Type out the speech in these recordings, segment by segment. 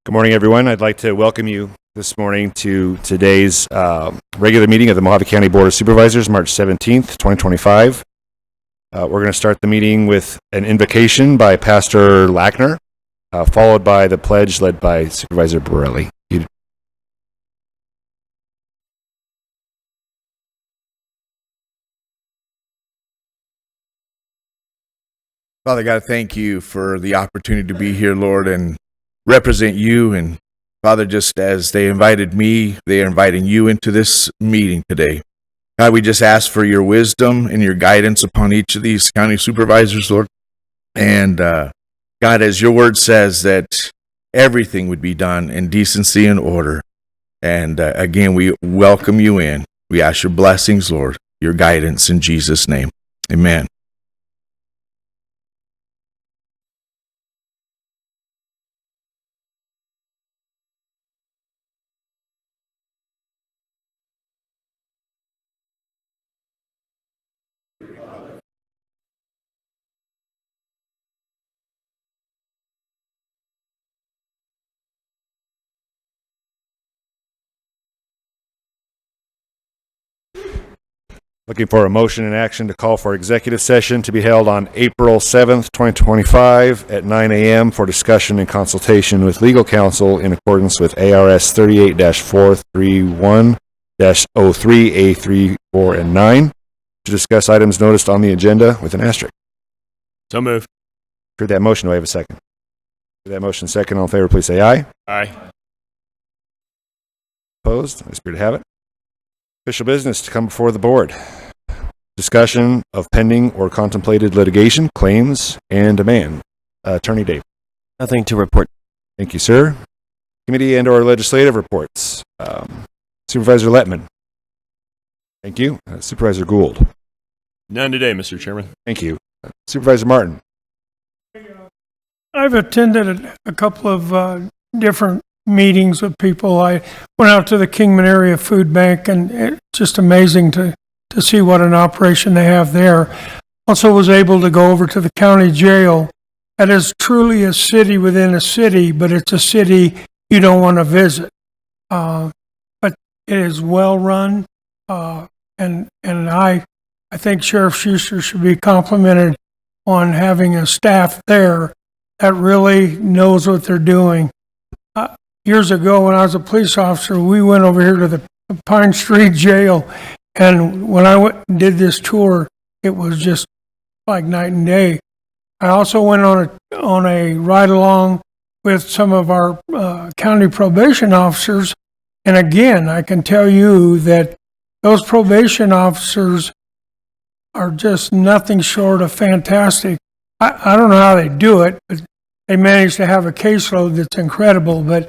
Good morning, everyone. I'd like to welcome you this morning to today's regular meeting of the Mojave County Board of Supervisors, March 17th, 2025. We're going to start the meeting with an invocation by Pastor Lackner, followed by the pledge led by Supervisor Borelli. Father God, thank you for the opportunity to be here, Lord, and represent you. And Father, just as they invited me, they are inviting you into this meeting today. God, we just ask for your wisdom and your guidance upon each of these county supervisors, Lord. And God, as your word says, that everything would be done in decency and order. And again, we welcome you in. We ask your blessings, Lord, your guidance in Jesus' name. Amen. Looking for a motion and action to call for executive session to be held on April 7th, 2025 at 9 a.m. for discussion and consultation with legal counsel in accordance with ARS 38-431-03A3, 4, and 9 to discuss items noticed on the agenda with an asterisk. So moved. Heard that motion. Do I have a second? Heard that motion second. All in favor, please say aye. Aye. Opposed? I appear to have it. Official business to come before the board. Discussion of pending or contemplated litigation, claims, and demand. Attorney Dave. Nothing to report. Thank you, sir. Committee and or legislative reports. Supervisor Lettman. Thank you. Supervisor Gould. None today, Mr. Chairman. Thank you. Supervisor Martin. I've attended a couple of different meetings with people. I went out to the Kingman Area Food Bank, and it's just amazing to see what an operation they have there. Also was able to go over to the county jail. That is truly a city within a city, but it's a city you don't want to visit. But it is well run, and I think Sheriff Schuster should be complimented on having a staff there that really knows what they're doing. Years ago, when I was a police officer, we went over here to the Pine Street Jail, and when I did this tour, it was just like night and day. I also went on a ride along with some of our county probation officers, and again, I can tell you that those probation officers are just nothing short of fantastic. I don't know how they do it, but they manage to have a caseload that's incredible. But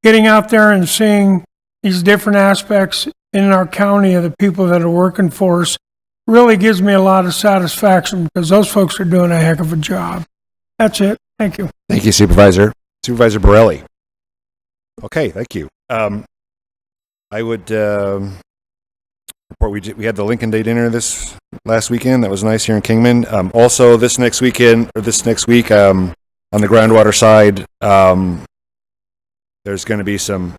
getting out there and seeing these different aspects in our county of the people that are working for us really gives me a lot of satisfaction because those folks are doing a heck of a job. That's it. Thank you. Thank you, Supervisor. Supervisor Borelli. Okay, thank you. I would report we had the Lincoln Day dinner this last weekend. That was nice here in Kingman. Also, this next week on the groundwater side, there's going to be some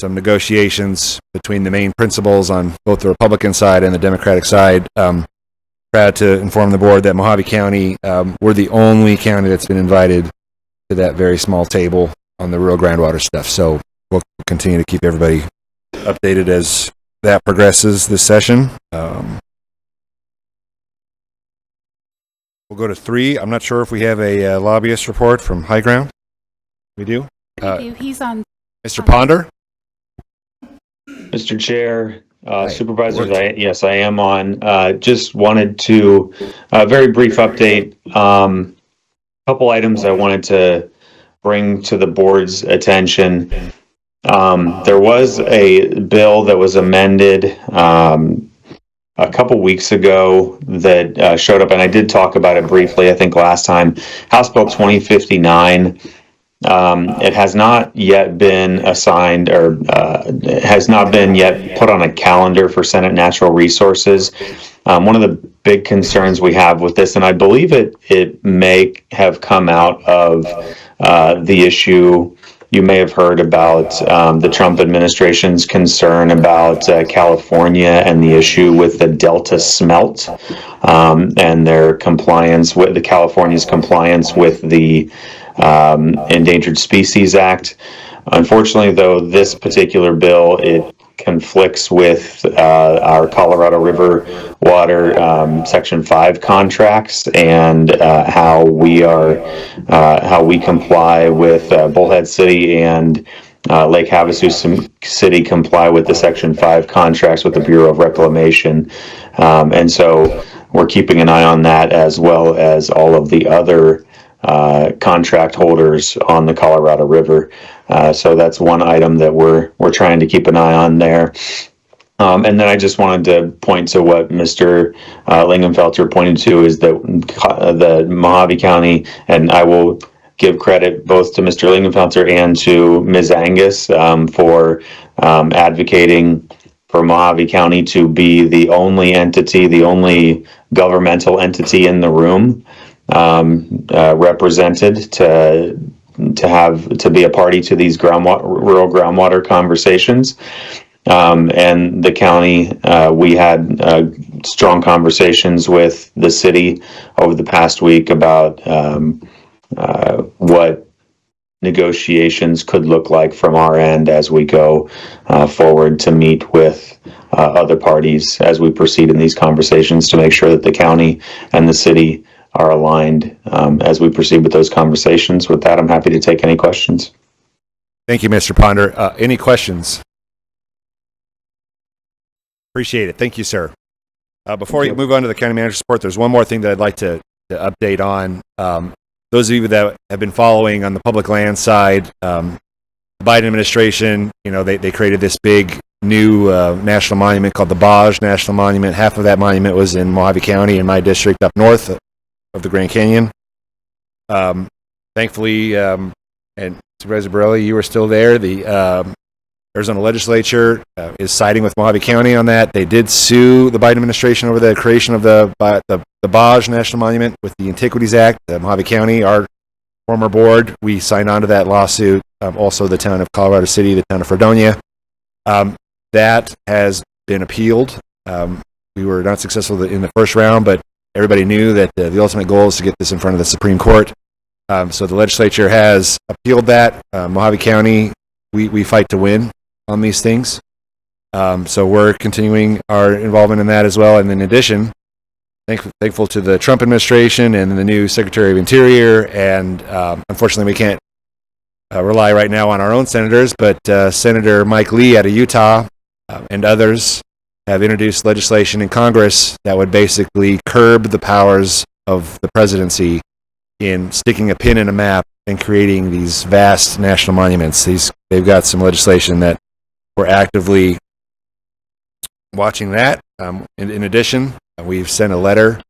negotiations between the main principals on both the Republican side and the Democratic side. Proud to inform the board that Mojave County, we're the only county that's been invited to that very small table on the real groundwater stuff. So we'll continue to keep everybody updated as that progresses this session. We'll go to 3. I'm not sure if we have a lobbyist report from High Ground. We do? He's on. Mr. Ponder? Mr. Chair, Supervisors, yes, I am on. Just wanted to, very brief update. Couple items I wanted to bring to the board's attention. There was a bill that was amended a couple weeks ago that showed up, and I did talk about it briefly, I think last time. House Bill 2059. It has not yet been assigned or has not been yet put on a calendar for Senate Natural Resources. One of the big concerns we have with this, and I believe it may have come out of the issue you may have heard about the Trump administration's concern about California and the issue with the Delta smelt and their compliance with the California's compliance with the Endangered Species Act. Unfortunately, though, this particular bill, it conflicts with our Colorado River water Section 5 contracts and how we comply with Bullhead City and Lake Havasu City comply with the Section 5 contracts with the Bureau of Reclamation. And so we're keeping an eye on that, as well as all of the other contract holders on the Colorado River. So that's one item that we're trying to keep an eye on there. And then I just wanted to point to what Mr. Lingenfelter pointed to, is that the Mojave County, and I will give credit both to Mr. Lingenfelter and to Ms. Angus for advocating for Mojave County to be the only entity, the only governmental entity in the room represented to be a party to these rural groundwater conversations. And the county, we had strong conversations with the city over the past week about what negotiations could look like from our end as we go forward to meet with other parties as we proceed in these conversations, to make sure that the county and the city are aligned as we proceed with those conversations. With that, I'm happy to take any questions. Thank you, Mr. Ponder. Any questions? Appreciate it. Thank you, sir. Before we move on to the county manager's report, there's one more thing that I'd like to update on. Those of you that have been following on the public land side, the Biden administration, they created this big new national monument called the Baj National Monument. Half of that monument was in Mojave County, in my district up north of the Grand Canyon. Thankfully, and Supervisor Borelli, you were still there. The Arizona legislature is siding with Mojave County on that. They did sue the Biden administration over the creation of the Baj National Monument with the Antiquities Act. Mojave County, our former board, we signed on to that lawsuit. Also the town of Colorado City, the town of Fredonia. That has been appealed. We were not successful in the first round, but everybody knew that the ultimate goal is to get this in front of the Supreme Court. So the legislature has appealed that. Mojave County, we fight to win on these things. So we're continuing our involvement in that as well. And in addition, thankful to the Trump administration and the new Secretary of Interior. And unfortunately, we can't rely right now on our own senators, but Senator Mike Lee out of Utah and others have introduced legislation in Congress that would basically curb the powers of the presidency in sticking a pin in a map and creating these vast national monuments. They've got some legislation that we're actively watching that. In addition, we've sent a letter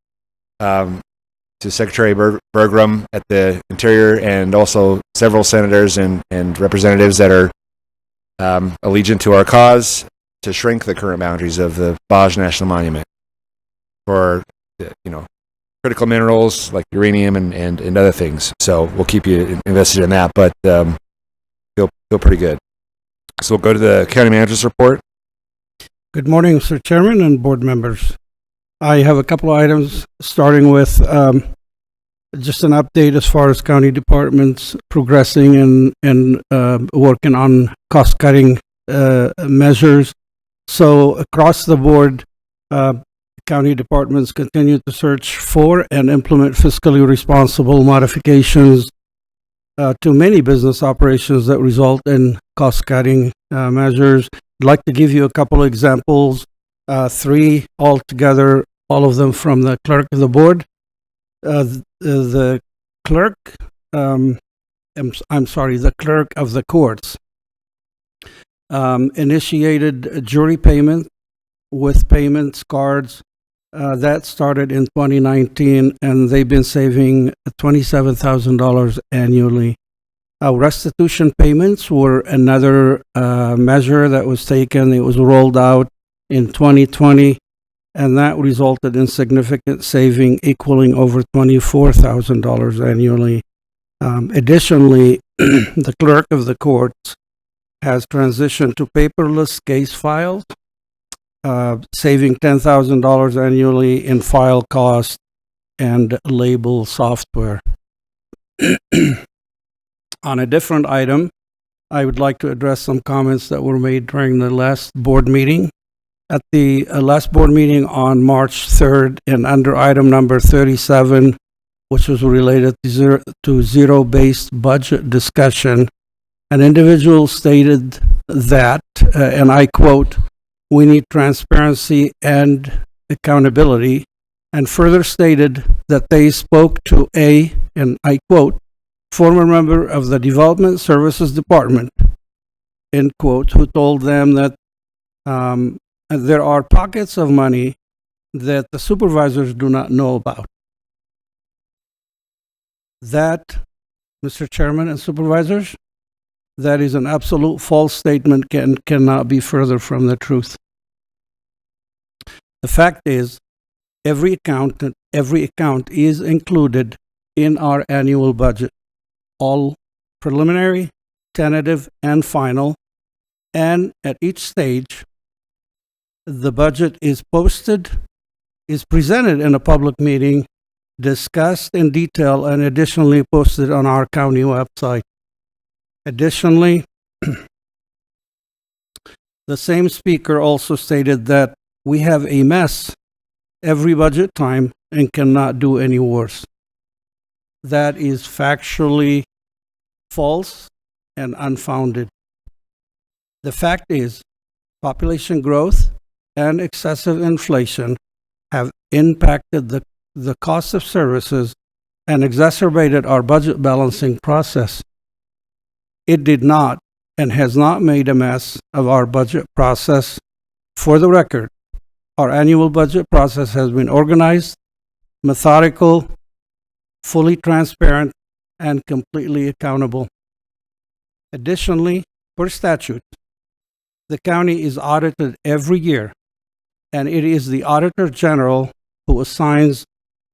to Secretary Bergrum at the Interior, and also several senators and representatives that are allegiant to our cause, to shrink the current boundaries of the Baj National Monument for critical minerals like uranium and other things. So we'll keep you invested in that, but feel pretty good. So we'll go to the county manager's report. Good morning, Mr. Chairman and board members. I have a couple of items, starting with just an update as far as county departments progressing and working on cost-cutting measures. So across the board, county departments continue to search for and implement fiscally responsible modifications to many business operations that result in cost-cutting measures. I'd like to give you a couple of examples, 3 altogether, all of them from the clerk of the board. The clerk, the clerk of the courts initiated jury payment with payments cards. That started in 2019, and they've been saving $27,000 annually. Restitution payments were another measure that was taken. It was rolled out in 2020, and that resulted in significant saving equaling over $24,000 annually. Additionally, the clerk of the courts has transitioned to paperless case files, saving $10,000 annually in file cost and label software. On a different item, I would like to address some comments that were made during the last board meeting. At the last board meeting on March 3rd, and under item number 37, which was related to zero-based budget discussion, an individual stated that, and I quote, "We need transparency and accountability," and further stated that they spoke to a, and I quote, "former member of the Development Services Department," end quote, who told them that there are pockets of money that the supervisors do not know about. That, Mr. Chairman and supervisors, that is an absolute false statement and cannot be further from the truth. The fact is, every account is included in our annual budget, all preliminary, tentative, and final, and at each stage, the budget is posted, is presented in a public meeting, discussed in detail, and additionally posted on our county website. Additionally, the same speaker also stated that we have a mess every budget time and cannot do any worse. That is factually false and unfounded. The fact is, population growth and excessive inflation have impacted the cost of services and exacerbated our budget balancing process. It did not and has not made a mess of our budget process. For the record, our annual budget process has been organized, methodical, fully transparent, and completely accountable. Additionally, per statute, the county is audited every year, and it is the Auditor General who assigns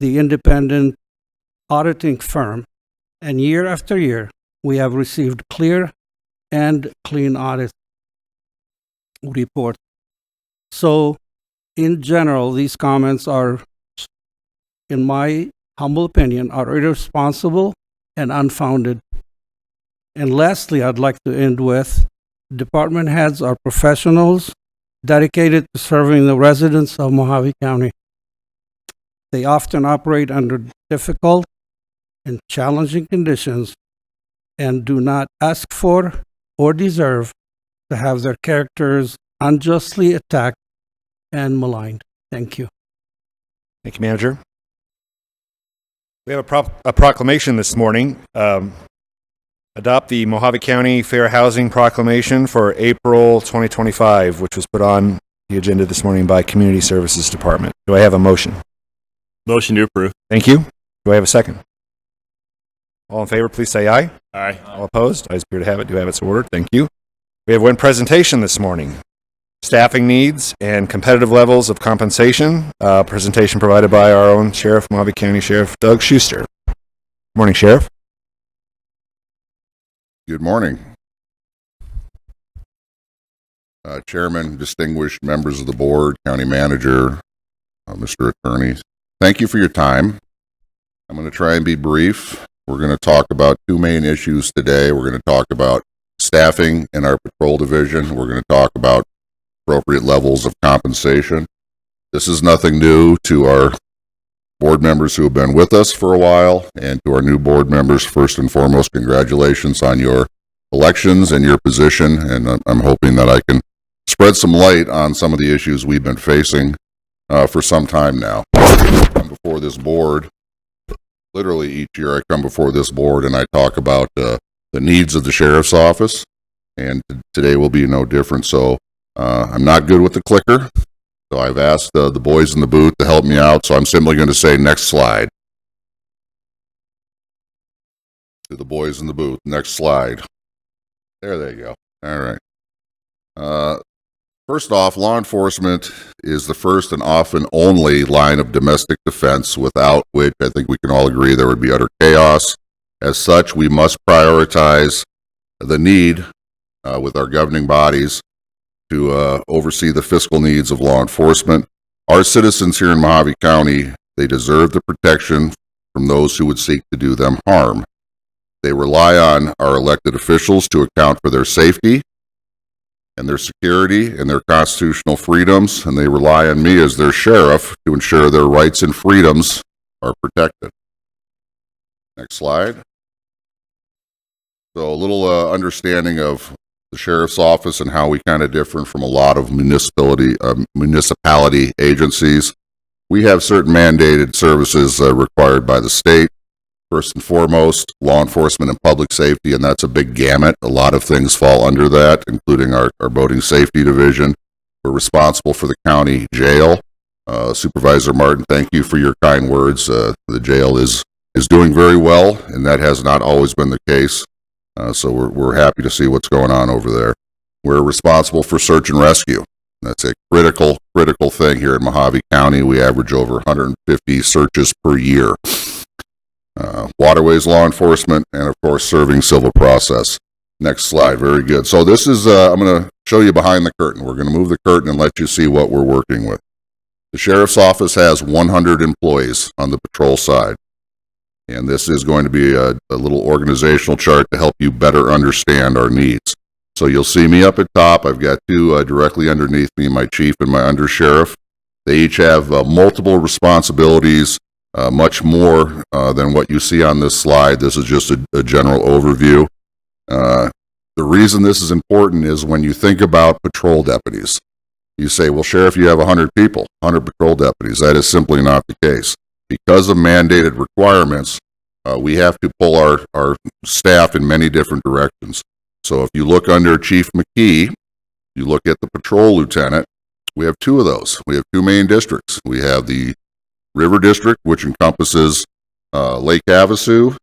the independent auditing firm, and year after year, we have received clear and clean audit report. So, in general, these comments are, in my humble opinion, are irresponsible and unfounded. And lastly, I'd like to end with, department heads are professionals dedicated to serving the residents of Mojave County. They often operate under difficult and challenging conditions and do not ask for or deserve to have their characters unjustly attacked and maligned. Thank you. Thank you, Manager. We have a proclamation this morning. Adopt the Mojave County Fair Housing Proclamation for April 2025, which was put on the agenda this morning by Community Services Department. Do I have a motion? Motion to approve. Thank you. Do I have a second? All in favor, please say aye. Aye. All opposed? Ayes appear to have it. Do have it so ordered. Thank you. We have one presentation this morning. Staffing needs and competitive levels of compensation. Presentation provided by our own Sheriff, Mojave County Sheriff Doug Schuster. Morning, Sheriff. Good morning. Chairman, distinguished members of the board, county manager, Mr. Attorney, thank you for your time. I'm going to try and be brief. We're going to talk about two main issues today. We're going to talk about staffing in our patrol division. We're going to talk about appropriate levels of compensation. This is nothing new to our board members who have been with us for a while, and to our new board members, first and foremost, congratulations on your elections and your position, and I'm hoping that I can spread some light on some of the issues we've been facing for some time now. I come before this board, literally each year I come before this board and I talk about the needs of the sheriff's office, and today will be no different. So I'm not good with the clicker. So I've asked the boys in the booth to help me out, so I'm simply going to say next slide. To the boys in the booth, next slide. There they go. All right. First off, law enforcement is the first and often only line of domestic defense, without which I think we can all agree there would be utter chaos As such, we must prioritize the need with our governing bodies to oversee the fiscal needs of law enforcement. Our citizens here in Mojave County, they deserve the protection from those who would seek to do them harm. They rely on our elected officials to account for their safety and their security and their constitutional freedoms, and they rely on me as their sheriff to ensure their rights and freedoms are protected. Next slide. So a little understanding of the sheriff's office and how we kind of different from a lot of municipality agencies. We have certain mandated services required by the state. First and foremost, law enforcement and public safety, and that's a big gamut. A lot of things fall under that, including our boating safety division. We're responsible for the county jail. Supervisor Martin, thank you for your kind words. The jail is doing very well, and that has not always been the case. So we're happy to see what's going on over there. We're responsible for search and rescue. That's a critical thing here in Mojave County. We average over 150 searches per year. Waterways law enforcement, and of course serving civil process. Next slide. Very good. So this is, I'm going to show you behind the curtain. We're going to move the curtain and let you see what we're working with. The sheriff's office has 100 employees on the patrol side. And this is going to be a little organizational chart to help you better understand our needs. So you'll see me up at top. I've got two directly underneath me, my chief and my undersheriff. They each have multiple responsibilities, much more than what you see on this slide. This is just a general overview. The reason this is important is when you think about patrol deputies. You say, well, Sheriff, you have 100 people, 100 patrol deputies. That is simply not the case. Because of mandated requirements, we have to pull our staff in many different directions. So if you look under Chief McKee, you look at the patrol lieutenant, we have two of those. We have two main districts. We have the River District, which encompasses Lake Havasu,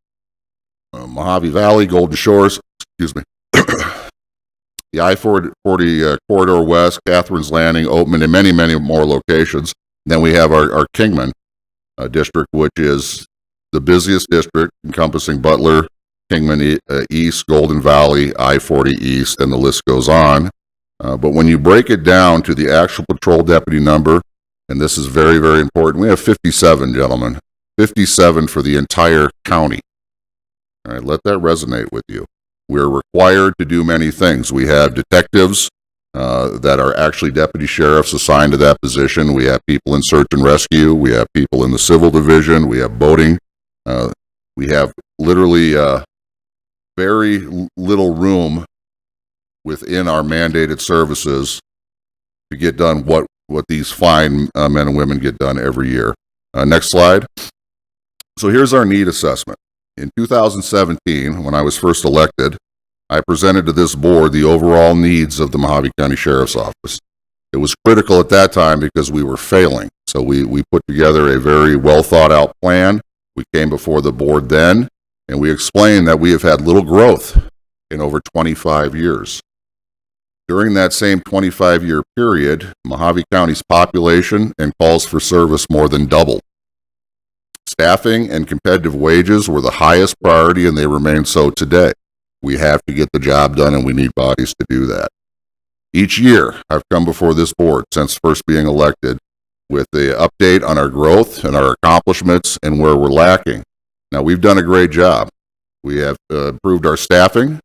Mojave Valley, Golden Shores, excuse me, the I-40 Corridor West, Catherine's Landing, Oatman, and many, many more locations. Then we have our Kingman district, which is the busiest district, encompassing Butler, Kingman East, Golden Valley, I-40 East, and the list goes on. But when you break it down to the actual patrol deputy number, and this is very, very important, we have 57, gentlemen, 57 for the entire county. All right, let that resonate with you. We're required to do many things. We have detectives that are actually deputy sheriffs assigned to that position. We have people in search and rescue. We have people in the civil division. We have boating. We have literally very little room within our mandated services to get done what these fine men and women get done every year. Next slide. So here's our need assessment. In 2017, when I was first elected, I presented to this board the overall needs of the Mojave County Sheriff's Office. It was critical at that time because we were failing. So we put together a very well thought out plan. We came before the board then, and we explained that we have had little growth in over 25 years. During that same 25-year period, Mojave County's population and calls for service more than doubled. Staffing and competitive wages were the highest priority, and they remain so today. We have to get the job done, and we need bodies to do that. Each year, I've come before this board since first being elected with the update on our growth and our accomplishments and where we're lacking. Now, we've done a great job. We have improved our staffing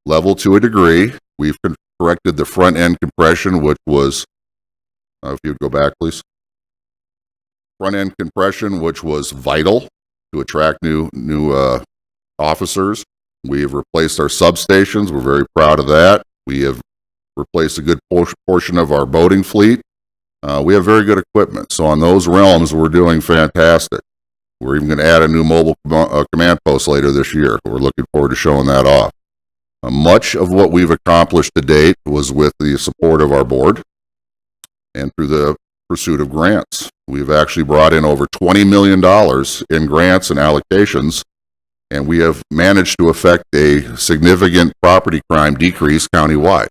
level to a degree. We've corrected the front-end compression, which was, if you'd go back, please. Front-end compression, which was vital to attract new officers. We have replaced our substations. We're very proud of that. We have replaced a good portion of our boating fleet. We have very good equipment. So on those realms, we're doing fantastic. We're even going to add a new mobile command post later this year. We're looking forward to showing that off. Much of what we've accomplished to date was with the support of our board and through the pursuit of grants. We've actually brought in over $20 million in grants and allocations, and we have managed to effect a significant property crime decrease countywide.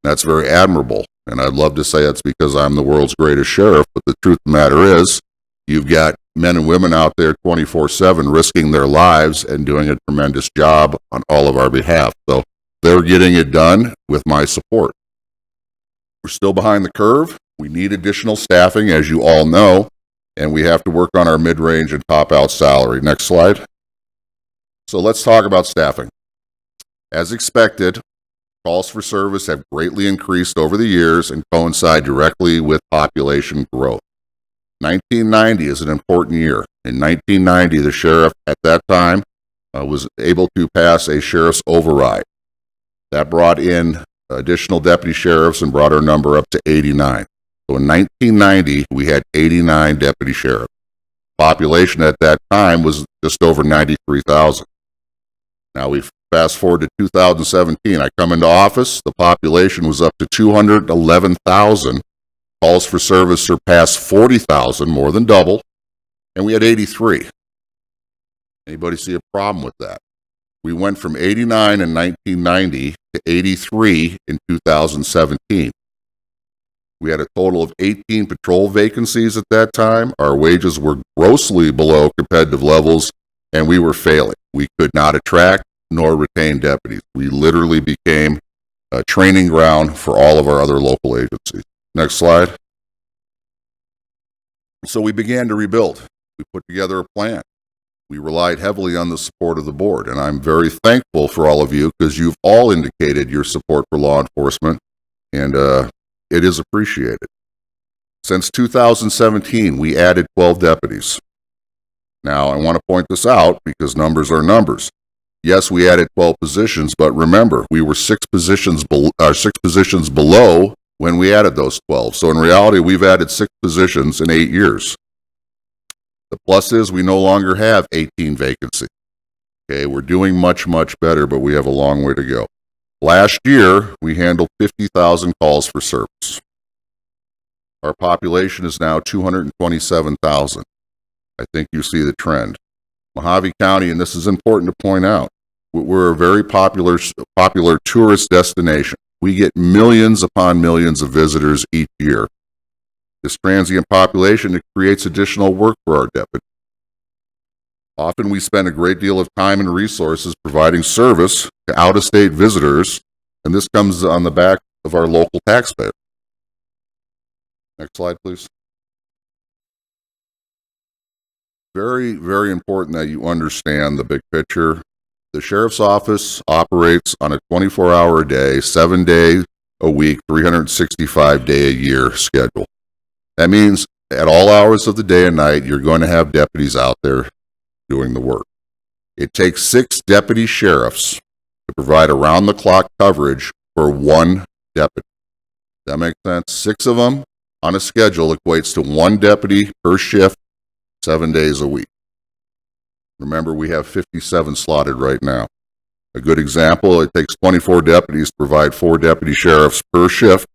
That's very admirable, and I'd love to say it's because I'm the world's greatest sheriff, but the truth of the matter is You've got men and women out there 24/7 risking their lives and doing a tremendous job on all of our behalf. So they're getting it done with my support. We're still behind the curve. We need additional staffing, as you all know, and we have to work on our mid-range and top-out salary. Next slide. So let's talk about staffing. As expected, calls for service have greatly increased over the years and coincide directly with population growth. 1990 is an important year. In 1990, the sheriff at that time was able to pass a sheriff's override. That brought in additional deputy sheriffs and brought our number up to 89. So in 1990, we had 89 deputy sheriffs. Population at that time was just over 93,000. Now we fast forward to 2017. I come into office, the population was up to 211,000. Calls for service surpassed 40,000, more than double, and we had 83. Anybody see a problem with that? We went from 89 in 1990 to 83 in 2017. We had a total of 18 patrol vacancies at that time. Our wages were grossly below competitive levels, and we were failing. We could not attract nor retain deputies. We literally became a training ground for all of our other local agencies. Next slide. So we began to rebuild. We put together a plan. We relied heavily on the support of the board, and I'm very thankful for all of you because you've all indicated your support for law enforcement, and it is appreciated. Since 2017, we added 12 deputies. Now, I want to point this out because numbers are numbers. Yes, we added 12 positions, but remember, we were six positions below when we added those 12. So in reality, we've added 6 positions in 8 years. The plus is we no longer have 18 vacancies. Okay, we're doing much, much better, but we have a long way to go. Last year, we handled 50,000 calls for service. Our population is now 227,000. I think you see the trend. Mojave County, and this is important to point out, we're a very popular tourist destination. We get millions upon millions of visitors each year. This transient population, it creates additional work for our deputies. Often we spend a great deal of time and resources providing service to out-of-state visitors, and this comes on the back of our local taxpayer. Next slide, please. Very, very important that you understand the big picture. The sheriff's office operates on a 24-hour a day, 7 day a week, 365-day a year schedule. That means at all hours of the day and night, you're going to have deputies out there doing the work. It takes 6 deputy sheriffs to provide around-the-clock coverage for 1 deputy. That makes sense? 6 of them on a schedule equates to 1 deputy per shift, 7 days a week. Remember, we have 57 slotted right now. A good example, it takes 24 deputies to provide 4 deputy sheriffs per shift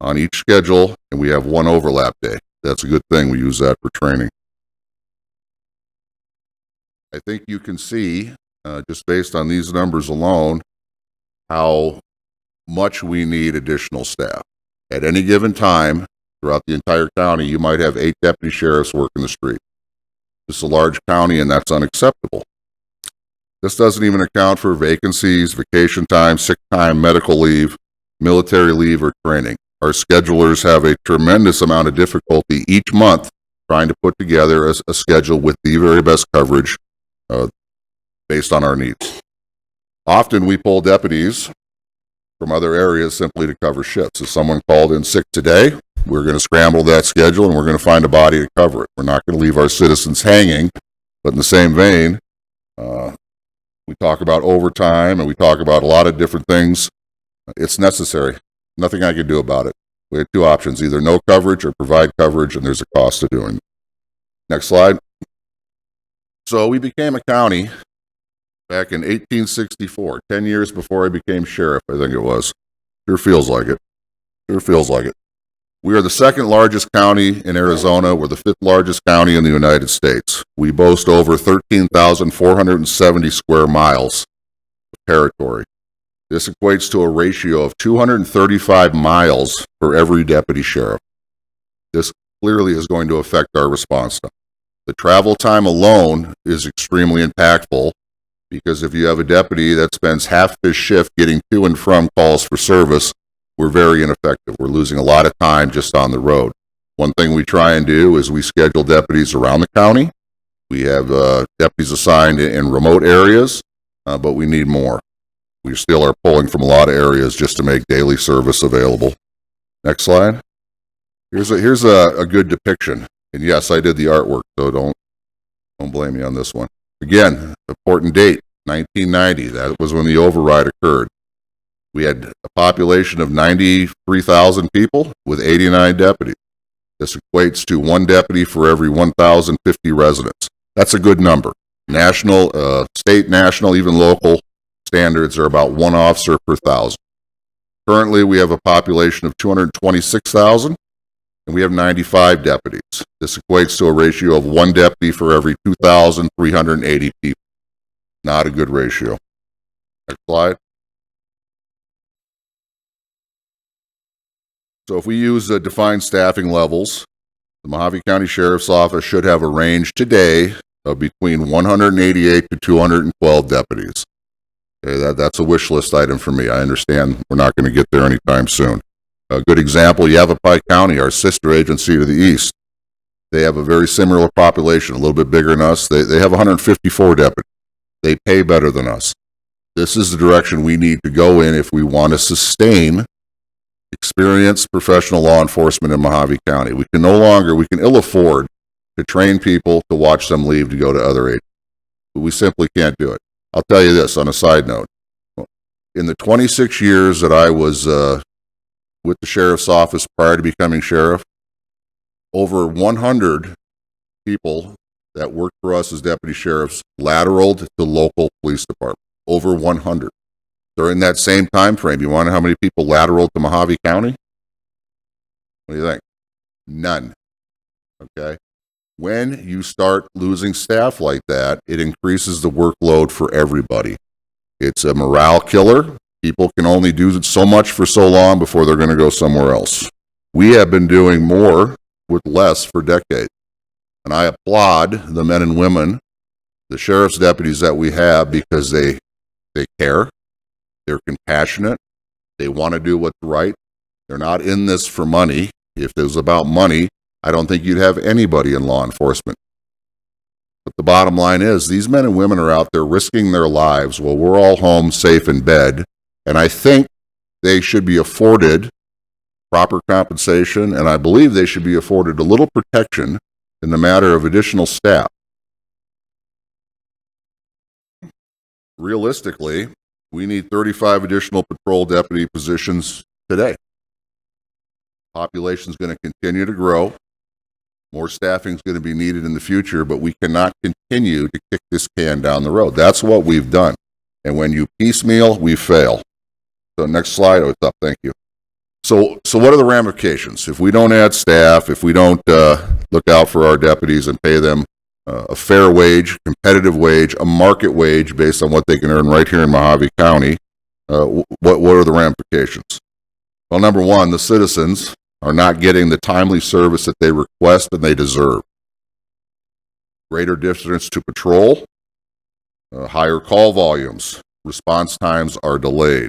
on each schedule, and we have 1 overlap day. That's a good thing. We use that for training. I think you can see, just based on these numbers alone, how much we need additional staff. At any given time, throughout the entire county, you might have 8 deputy sheriffs working the street. This is a large county, and that's unacceptable. This doesn't even account for vacancies, vacation time, sick time, medical leave, military leave, or training. Our schedulers have a tremendous amount of difficulty each month trying to put together a schedule with the very best coverage based on our needs. Often we pull deputies from other areas simply to cover shifts. If someone called in sick today, we're going to scramble that schedule and we're going to find a body to cover it. We're not going to leave our citizens hanging, but in the same vein, we talk about overtime and we talk about a lot of different things. It's necessary. Nothing I can do about it. We have 2 options, either no coverage or provide coverage, and there's a cost to doing it. Next slide. So we became a county back in 1864, 10 years before I became sheriff, I think it was. Sure feels like it. Sure feels like it. We are the 2nd largest county in Arizona. We're the 5th largest county in the United States. We boast over 13,470 square miles of territory. This equates to a ratio of 235 miles for every deputy sheriff. This clearly is going to affect our response time. The travel time alone is extremely impactful because if you have a deputy that spends half his shift getting to and from calls for service, we're very ineffective. We're losing a lot of time just on the road. One thing we try and do is we schedule deputies around the county. We have deputies assigned in remote areas, but we need more. We still are pulling from a lot of areas just to make daily service available. Next slide. Here's a good depiction. And yes, I did the artwork, so don't blame me on this one. Again, important date, 1990. That was when the override occurred. We had a population of 93,000 people with 89 deputies. This equates to 1 deputy for every 1,050 residents. That's a good number. National, state, national, even local standards are about 1 officer per 1,000. Currently, we have a population of 226,000, and we have 95 deputies. This equates to a ratio of 1 deputy for every 2,380 people. Not a good ratio. Next slide. So if we use defined staffing levels, the Mojave County Sheriff's Office should have a range today of between 188 to 212 deputies. Okay, that's a wish list item for me. I understand we're not going to get there anytime soon. A good example, Yavapai County, our sister agency to the east. They have a very similar population, a little bit bigger than us. They have 154 deputies. They pay better than us. This is the direction we need to go in if we want to sustain experienced professional law enforcement in Mojave County. We can ill afford to train people to watch them leave to go to other agencies. But we simply can't do it. I'll tell you this on a side note. In the 26 years that I was with the sheriff's office prior to becoming sheriff, over 100 people that worked for us as deputy sheriffs lateraled to local police department. Over 100. During that same time frame, you want to know how many people lateraled to Mojave County? What do you think? None. Okay. When you start losing staff like that, it increases the workload for everybody. It's a morale killer. People can only do so much for so long before they're going to go somewhere else. We have been doing more with less for decades. And I applaud the men and women, the sheriff's deputies that we have, because they care. They're compassionate. They want to do what's right. They're not in this for money. If it was about money, I don't think you'd have anybody in law enforcement. But the bottom line is, these men and women are out there risking their lives while we're all home safe in bed. And I think they should be afforded proper compensation, and I believe they should be afforded a little protection in the matter of additional staff. Realistically, we need 35 additional patrol deputy positions today. Population is going to continue to grow. More staffing is going to be needed in the future, but we cannot continue to kick this can down the road. That's what we've done. And when you piecemeal, we fail. So next slide. Oh, it's up. Thank you. So what are the ramifications? If we don't add staff, if we don't look out for our deputies and pay them a fair wage, competitive wage, a market wage based on what they can earn right here in Mojave County, what are the ramifications? Well, number one, the citizens are not getting the timely service that they request and they deserve. Greater distance to patrol, higher call volumes, response times are delayed.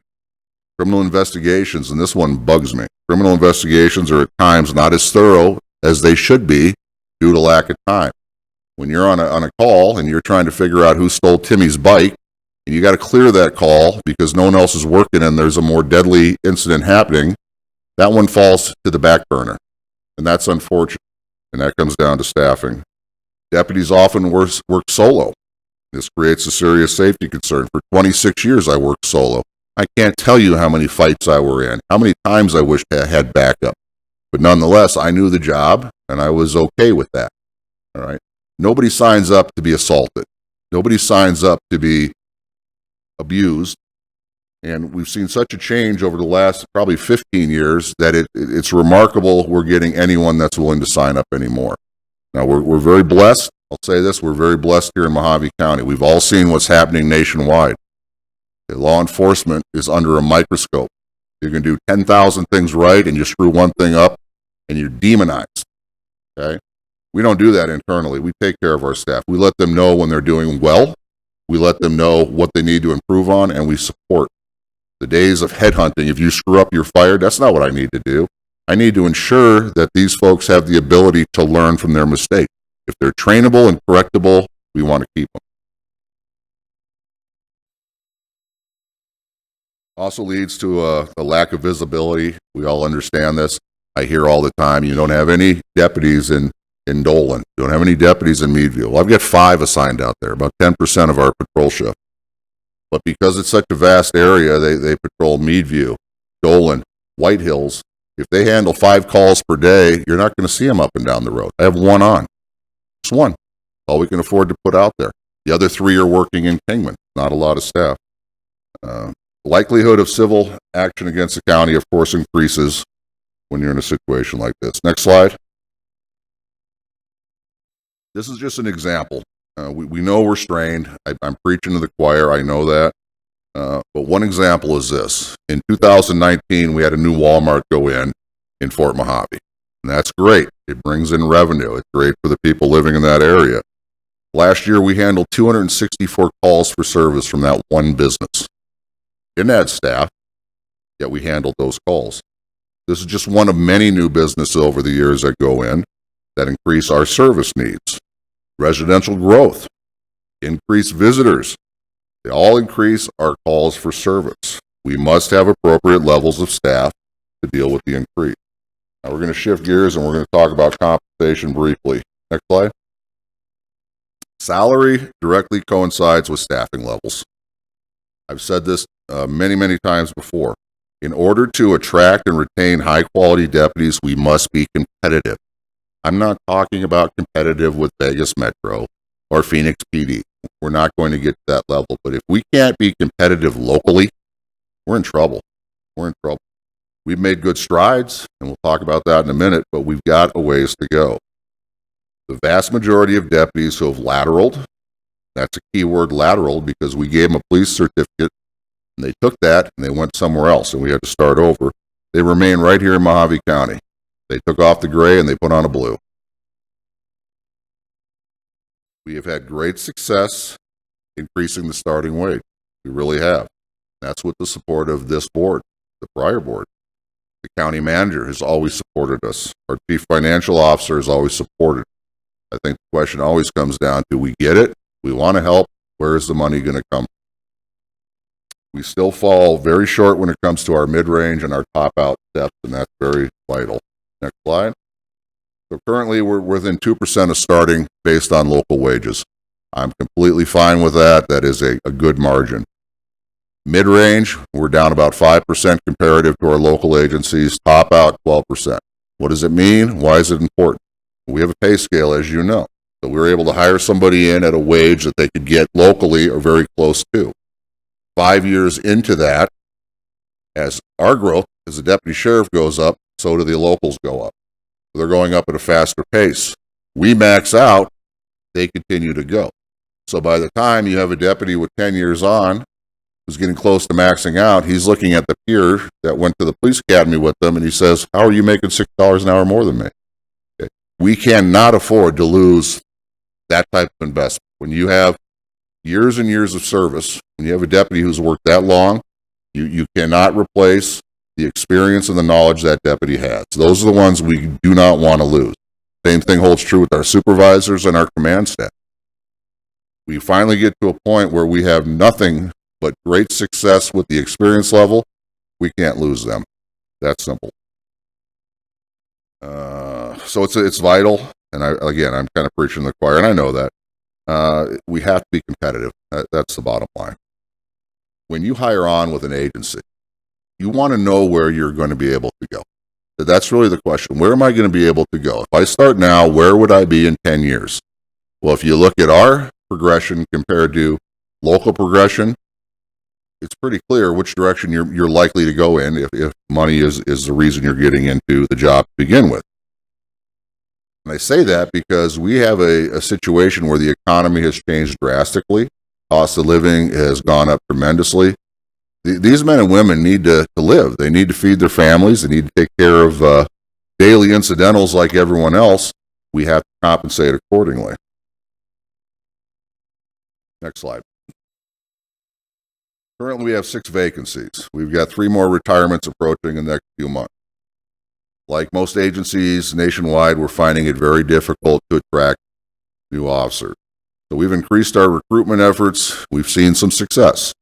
Criminal investigations, and this one bugs me, criminal investigations are at times not as thorough as they should be due to lack of time. When you're on a call and you're trying to figure out who stole Timmy's bike, and you got to clear that call because no one else is working and there's a more deadly incident happening, that one falls to the back burner. And that's unfortunate. And that comes down to staffing. Deputies often work solo. This creates a serious safety concern. For 26 years, I worked solo. I can't tell you how many fights I were in, how many times I wished I had backup. But nonetheless, I knew the job, and I was okay with that. All right. Nobody signs up to be assaulted. Nobody signs up to be abused. And we've seen such a change over the last probably 15 years that it's remarkable we're getting anyone that's willing to sign up anymore. Now, we're very blessed. I'll say this, we're very blessed here in Mojave County. We've all seen what's happening nationwide. The law enforcement is under a microscope. You can do 10,000 things right and you screw one thing up and you're demonized. Okay? We don't do that internally. We take care of our staff. We let them know when they're doing well. We let them know what they need to improve on, and we support. The days of headhunting, if you screw up, you're fired, that's not what I need to do. I need to ensure that these folks have the ability to learn from their mistakes. If they're trainable and correctable, we want to keep them. Also leads to a lack of visibility. We all understand this. I hear all the time, you don't have any deputies in Dolan. You don't have any deputies in Meadville. Well, I've got 5 assigned out there, about 10% of our patrol shift. But because it's such a vast area, they patrol Meadview, Dolan, White Hills. If they handle 5 calls per day, you're not going to see them up and down the road. I have 1 on. Just 1. All we can afford to put out there. The other 3 are working in Kingman. Not a lot of staff. Likelihood of civil action against the county, of course, increases when you're in a situation like this. Next slide. This is just an example. We know we're strained. I'm preaching to the choir. I know that. But one example is this. In 2019, we had a new Walmart go in Fort Mojave. And that's great. It brings in revenue. It's great for the people living in that area. Last year, we handled 264 calls for service from that one business. Didn't add staff, yet we handled those calls. This is just one of many new businesses over the years that go in that increase our service needs. Residential growth, increased visitors, they all increase our calls for service. We must have appropriate levels of staff to deal with the increase. Now we're going to shift gears and we're going to talk about compensation briefly. Next slide. Salary directly coincides with staffing levels. I've said this many times before. In order to attract and retain high-quality deputies, we must be competitive. I'm not talking about competitive with Vegas Metro or Phoenix PD. We're not going to get to that level. But if we can't be competitive locally, we're in trouble. We're in trouble. We've made good strides, and we'll talk about that in a minute, but we've got a ways to go. The vast majority of deputies who have lateraled, that's a key word, lateral, because we gave them a police certificate, and they took that and they went somewhere else, and we had to start over. They remain right here in Mojave County. They took off the gray and they put on a blue. We have had great success increasing the starting wage. We really have. That's with the support of this board, the prior board. The county manager has always supported us. Our chief financial officer has always supported. I think the question always comes down to, we get it, we want to help, where is the money going to come from? We still fall very short when it comes to our mid-range and our top-out steps, and that's very vital. Next slide. So currently we're within 2% of starting based on local wages. I'm completely fine with that. That is a good margin. Mid-range, we're down about 5% comparative to our local agencies. Top out, 12%. What does it mean? Why is it important? We have a pay scale, as you know. So we were able to hire somebody in at a wage that they could get locally or very close to. 5 years into that, as our growth, as the deputy sheriff goes up, so do the locals go up. They're going up at a faster pace. We max out, they continue to go. So by the time you have a deputy with 10 years on, who's getting close to maxing out, he's looking at the peer that went to the police academy with them, and he says, how are you making $6 an hour more than me? Okay. We cannot afford to lose that type of investment. When you have years and years of service, when you have a deputy who's worked that long, you cannot replace the experience and the knowledge that deputy has. Those are the ones we do not want to lose. Same thing holds true with our supervisors and our command staff. We finally get to a point where we have nothing but great success with the experience level. We can't lose them. That's simple. So it's vital. And I'm kind of preaching to the choir, and I know that. We have to be competitive. That's the bottom line. When you hire on with an agency, you want to know where you're going to be able to go. That's really the question. Where am I going to be able to go? If I start now, where would I be in 10 years? Well, if you look at our progression compared to local progression, it's pretty clear which direction you're likely to go in if money is the reason you're getting into the job to begin with. And I say that because we have a situation where the economy has changed drastically. Cost of living has gone up tremendously. These men and women need to live. They need to feed their families. They need to take care of daily incidentals like everyone else. we have to compensate accordingly. Next slide. Currently, we have 6 vacancies. We've got 3 more retirements approaching in the next few months. Like most agencies nationwide, we're finding it very difficult to attract new officers. So we've increased our recruitment efforts. We've seen some success.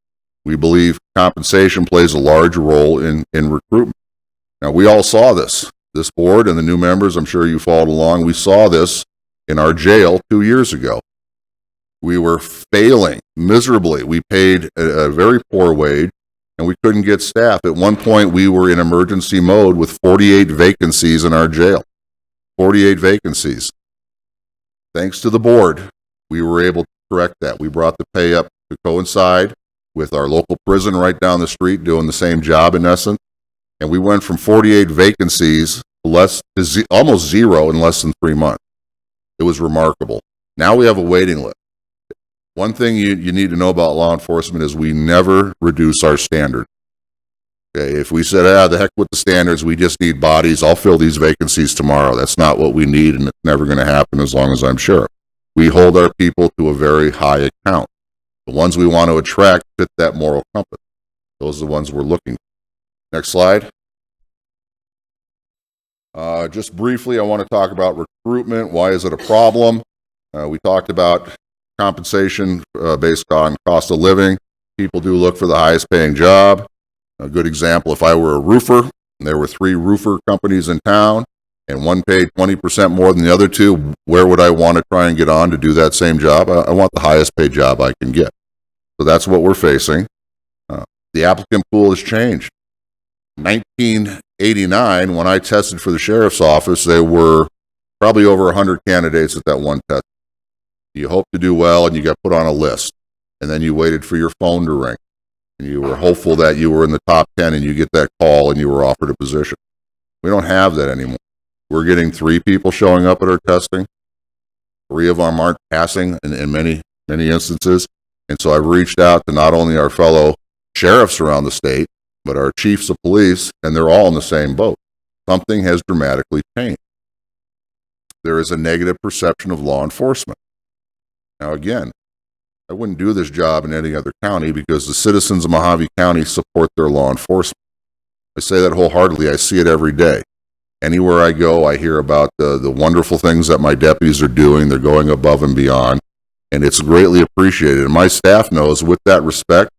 We believe compensation plays a large role in recruitment. Now, we all saw this. This board and the new members, I'm sure you followed along, we saw this in our jail 2 years ago. We were failing miserably. We paid a very poor wage, and we couldn't get staff. At one point, we were in emergency mode with 48 vacancies in our jail. 48 vacancies. Thanks to the board, we were able to correct that. We brought the pay up to coincide with our local prison right down the street doing the same job in essence. And we went from 48 vacancies to almost 0 in less than 3 months. It was remarkable. Now we have a waiting list. One thing you need to know about law enforcement is we never reduce our standard. Okay, if we said, the heck with the standards, we just need bodies, I'll fill these vacancies tomorrow. That's not what we need, and it's never going to happen as long as I'm sheriff. We hold our people to a very high account. The ones we want to attract fit that moral compass. Those are the ones we're looking for. Next slide. Just briefly, I want to talk about recruitment. Why is it a problem? We talked about compensation based on cost of living. People do look for the highest paying job. A good example, if I were a roofer, and there were 3 roofer companies in town, and one paid 20% more than the other 2, where would I want to try and get on to do that same job? I want the highest paid job I can get. So that's what we're facing. The applicant pool has changed. 1989, when I tested for the sheriff's office, there were probably over 100 candidates at that one test. You hoped to do well, and you got put on a list. And then you waited for your phone to ring. And you were hopeful that you were in the top 10 and you get that call and you were offered a position. We don't have that anymore. We're getting 3 people showing up at our testing. 3 of them aren't passing in many instances. And so I've reached out to not only our fellow sheriffs around the state, but our chiefs of police, and they're all in the same boat. Something has dramatically changed. There is a negative perception of law enforcement. Now, again, I wouldn't do this job in any other county because the citizens of Mojave County support their law enforcement. I say that wholeheartedly. I see it every day. Anywhere I go, I hear about the wonderful things that my deputies are doing. They're going above and beyond, and it's greatly appreciated. And my staff knows with that respect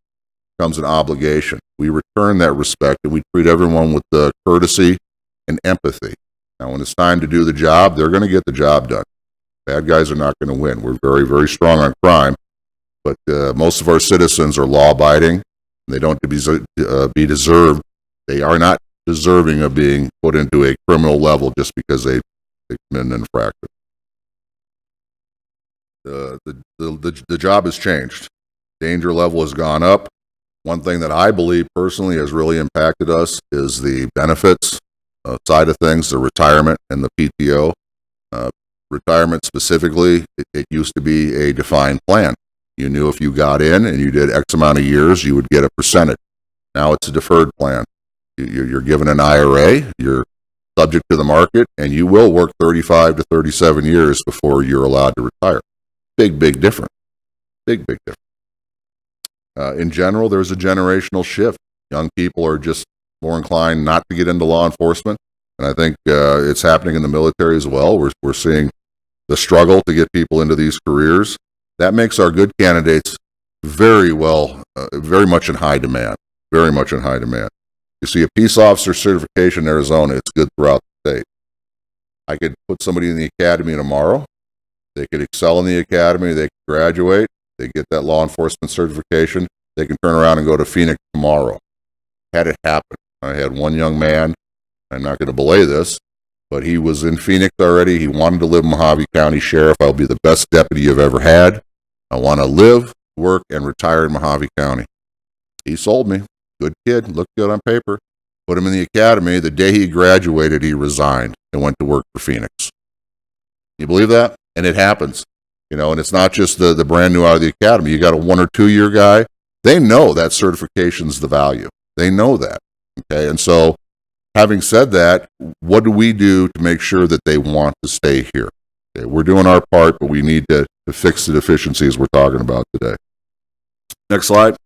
comes an obligation. We return that respect, and we treat everyone with the courtesy and empathy. Now, when it's time to do the job, they're going to get the job done. Bad guys are not going to win. We're very, very strong on crime, but most of our citizens are law-abiding. They don't be deserved. They are not deserving of being put into a criminal level just because they commit an infraction. The job has changed. Danger level has gone up. One thing that I believe personally has really impacted us is the benefits side of things, the retirement and the PTO. Retirement specifically, it used to be a defined plan. You knew if you got in and you did X amount of years, you would get a percentage. Now it's a deferred plan. You're given an IRA, you're subject to the market, and you will work 35 to 37 years before you're allowed to retire. Big difference. Big difference. In general, there's a generational shift. Young people are just more inclined not to get into law enforcement, and I think it's happening in the military as well. We're seeing the struggle to get people into these careers. That makes our good candidates very much in high demand. Very much in high demand. You see, a peace officer certification in Arizona, it's good throughout the state. I could put somebody in the academy tomorrow. They could excel in the academy. They could graduate. They get that law enforcement certification. They can turn around and go to Phoenix tomorrow. Had it happen. I had one young man, I'm not going to belay this, but he was in Phoenix already. He wanted to live in Mojave County Sheriff. I'll be the best deputy you've ever had. I want to live, work, and retire in Mojave County. He sold me. Good kid, looked good on paper. Put him in the academy. The day he graduated, he resigned and went to work for Phoenix. You believe that? And it happens. You know, and it's not just the brand new out of the academy. You got a 1 or 2 year guy. They know that certification's the value. They know that. Okay. And so, having said that, what do we do to make sure that they want to stay here? Okay, we're doing our part, but we need to fix the deficiencies we're talking about today. Next slide.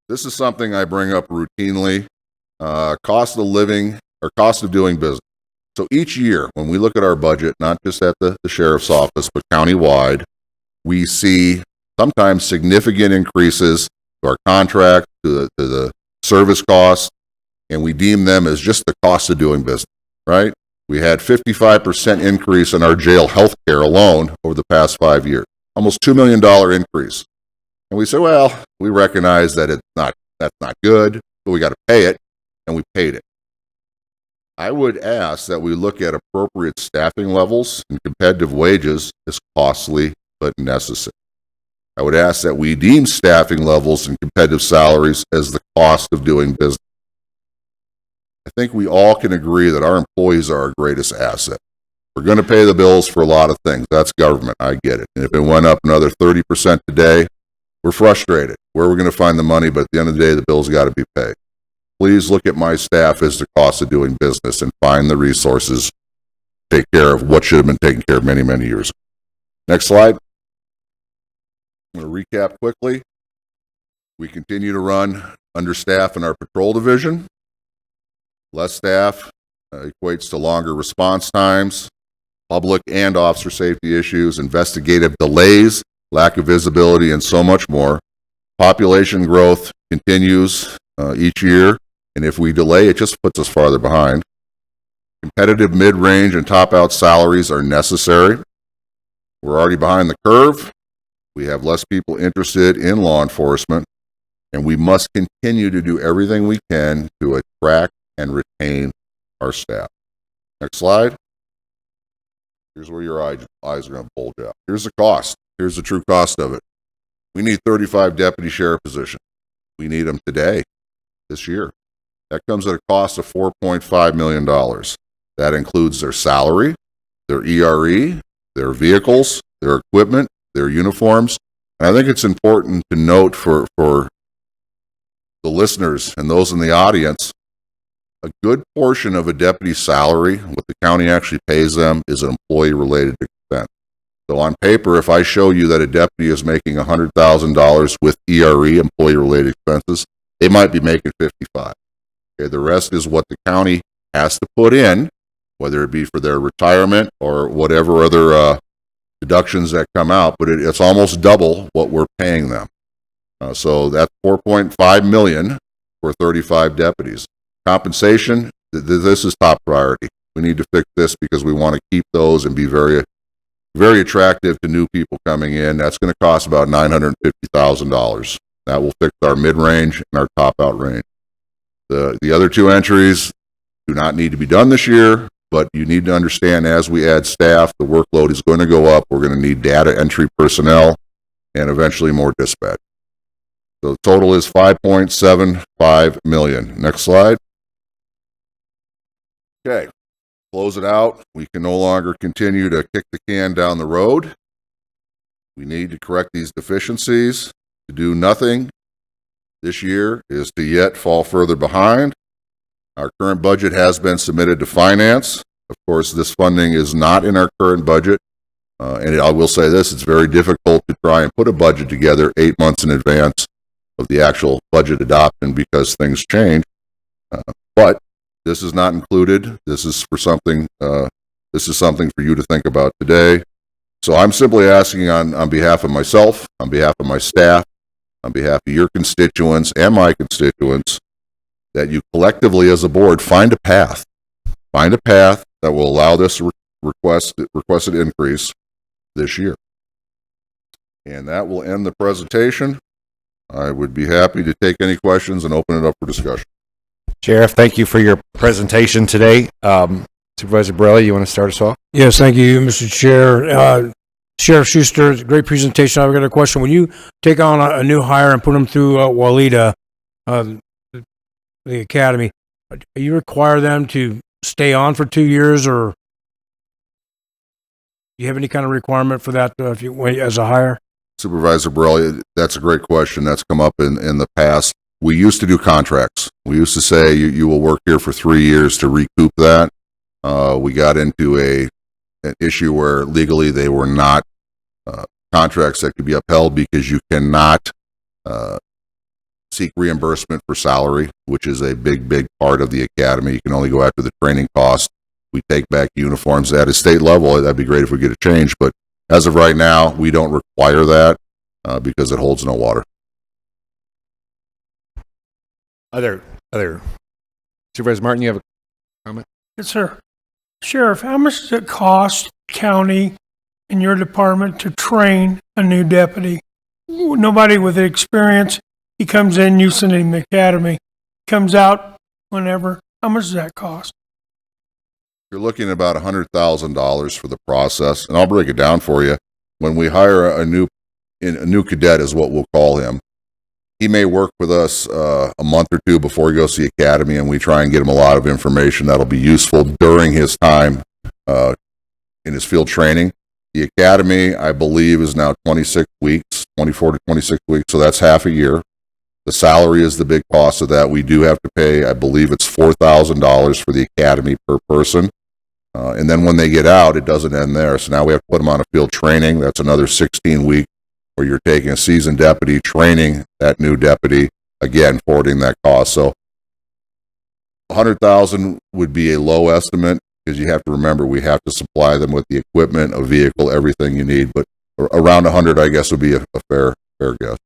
This is something I bring up routinely. Cost of living or cost of doing business. So each year, when we look at our budget, not just at the sheriff's office, but countywide, we see sometimes significant increases to our contract, to the service costs, and we deem them as just the cost of doing business, right? We had 55% increase in our jail health care alone over the past 5 years, almost $2 million increase. And we say, well, we recognize that that's not good, but we got to pay it, and we paid it. I would ask that we look at appropriate staffing levels and competitive wages as costly but necessary. I would ask that we deem staffing levels and competitive salaries as the cost of doing business. I think we all can agree that our employees are our greatest asset. We're going to pay the bills for a lot of things. That's government. I get it. And if it went up another 30% today, we're frustrated. Where are we going to find the money? But at the end of the day, the bills got to be paid. Please look at my staff as the cost of doing business and find the resources to take care of what should have been taken care of many, many years ago. Next slide. I'm going to recap quickly. We continue to run understaff in our patrol division. Less staff equates to longer response times, public and officer safety issues, investigative delays, lack of visibility, and so much more. Population growth continues each year, and if we delay, it just puts us farther behind. Competitive mid-range and top-out salaries are necessary. We're already behind the curve. We have less people interested in law enforcement, and we must continue to do everything we can to attract and retain our staff. Next slide. Here's where your eyes are going to bulge out. Here's the cost. Here's the true cost of it. We need 35 deputy sheriff positions. We need them today, this year. That comes at a cost of $4.5 million. That includes their salary, their ERE, their vehicles, their equipment, their uniforms. And I think it's important to note for the listeners and those in the audience, a good portion of a deputy's salary, what the county actually pays them, is an employee-related expense. So on paper, if I show you that a deputy is making $100,000 with ERE, employee-related expenses, they might be making $55,000. Okay, the rest is what the county has to put in, whether it be for their retirement or whatever other deductions that come out, but it's almost double what we're paying them. So that's $4.5 million for 35 deputies. Compensation, this is top priority. We need to fix this because we want to keep those and be very, very attractive to new people coming in. That's going to cost about $950,000. That will fix our mid-range and our top-out range. The other two entries do not need to be done this year, but you need to understand as we add staff, the workload is going to go up. We're going to need data entry personnel and eventually more dispatch. So the total is $5.75 million. Next slide. Okay, close it out. We can no longer continue to kick the can down the road. We need to correct these deficiencies. To do nothing this year is to yet fall further behind. Our current budget has been submitted to finance. Of course, this funding is not in our current budget. And I will say this, it's very difficult to try and put a budget together 8 months in advance of the actual budget adoption because things change. But this is not included. This is for something, this is something for you to think about today. So I'm simply asking on behalf of myself, on behalf of my staff, on behalf of your constituents and my constituents, that you collectively as a board find a path that will allow this requested increase this year. And that will end the presentation. I would be happy to take any questions and open it up for discussion. Sheriff, thank you for your presentation today. Supervisor Borelli, you want to start us off? Yes, thank you, Mr. Chair. Sheriff Schuster, great presentation. I've got a question. When you take on a new hire and put them through Walida, the academy, do you require them to stay on for 2 years, or do you have any kind of requirement for that if you as a hire? Supervisor Borelli, that's a great question. That's come up in the past. We used to do contracts. We used to say you will work here for 3 years to recoup that. We got into a an issue where legally they were not contracts that could be upheld because you cannot seek reimbursement for salary, which is a big part of the academy. You can only go after the training cost. We take back uniforms at a state level. That'd be great if we get a change, but as of right now, we don't require that because it holds no water. Other Supervisor Martin, you have a comment? Yes, sir. Sheriff, how much does it cost county and your department to train a new deputy? Nobody with experience. He comes in, you send him to the academy. Comes out whenever. How much does that cost? You're looking at about $100,000 for the process, and I'll break it down for you. When we hire a new cadet, is what we'll call him. He may work with us a month or two before he goes to the academy, and we try and get him a lot of information that'll be useful during his time in his field training. The academy, I believe, is now 26 weeks, 24 to 26 weeks, so that's half a year. The salary is the big cost of that. We do have to pay, I believe it's $4,000 for the academy per person. And then when they get out, it doesn't end there. So now we have to put them on a field training. That's another 16 weeks where you're taking a seasoned deputy, training that new deputy, again, forwarding that cost. So $100,000 would be a low estimate because you have to remember we have to supply them with the equipment, a vehicle, everything you need. But around 100, I guess, would be a fair guess.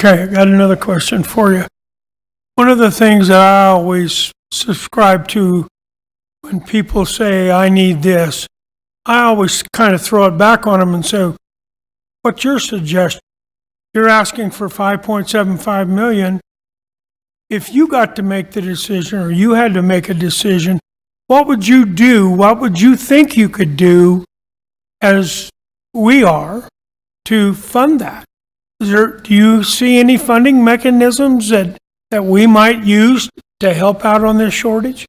Okay, I got another question for you. One of the things that I always subscribe to when people say, I need this, I always kind of throw it back on them and say, what's your suggestion? You're asking for $5.75 million. If you got to make the decision or you had to make a decision, what would you do? What would you think you could do as we are to fund that? Do you see any funding mechanisms that we might use to help out on this shortage?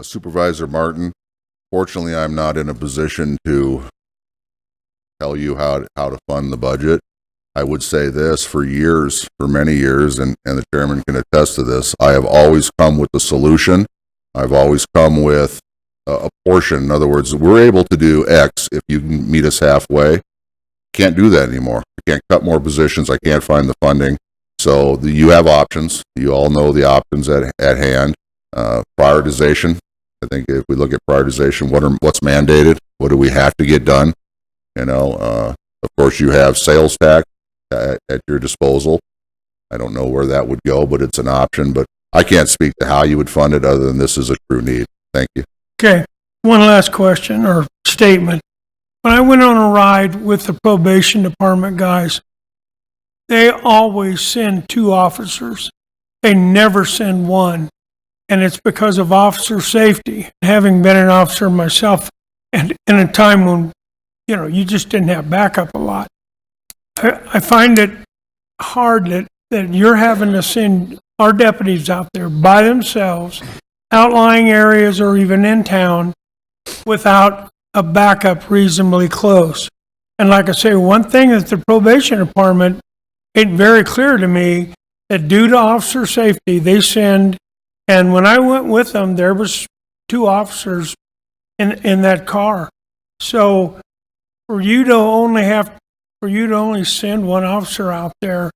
Supervisor Martin, fortunately, I'm not in a position to tell you how to fund the budget. I would say this, for many years, and the chairman can attest to this, I have always come with the solution. I've always come with a portion. In other words, we're able to do X if you can meet us halfway. Can't do that anymore. I can't cut more positions. I can't find the funding. So you have options. You all know the options at hand. Prioritization. I think if we look at prioritization, what's mandated? What do we have to get done? Of course, you have sales tax at your disposal. I don't know where that would go, but it's an option. But I can't speak to how you would fund it other than this is a true need. Thank you. Okay. One last question or statement. When I went on a ride with the probation department guys, they always send 2 officers. They never send one. And it's because of officer safety. Having been an officer myself, and in a time when, you just didn't have backup a lot. I find it hard that you're having to send our deputies out there by themselves, outlying areas or even in town, without a backup reasonably close. And like I say, one thing that the probation department made very clear to me that due to officer safety, they send, and when I went with them, there was 2 officers in that car. So for you to only send 1 officer out there,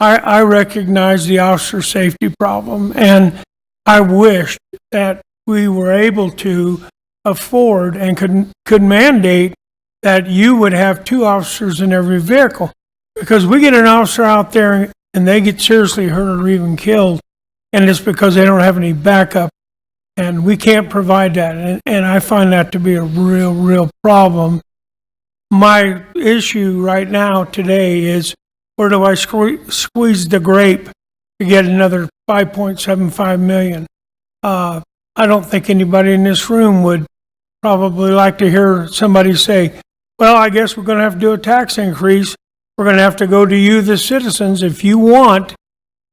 I recognize the officer safety problem, and I wish that we were able to afford and could mandate that you would have 2 officers in every vehicle, because we get an officer out there and they get seriously hurt or even killed, and it's because they don't have any backup, and we can't provide that, and I find that to be a real problem. My issue right now today is, where do I squeeze the grape to get another $5.75 million? I don't think anybody in this room would probably like to hear somebody say, well, I guess we're going to have to do a tax increase. We're going to have to go to you, the citizens, if you want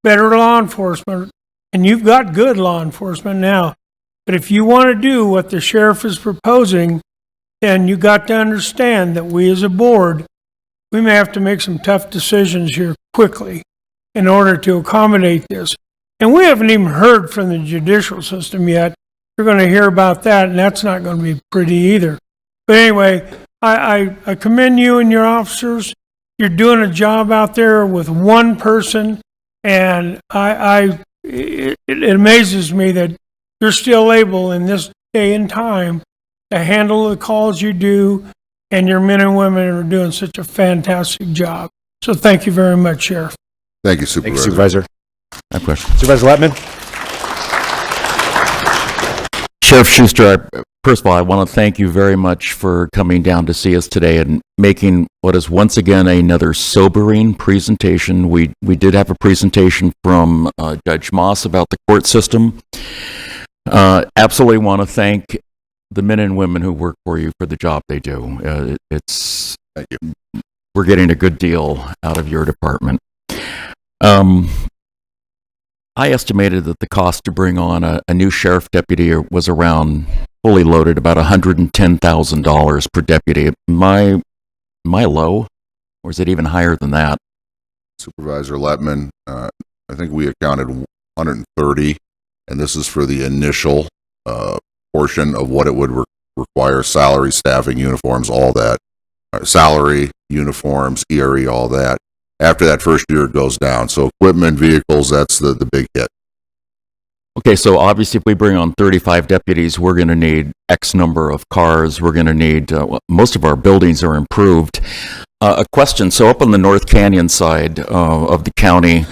better law enforcement. And you've got good law enforcement now. But if you want to do what the sheriff is proposing, then you got to understand that we as a board, we may have to make some tough decisions here quickly in order to accommodate this. And we haven't even heard from the judicial system yet. you're going to hear about that, and that's not going to be pretty either. But anyway, I commend you and your officers. You're doing a job out there with one person, and it amazes me that you're still able in this day and time to handle the calls you do, and your men and women are doing such a fantastic job. So thank you very much, Sheriff. Thank you, Thank you, Supervisor. Supervisor. I have a question. Supervisor Letman? Sheriff Schuster, first of all, I want to thank you very much for coming down to see us today and making what is once again another sobering presentation. We did have a presentation from Judge Moss about the court system. Absolutely want to thank the men and women who work for you for the job they do. Thank you. We're getting a good deal out of your department. I estimated that the cost to bring on a new sheriff deputy was around, fully loaded, about $110,000 per deputy. Am I low, or is it even higher than that? Supervisor Letman, I think we accounted 130, and this is for the initial portion of what it would require: salary, staffing, uniforms, all that. Salary, uniforms, ERE, all that. After that first year, it goes down. So equipment, vehicles, that's the big hit. Okay, so obviously if we bring on 35 deputies, we're going to need X number of cars. We're going to need, most of our buildings are improved. A question, so up on the North Canyon side of the county,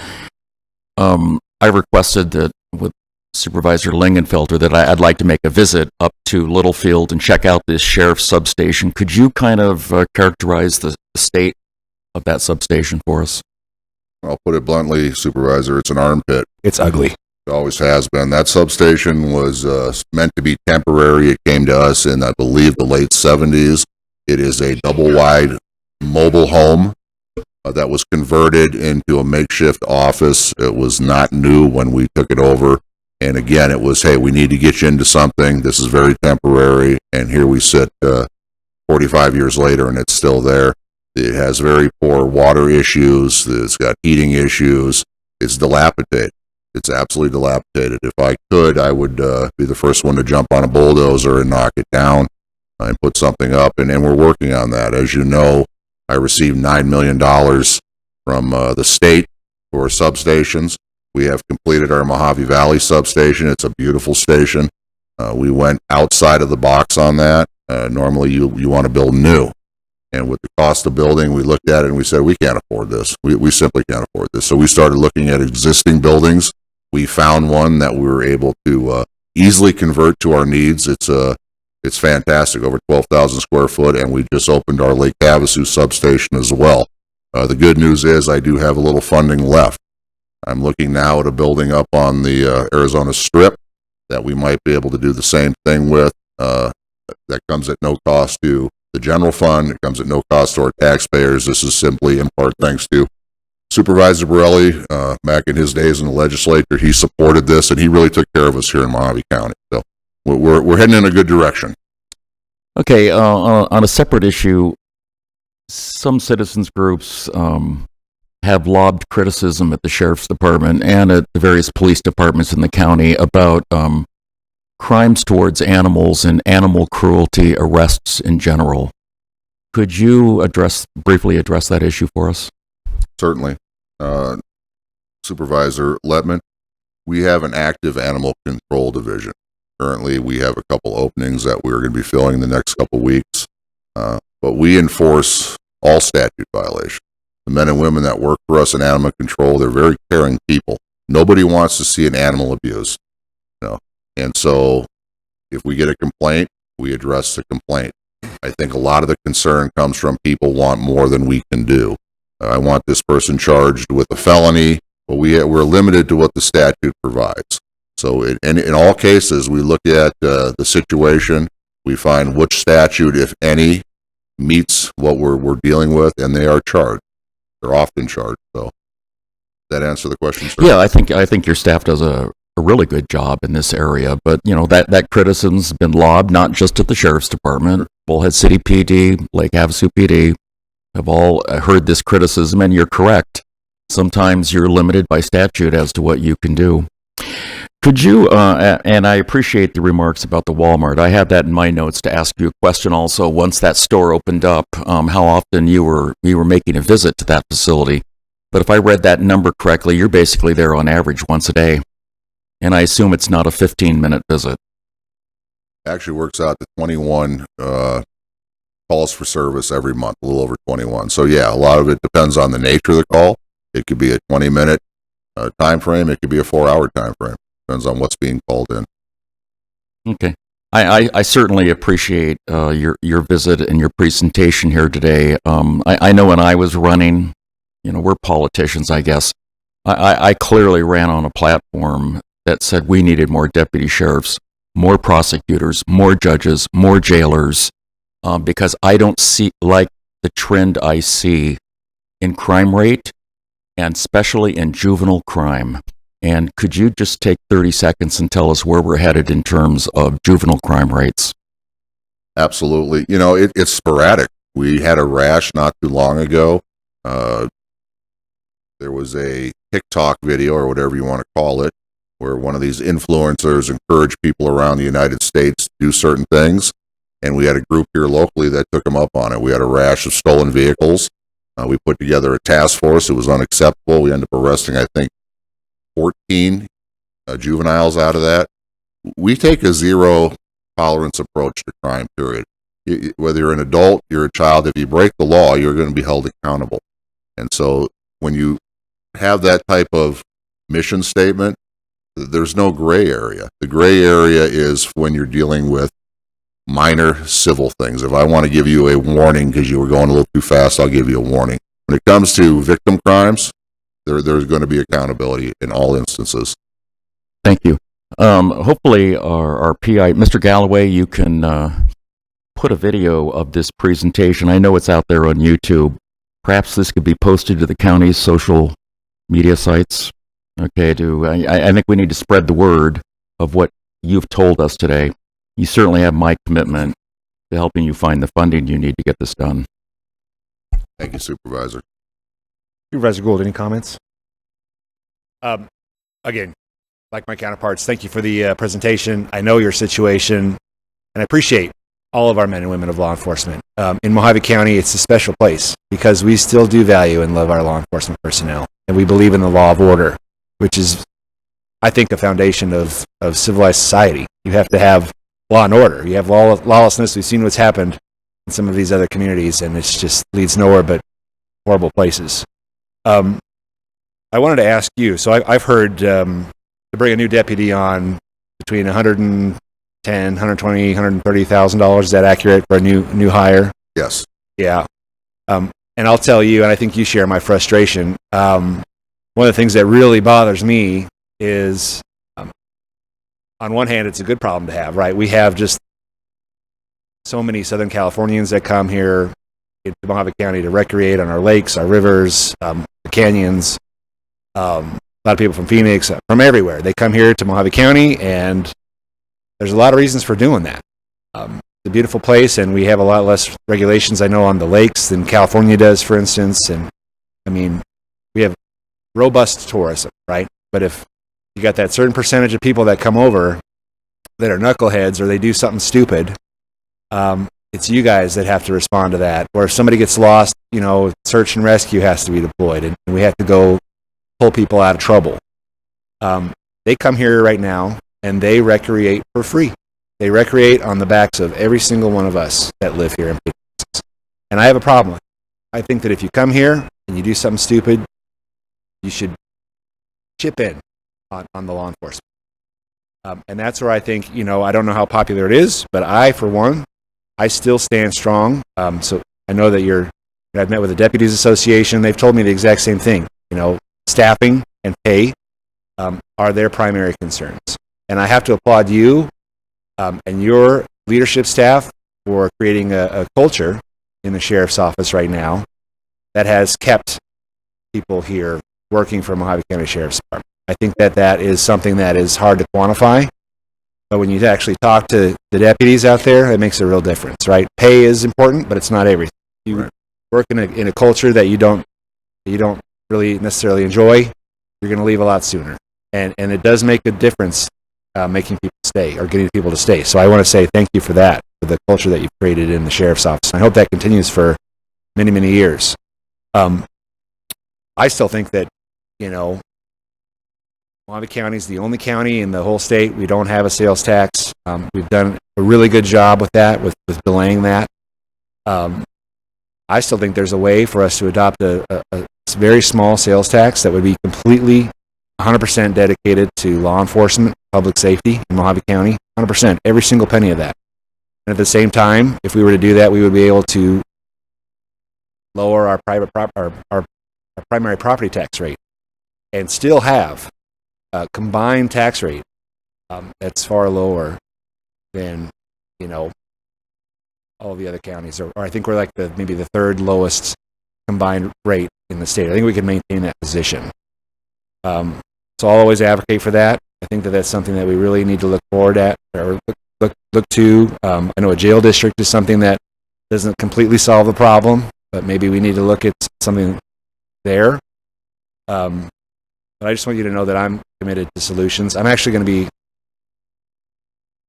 I requested that with Supervisor Lingenfelter that I'd like to make a visit up to Littlefield and check out this sheriff's substation. Could you kind of characterize the state of that substation for us? I'll put it bluntly, Supervisor, it's an armpit. It's ugly. It always has been. That substation was meant to be temporary. It came to us in, I believe, the late 70s. It is a double-wide mobile home that was converted into a makeshift office. It was not new when we took it over. And again, it was, hey, we need to get you into something. This is very temporary. And here we sit 45 years later, and it's still there. It has very poor water issues. It's got heating issues. It's dilapidated. It's absolutely dilapidated. If I could, I would be the first one to jump on a bulldozer and knock it down and put something up. And we're working on that. As you know, I received $9 million from the state for substations. We have completed our Mojave Valley substation. It's a beautiful station. We went outside of the box on that. Normally, you want to build new. And with the cost of building, we looked at it and we said, we can't afford this. We simply can't afford this. So we started looking at existing buildings. We found one that we were able to easily convert to our needs. It's fantastic, over 12,000 square foot, and we just opened our Lake Havasu substation as well. The good news is I do have a little funding left. I'm looking now at a building up on the Arizona Strip that we might be able to do the same thing with. That comes at no cost to the general fund. It comes at no cost to our taxpayers. This is simply in part thanks to Supervisor Borelli. Back in his days in the legislature, he supported this, and he really took care of us here in Mojave County. So we're heading in a good direction. Okay, on a separate issue, some citizens groups have lobbed criticism at the sheriff's department and at the various police departments in the county about crimes towards animals and animal cruelty arrests in general. Could you briefly address that issue for us? Certainly. Supervisor Letman, we have an active animal control division. Currently, we have a couple openings that we're going to be filling in the next couple weeks. But we enforce all statute violations. The men and women that work for us in animal control, they're very caring people. Nobody wants to see an animal abused. And so if we get a complaint, we address the complaint. I think a lot of the concern comes from people want more than we can do. I want this person charged with a felony, but we're limited to what the statute provides. So in all cases, we look at the situation, we find which statute, if any, meets what we're dealing with, and they are charged. They're often charged. So that answer the question, sir? Yeah, I think your staff does a really good job in this area, but that criticism's been lobbed not just at the sheriff's department. Bullhead City PD, Lake Havasu PD have all heard this criticism, and you're correct. Sometimes you're limited by statute as to what you can do. Could you, and I appreciate the remarks about the Walmart. I had that in my notes to ask you a question also. Once that store opened up, how often you were making a visit to that facility. But if I read that number correctly, you're basically there on average once a day. And I assume it's not a 15-minute visit. Actually works out to 21 calls for service every month, a little over 21. So yeah, a lot of it depends on the nature of the call. It could be a 20-minute time frame. It could be a 4-hour time frame. Depends on what's being called in. Okay. I certainly appreciate your visit and your presentation here today. I know when I was running, we're politicians, I guess. I clearly ran on a platform that said we needed more deputy sheriffs, more prosecutors, more judges, more jailers, because I don't see like the trend I see in crime rate, and especially in juvenile crime. And could you just take 30 seconds and tell us where we're headed in terms of juvenile crime rates? Absolutely. It's sporadic. We had a rash not too long ago. There was a TikTok video or whatever you want to call it, where one of these influencers encouraged people around the United States to do certain things. And we had a group here locally that took them up on it. We had a rash of stolen vehicles. We put together a task force. It was unacceptable. We ended up arresting, I think, 14 juveniles out of that. We take a zero tolerance approach to crime, period. Whether you're an adult, you're a child, if you break the law, you're going to be held accountable. And so when you have that type of mission statement, there's no gray area. The gray area is when you're dealing with minor civil things. If I want to give you a warning because you were going a little too fast, I'll give you a warning. When it comes to victim crimes, there's going to be accountability in all instances. Thank you. Hopefully our PI, Mr. Galloway, you can put a video of this presentation. I know it's out there on YouTube. Perhaps this could be posted to the county's social media sites. Okay, I think we need to spread the word of what you've told us today. You certainly have my commitment to helping you find the funding you need to get this done. Thank you, Supervisor. Supervisor Gould, any comments? Again, like my counterparts, thank you for the presentation. I know your situation, and I appreciate all of our men and women of law enforcement. In Mojave County, it's a special place because we still do value and love our law enforcement personnel, and we believe in the law of order, which is, I think, a foundation of civilized society. You have to have law and order. You have lawlessness. We've seen what's happened in some of these other communities, and it just leads nowhere but horrible places. I wanted to ask you, so I've heard to bring a new deputy on between $110,000, $120,000, $130,000. Is that accurate for a new hire? Yes. Yeah. And I'll tell you, and I think you share my frustration. One of the things that really bothers me is, on one hand, it's a good problem to have, right? We have just so many Southern Californians that come here into Mojave County to recreate on our lakes, our rivers, the canyons. A lot of people from Phoenix, from everywhere. They come here to Mojave County, and there's a lot of reasons for doing that. It's a beautiful place, and we have a lot less regulations, I know, on the lakes than California does, for instance. And, I mean, we have robust tourism, right? But if you got that certain percentage of people that come over that are knuckleheads or they do something stupid, it's you guys that have to respond to that. Or if somebody gets lost, search and rescue has to be deployed, and we have to go pull people out of trouble. They come here right now, and they recreate for free. They recreate on the backs of every single one of us that live here in Texas. And I have a problem with it. I think that if you come here and you do something stupid, you should chip in on the law enforcement. And that's where I think, I don't know how popular it is, but I, for one, I still stand strong. So I know that I've met with the Deputies Association. They've told me the exact same thing. Staffing and pay are their primary concerns. And I have to applaud you and your leadership staff for creating a culture in the sheriff's office right now that has kept people here working for Mojave County Sheriff's Department. I think that is something that is hard to quantify, but when you actually talk to the deputies out there, it makes a real difference, right? Pay is important, but it's not everything. You work in a culture that you don't really necessarily enjoy, you're going to leave a lot sooner. and it does make a difference making people stay or getting people to stay. So I want to say thank you for that, for the culture that you've created in the sheriff's office. And I hope that continues for many, many years. I still think that, Mojave County is the only county in the whole state. We don't have a sales tax. We've done a really good job with that, with delaying that. I still think there's a way for us to adopt a very small sales tax that would be completely 100% dedicated to law enforcement, public safety in Mojave County. 100%, every single penny of that. And at the same time, if we were to do that, we would be able to lower our our primary property tax rate and still have a combined tax rate that's far lower than, all the other counties. Or I think we're like maybe the third lowest combined rate in the state. I think we can maintain that position. So I'll always advocate for that. I think that that's something that we really need to look forward at or look to. I know a jail district is something that doesn't completely solve the problem, but maybe we need to look at something there. But I just want you to know that I'm committed to solutions. I'm actually going to be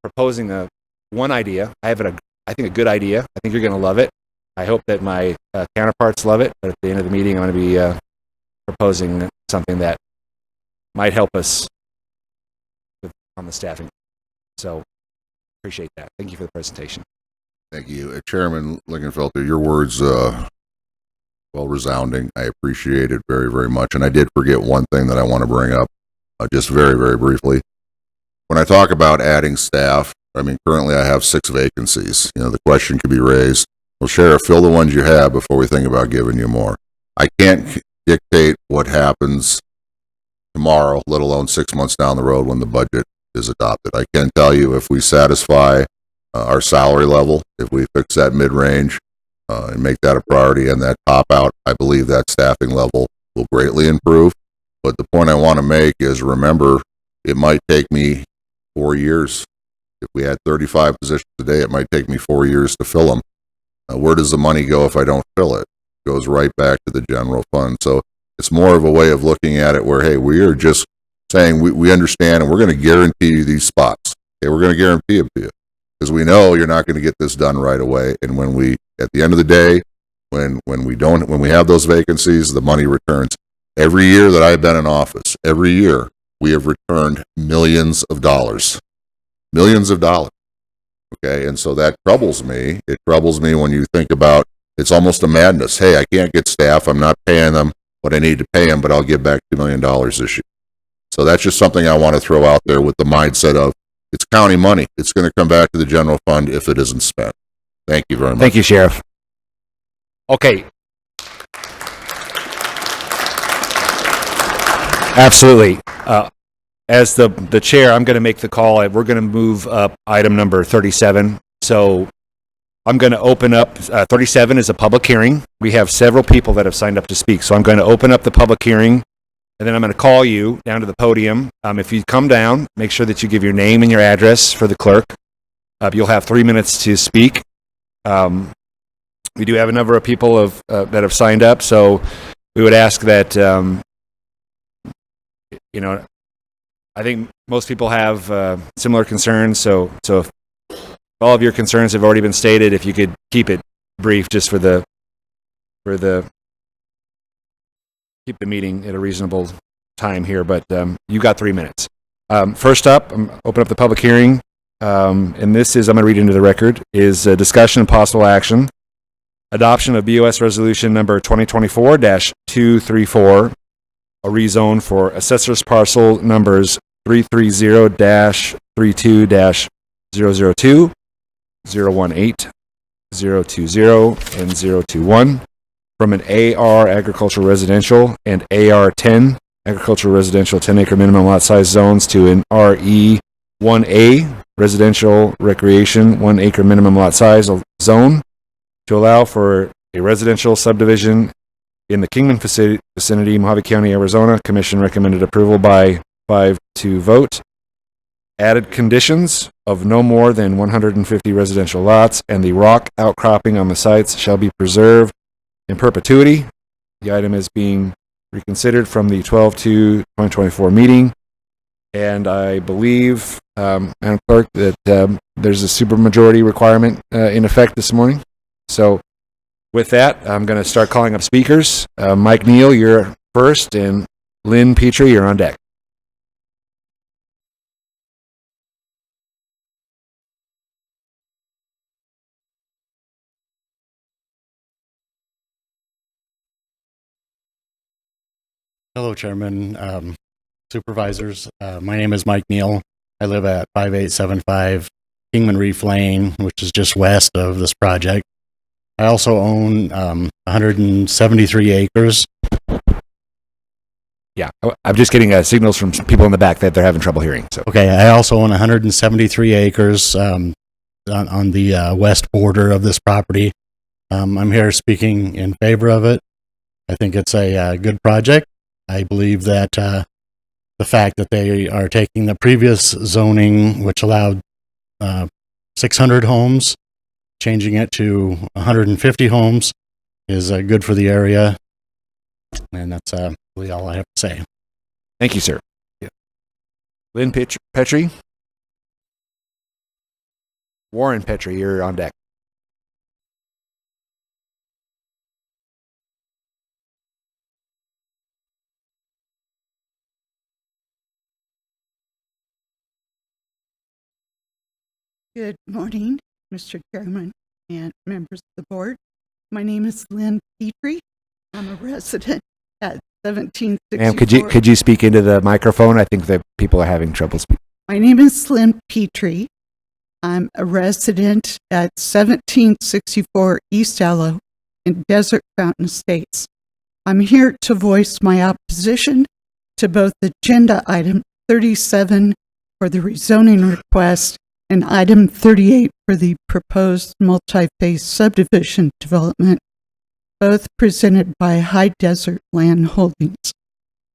proposing one idea. I think a good idea. I think you're going to love it. I hope that my counterparts love it. But at the end of the meeting, I'm going to be proposing something that might help us on the staffing. So appreciate that. Thank you for the presentation. Thank you. Chairman Lingenfelter, your words, resounding. I appreciate it very, very much. And I did forget one thing that I want to bring up, just very, very briefly. When I talk about adding staff, currently I have 6 vacancies. The question could be raised, well, Sheriff, fill the ones you have before we think about giving you more. I can't dictate what happens tomorrow, let alone 6 months down the road when the budget is adopted. I can tell you if we satisfy our salary level, if we fix that mid-range and make that a priority and that top out, I believe that staffing level will greatly improve. But the point I want to make is, remember, it might take me 4 years. If we had 35 positions today, it might take me 4 years to fill them. Where does the money go if I don't fill it? It goes right back to the general fund. So it's more of a way of looking at it where, hey, we are just saying we understand and we're going to guarantee you these spots. Okay, we're going to guarantee them to you because we know you're not going to get this done right away. And when we, at the end of the day, when we have those vacancies, the money returns. Every year that I've been in office, every year we have returned millions of dollars. Millions of dollars. Okay, and so that troubles me. It troubles me when you think about it's almost a madness. Hey, I can't get staff. I'm not paying them what I need to pay them, but I'll give back $2 million this year. So that's just something I want to throw out there with the mindset of it's county money. It's going to come back to the general fund if it isn't spent. Thank you very much. Thank you, Sheriff. Okay. Absolutely. As the chair, I'm going to make the call. We're going to move up item number 37. So I'm going to open up, 37 is a public hearing. We have several people that have signed up to speak. So I'm going to open up the public hearing, and then I'm going to call you down to the podium. If you come down, make sure that you give your name and your address for the clerk. You'll have 3 minutes to speak. We do have a number of people that have signed up, so we would ask that, I think most people have similar concerns, so if all of your concerns have already been stated, if you could keep it brief just keep the meeting at a reasonable time here, but you got 3 minutes. First up, I'm open up the public hearing, and this is, I'm going to read into the record, is a discussion and possible action, adoption of BOS resolution number 2024-234, a rezone for assessor's parcel numbers 330-32-002, 018, 020, and 021 from an AR agricultural residential and AR 10 agricultural residential 10-acre minimum lot size zones to an RE 1A residential recreation 1-acre minimum lot size zone to allow for a residential subdivision in the Kingman vicinity, Mojave County, Arizona. Commission recommended approval by 5-2 vote. Added conditions of no more than 150 residential lots, and the rock outcropping on the sites shall be preserved in perpetuity. The item is being reconsidered from the 12/2/2024 meeting. And I believe, Madam Clerk, that there's a supermajority requirement in effect this morning. So with that, I'm going to start calling up speakers. Mike Neal, you're first, and Lynn Petrie, you're on deck. Hello, Chairman, Supervisors. My name is Mike Neal. I live at 5875 Kingman Reef Lane, which is just west of this project. I also own 173 acres. Yeah, I'm just getting signals from people in the back that they're having trouble hearing. So Okay, I also own 173 acres on the west border of this property. I'm here speaking in favor of it. I think it's a good project. I believe that the fact that they are taking the previous zoning, which allowed 600 homes, changing it to 150 homes, is good for the area. And that's really all I have to say. thank you, sir. Yeah. Lynn Petrie. Warren Petrie, you're on deck. Good morning, Mr. Chairman and members of the board. My name is Lynn Petrie. I'm a resident at 1764. Ma'am, could you speak into the microphone? I think that people are having trouble speaking. My name is Lynn Petrie. I'm a resident at 1764 East Allo in Desert Fountain Estates. I'm here to voice my opposition to both agenda item 37 for the rezoning request and item 38 for the proposed multi-phase subdivision development, both presented by High Desert Land Holdings.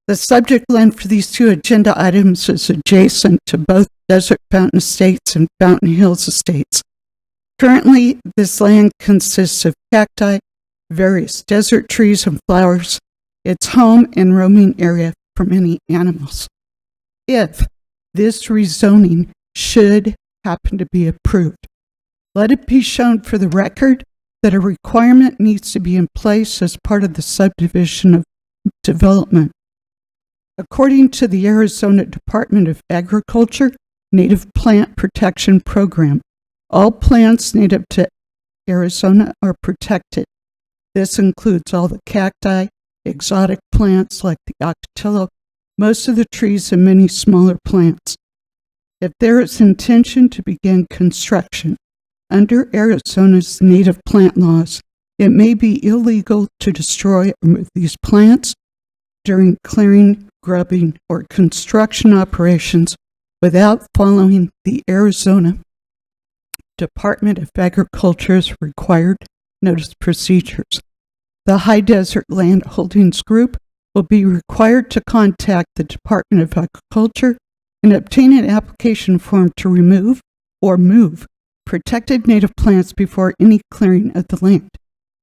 The subject land for these two agenda items is adjacent to both Desert Fountain Estates and Fountain Hills Estates. Currently, this land consists of cacti, various desert trees and flowers. It's home and roaming area for many animals. If this rezoning should happen to be approved, let it be shown for the record that a requirement needs to be in place as part of the subdivision of development. According to the Arizona Department of Agriculture Native Plant Protection Program, all plants native to Arizona are protected. This includes all the cacti, exotic plants like the ocotillo, most of the trees, and many smaller plants. If there is intention to begin construction under Arizona's native plant laws, it may be illegal to destroy or remove these plants during clearing, grubbing, or construction operations without following the Arizona Department of Agriculture's required notice procedures. The High Desert Land Holdings Group will be required to contact the Department of Agriculture and obtain an application form to remove or move protected native plants before any clearing of the land.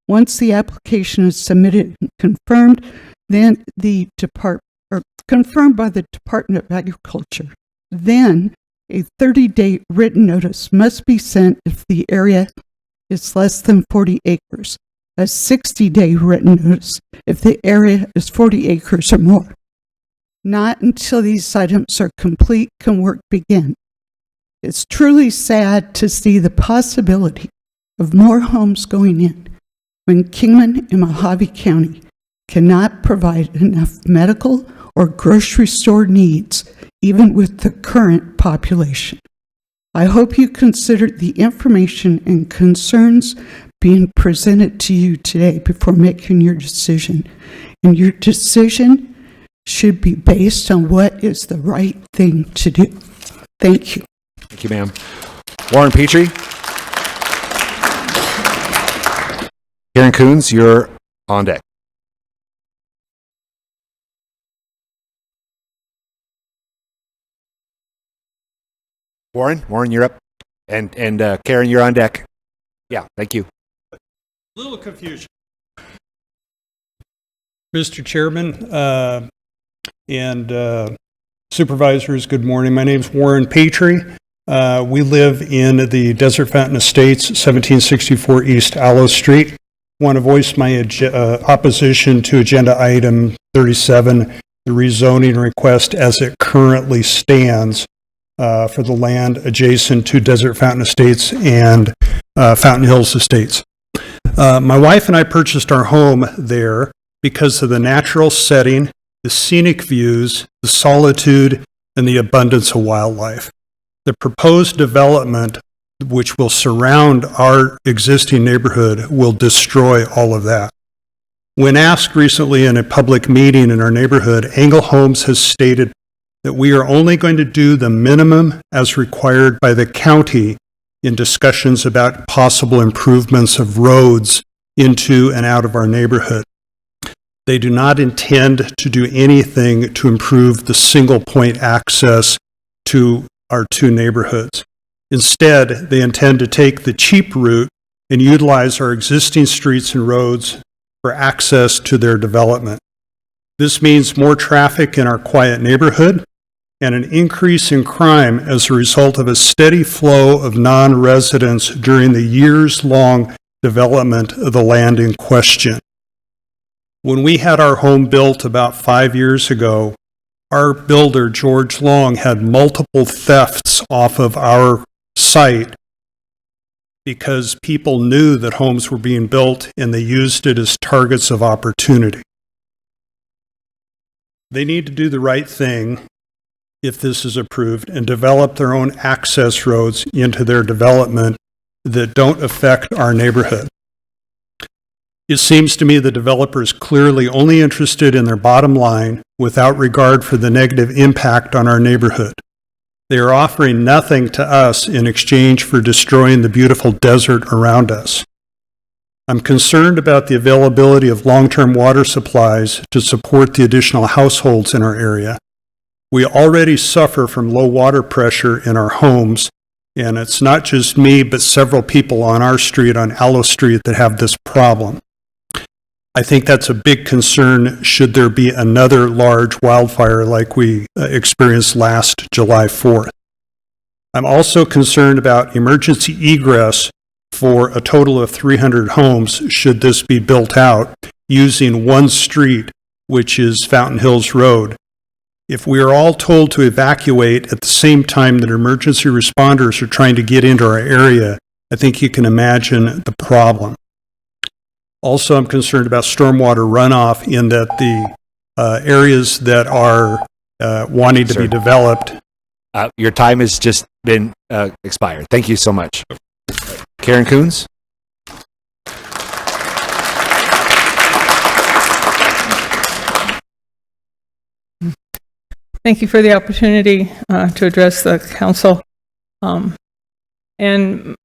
Once the application is submitted and confirmed, then confirmed by the Department of Agriculture, then a 30-day written notice must be sent if the area is less than 40 acres, a 60-day written notice if the area is 40 acres or more. Not until these items are complete can work begin. It's truly sad to see the possibility of more homes going in when Kingman and Mojave County cannot provide enough medical or grocery store needs, even with the current population. I hope you consider the information and concerns being presented to you today before making your decision. And your decision should be based on what is the right thing to do. Thank you. Thank you, ma'am. Warren Petrie. Karen Coons, you're on deck. Warren, you're up. And Karen, you're on deck. Yeah, thank you. Little confusion. Mr. Chairman, and Supervisors, good morning. My name's Warren Petrie. We live in the Desert Fountain Estates, 1764 East Allo Street. Want to voice my opposition to Agenda Item 37, the rezoning request as it currently stands for the land adjacent to Desert Fountain Estates and Fountain Hills Estates. My wife and I purchased our home there because of the natural setting, the scenic views, the solitude, and the abundance of wildlife. The proposed development, which will surround our existing neighborhood, will destroy all of that. When asked recently in a public meeting in our neighborhood, Angle Homes has stated that we are only going to do the minimum as required by the county in discussions about possible improvements of roads into and out of our neighborhood. They do not intend to do anything to improve the single point access to our two neighborhoods. Instead, they intend to take the cheap route and utilize our existing streets and roads for access to their development. This means more traffic in our quiet neighborhood and an increase in crime as a result of a steady flow of non-residents during the years-long development of the land in question. When we had our home built about 5 years ago, our builder, George Long, had multiple thefts off of our site because people knew that homes were being built and they used it as targets of opportunity. They need to do the right thing if this is approved and develop their own access roads into their development that don't affect our neighborhood. It seems to me the developer is clearly only interested in their bottom line without regard for the negative impact on our neighborhood. They are offering nothing to us in exchange for destroying the beautiful desert around us. I'm concerned about the availability of long-term water supplies to support the additional households in our area. We already suffer from low water pressure in our homes, and it's not just me, but several people on our street, on Allo Street, that have this problem. I think that's a big concern should there be another large wildfire like we experienced last July 4th. I'm also concerned about emergency egress for a total of 300 homes should this be built out using one street, which is Fountain Hills Road. If we are all told to evacuate at the same time that emergency responders are trying to get into our area, I think you can imagine the problem. Also, I'm concerned about stormwater runoff in that the areas that are wanting to be developed. Your time has just been expired. Thank you so much. Karen Coons? Thank you for the opportunity to address the council. And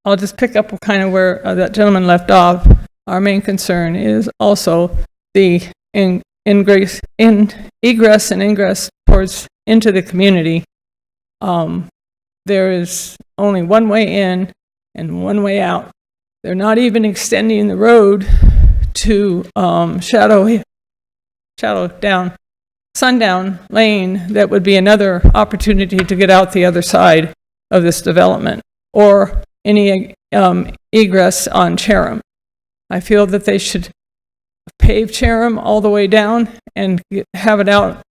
I'll just pick up kind of where that gentleman left off. Our main concern is also the egress and ingress towards into the community. There is only one way in and one way out. They're not even extending the road to Sundown Lane. That would be another opportunity to get out the other side of this development, or any egress on Chatham. I feel that they should pave Chatham all the way down and have it out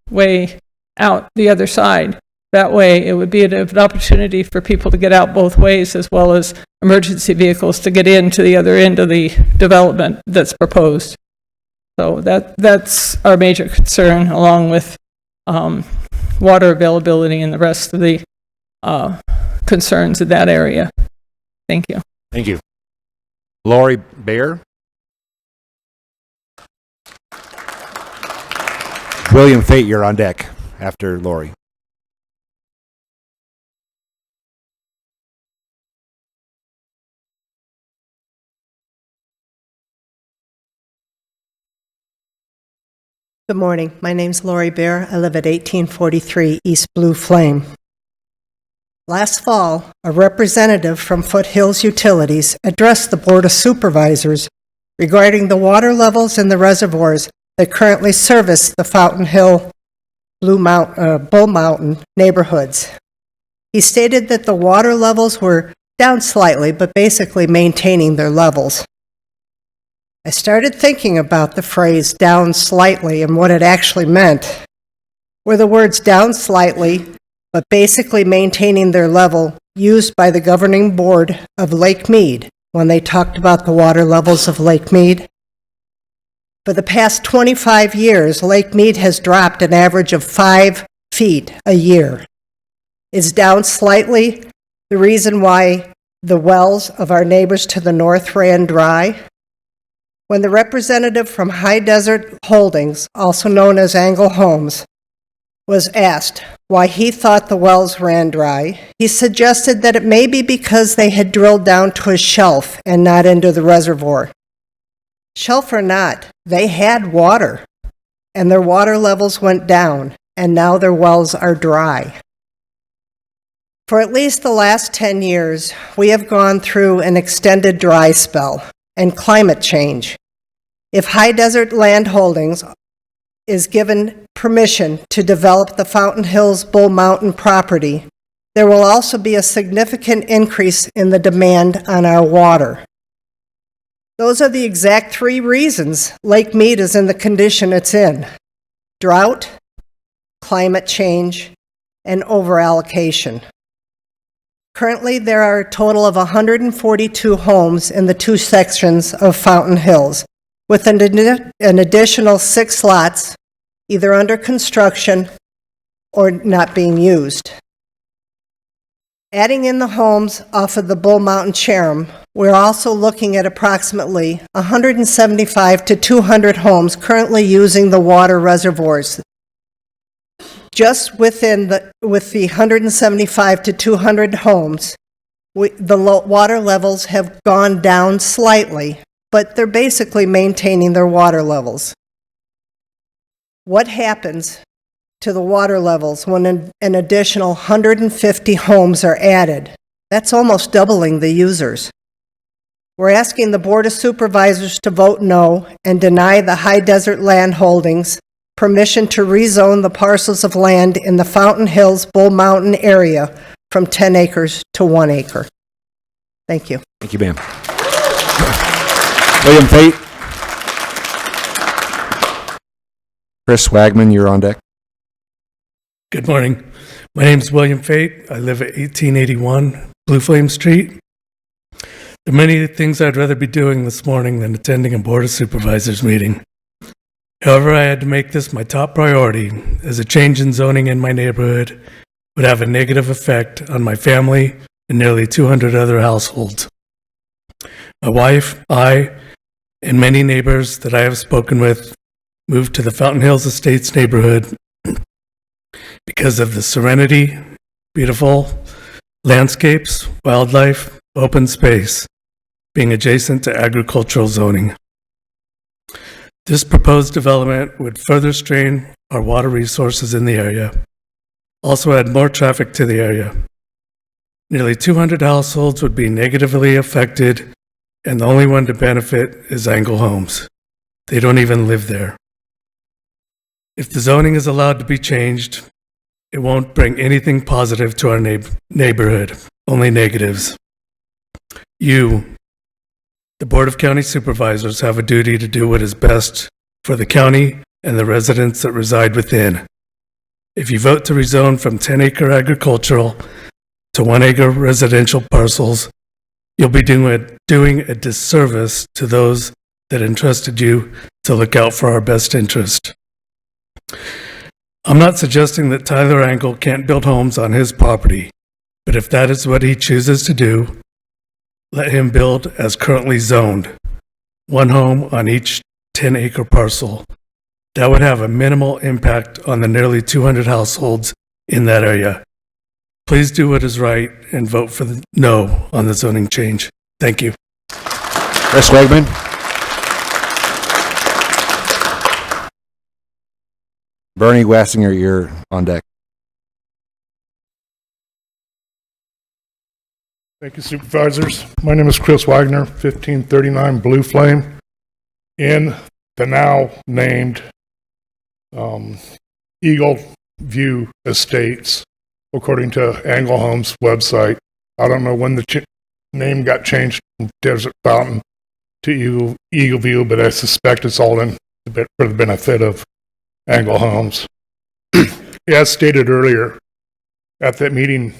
way out the other side. That way it would be an opportunity for people to get out both ways, as well as emergency vehicles to get into the other end of the development that's proposed. So that's our major concern, along with water availability and the rest of the concerns in that area. Thank you. Thank you. Lori Baer? William Fate, you're on deck after Lori. Good morning. My name's Lori Baer. I live at 1843 East Blue Flame. Last fall, a representative from Foothills Utilities addressed the Board of Supervisors regarding the water levels in the reservoirs that currently service the Fountain Hill Bull Mountain neighborhoods. He stated that the water levels were down slightly, but basically maintaining their levels. I started thinking about the phrase down slightly and what it actually meant. Were the words down slightly, but basically maintaining their level used by the governing board of Lake Mead when they talked about the water levels of Lake Mead? For the past 25 years, Lake Mead has dropped an average of 5 feet a year. Is down slightly the reason why the wells of our neighbors to the north ran dry? When the representative from High Desert Holdings, also known as Angle Homes, was asked why he thought the wells ran dry, he suggested that it may be because they had drilled down to a shelf and not into the reservoir. Shelf or not, they had water, and their water levels went down, and now their wells are dry. For at least the last 10 years, we have gone through an extended dry spell and climate change. If High Desert Land Holdings is given permission to develop the Fountain Hills Bull Mountain property, there will also be a significant increase in the demand on our water. Those are the exact 3 reasons Lake Mead is in the condition it's in: drought, climate change, and overallocation. Currently, there are a total of 142 homes in the 2 sections of Fountain Hills, with an additional 6 lots either under construction or not being used. Adding in the homes off of the Bull Mountain Cherem, we're also looking at approximately 175 to 200 homes currently using the water reservoirs. Just with the 175 to 200 homes, the water levels have gone down slightly, but they're basically maintaining their water levels. What happens to the water levels when an additional 150 homes are added? That's almost doubling the users. We're asking the Board of Supervisors to vote no and deny the High Desert Land Holdings permission to rezone the parcels of land in the Fountain Hills Bull Mountain area from 10 acres to 1 acre. Thank you. Thank you, ma'am. William Fate. Chris Wagman, you're on deck. Good morning. My name is William Fate. I live at 1881 Blue Flame Street. There are many things I'd rather be doing this morning than attending a Board of Supervisors meeting. However, I had to make this my top priority, as a change in zoning in my neighborhood would have a negative effect on my family and nearly 200 other households. My wife, I, and many neighbors that I have spoken with moved to the Fountain Hills Estates neighborhood because of the serenity, beautiful landscapes, wildlife, open space, being adjacent to agricultural zoning. This proposed development would further strain our water resources in the area, also add more traffic to the area. Nearly 200 households would be negatively affected, and the only one to benefit is Angle Homes. They don't even live there. If the zoning is allowed to be changed, it won't bring anything positive to our neighborhood, only negatives. You, the Board of County Supervisors, have a duty to do what is best for the county and the residents that reside within. If you vote to rezone from 10-acre agricultural to 1-acre residential parcels, you'll be doing a disservice to those that entrusted you to look out for our best interest. I'm not suggesting that Tyler Angle can't build homes on his property, but if that is what he chooses to do, let him build as currently zoned, 1 home on each 10-acre parcel. That would have a minimal impact on the nearly 200 households in that area. Please do what is right and vote for the no on the zoning change. Thank you. Chris Wagman. Bernie Wassinger, you're on deck. Thank you, Supervisors. My name is Chris Wagner, 1539 Blue Flame, in the now named Eagle View Estates, according to Angle Homes website. I don't know when the name got changed from Desert Fountain to Eagle View, but I suspect it's all for the benefit of Angle Homes. As stated earlier, at that meeting,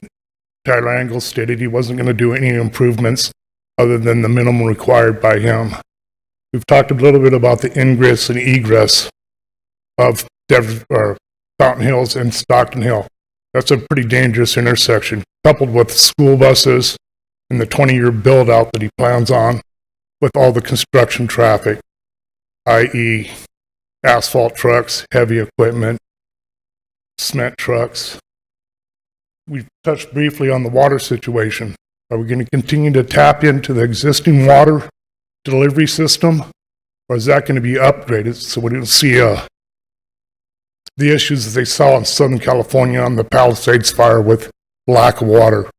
Tyler Angle stated he wasn't going to do any improvements other than the minimum required by him. We've talked a little bit about the ingress and egress of Fountain Hills and Stockton Hill. That's a pretty dangerous intersection, coupled with school buses and the 20-year build-out that he plans on with all the construction traffic, i.e. asphalt trucks, heavy equipment, cement trucks. We touched briefly on the water situation. Are we going to continue to tap into the existing water delivery system, or is that going to be upgraded so we don't see the issues that they saw in Southern California on the Palisades fire with lack of water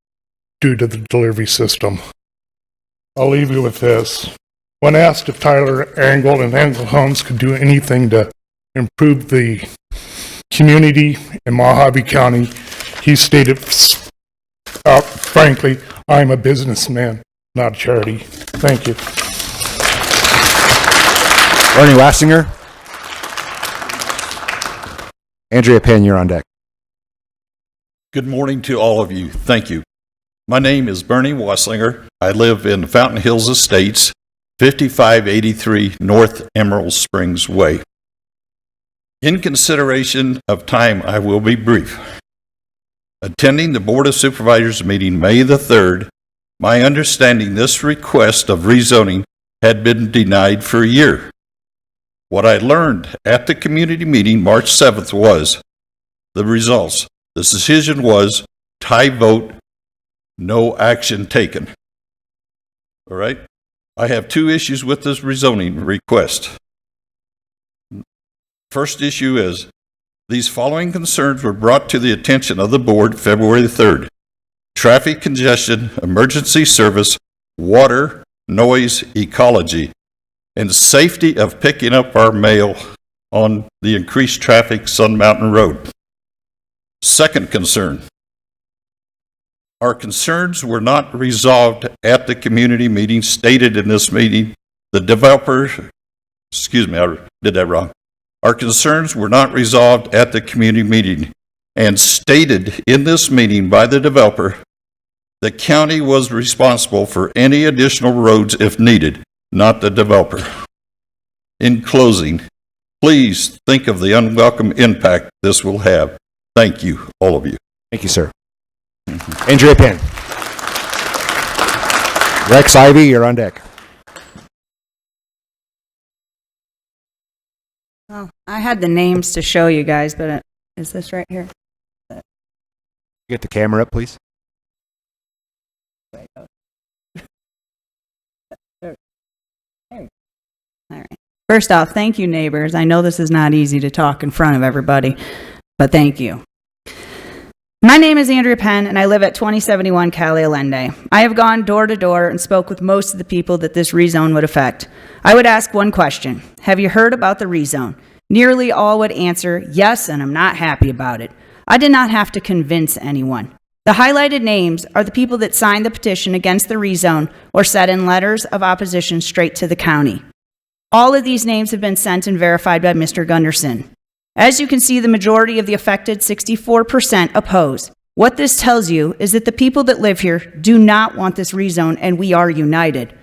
due to the delivery system? I'll leave you with this. When asked if Tyler Angle and Angle Homes could do anything to improve the community in Mojave County, he stated, frankly, I'm a businessman, not a charity. Thank you. Bernie Wassinger. Andrea Penn, you're on deck. Good morning to all of you. Thank you. My name is Bernie Wassinger. I live in Fountain Hills Estates, 5583 North Emerald Springs Way. In consideration of time, I will be brief. Attending the Board of Supervisors meeting May the 3rd, my understanding this request of rezoning had been denied for a year. What I learned at the community meeting March 7th was the results. The decision was tie vote, no action taken. All right? I have two issues with this rezoning request. First issue is these following concerns were brought to the attention of the board February the 3rd. Traffic congestion, emergency service, water, noise, ecology, and safety of picking up our mail on the increased traffic Sun Mountain Road. Second concern. Our concerns were not resolved at the community meeting stated in this meeting. The developer, excuse me, I did that wrong. Our concerns were not resolved at the community meeting and stated in this meeting by the developer, the county was responsible for any additional roads if needed, not the developer. In closing, please think of the unwelcome impact this will have. Thank you, all of you. Thank you, sir. Andrea Penn. Rex Ivy, you're on deck. Oh, I had the names to show you guys, but is this right here? Get the camera up, please. All right. First off, thank you, neighbors. I know this is not easy to talk in front of everybody, but thank you. My name is Andrea Penn, and I live at 2071 Cali Allende. I have gone door to door and spoke with most of the people that this rezone would affect. I would ask one question. Have you heard about the rezone? Nearly all would answer, yes, and I'm not happy about it. I did not have to convince anyone. The highlighted names are the people that signed the petition against the rezone or sent in letters of opposition straight to the county. All of these names have been sent and verified by Mr. Gunderson. As you can see, the majority of the affected 64% oppose. What this tells you is that the people that live here do not want this rezone, and we are united.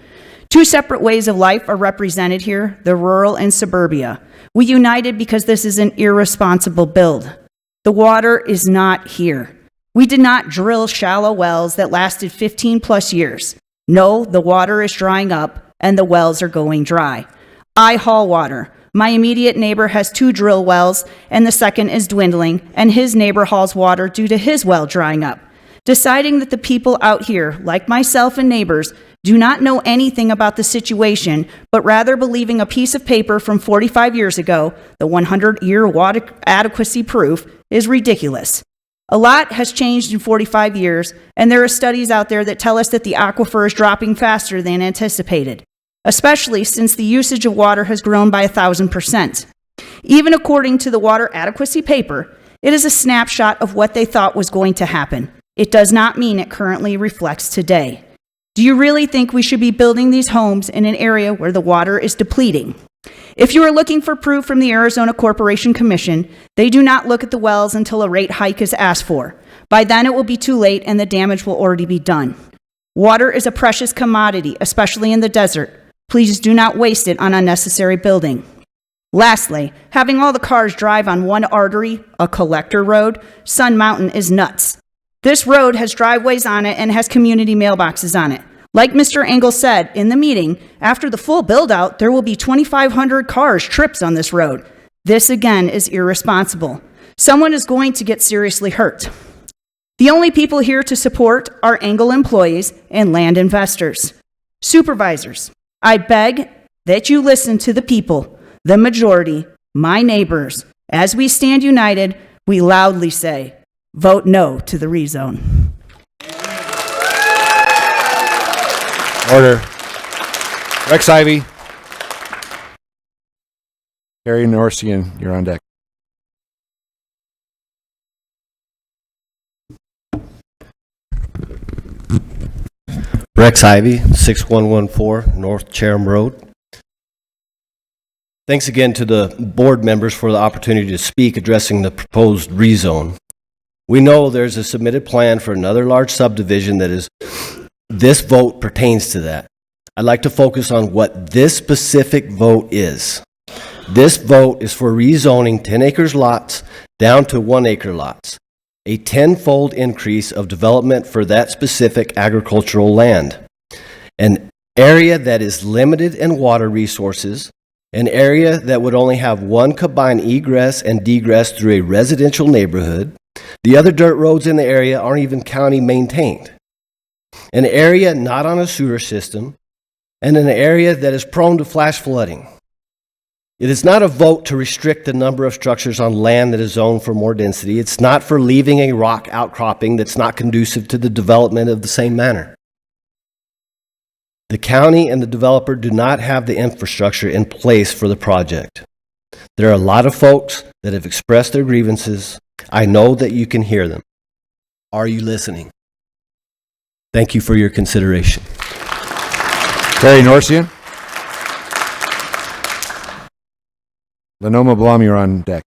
Two separate ways of life are represented here, the rural and suburbia. We united because this is an irresponsible build. The water is not here. We did not drill shallow wells that lasted 15 plus years. No, the water is drying up and the wells are going dry. I haul water. My immediate neighbor has 2 drill wells and the second is dwindling, and his neighbor hauls water due to his well drying up. Deciding that the people out here, like myself and neighbors, do not know anything about the situation, but rather believing a piece of paper from 45 years ago, the 100-year water adequacy proof, is ridiculous. A lot has changed in 45 years, and there are studies out there that tell us that the aquifer is dropping faster than anticipated, especially since the usage of water has grown by 1,000%. Even according to the water adequacy paper, It is a snapshot of what they thought was going to happen. It does not mean it currently reflects today. Do you really think we should be building these homes in an area where the water is depleting? If you are looking for proof from the Arizona Corporation Commission, they do not look at the wells until a rate hike is asked for. By then it will be too late and the damage will already be done. Water is a precious commodity, especially in the desert. Please do not waste it on unnecessary building. Lastly, having all the cars drive on one artery, a collector road, Sun Mountain is nuts. This road has driveways on it and has community mailboxes on it. Like Mr. Engel said in the meeting, after the full build-out, there will be 2,500 cars trips on this road. This, again, is irresponsible. Someone is going to get seriously hurt. The only people here to support are Engel employees and land investors. Supervisors, I beg that you listen to the people, the majority, my neighbors. As we stand united, we loudly say, vote no to the rezone. Order. Rex Ivy. Harry Norsian, you're on deck. Rex Ivy, 6114 North Chatham Road. Thanks again to the board members for the opportunity to speak addressing the proposed rezone. We know there's a submitted plan for another large subdivision this vote pertains to that. I'd like to focus on what this specific vote is. This vote is for rezoning 10 acres lots down to 1 acre lots, a 10-fold increase of development for that specific agricultural land, an area that is limited in water resources, an area that would only have one combined egress and degress through a residential neighborhood. The other dirt roads in the area aren't even county maintained. An area not on a sewer system, and an area that is prone to flash flooding. It is not a vote to restrict the number of structures on land that is zoned for more density. It's not for leaving a rock outcropping that's not conducive to the development of the same manner. The county and the developer do not have the infrastructure in place for the project. There are a lot of folks that have expressed their grievances. I know that you can hear them. Are you listening? Thank you for your consideration. Harry Norsian. Lenoma Blum, you're on deck.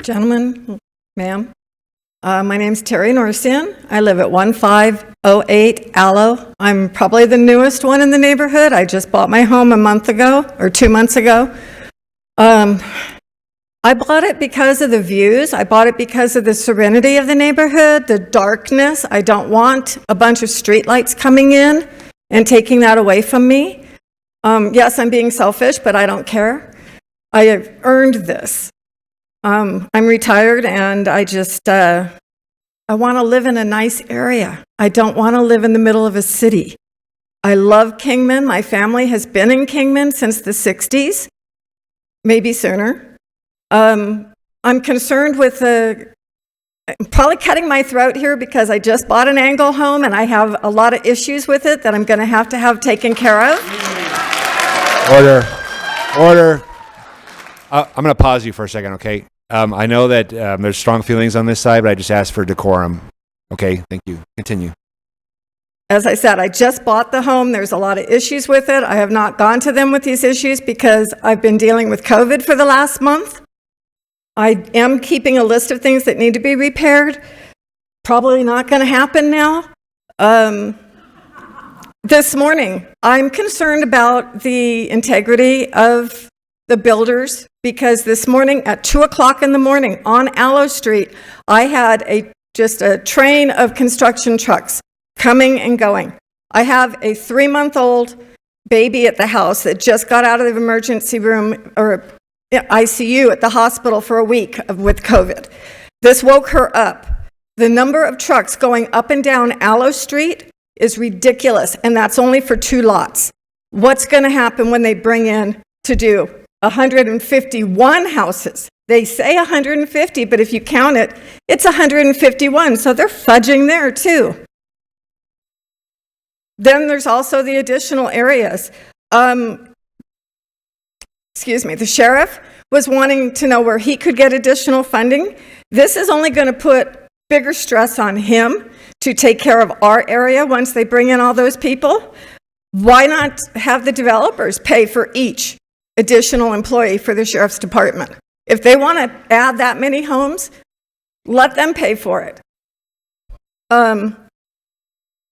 Gentlemen, ma'am, my name's Terry Norsian. I live at 1508 Aloe. I'm probably the newest one in the neighborhood. I just bought my home a month ago, or 2 months ago. I bought it because of the views. I bought it because of the serenity of the neighborhood, the darkness. I don't want a bunch of streetlights coming in and taking that away from me. Yes, I'm being selfish, but I don't care. I have earned this. I'm retired and I want to live in a nice area. I don't want to live in the middle of a city. I love Kingman. My family has been in Kingman since the 60s, maybe sooner. I'm concerned with I'm probably cutting my throat here because I just bought an Engel home and I have a lot of issues with it that I'm going to have taken care of. Order. I'm going to pause you for a second, okay? I know that there's strong feelings on this side, but I just asked for decorum. Okay, thank you. Continue. As I said, I just bought the home. There's a lot of issues with it. I have not gone to them with these issues because I've been dealing with COVID for the last month. I am keeping a list of things that need to be repaired. Probably not going to happen now. This morning, I'm concerned about the integrity of the builders because this morning at 2 o'clock in the morning on Aloe Street, I had just a train of construction trucks coming and going. I have a 3-month-old baby at the house that just got out of the emergency room or ICU at the hospital for a week with COVID. This woke her up. The number of trucks going up and down Aloe Street is ridiculous, and that's only for 2 lots. What's going to happen when they bring in to do 151 houses? They say 150, but if you count it, it's 151, so they're fudging there too. Then there's also the additional areas. the sheriff was wanting to know where he could get additional funding. This is only going to put bigger stress on him to take care of our area once they bring in all those people. Why not have the developers pay for each additional employee for the sheriff's department? If they want to add that many homes, let them pay for it.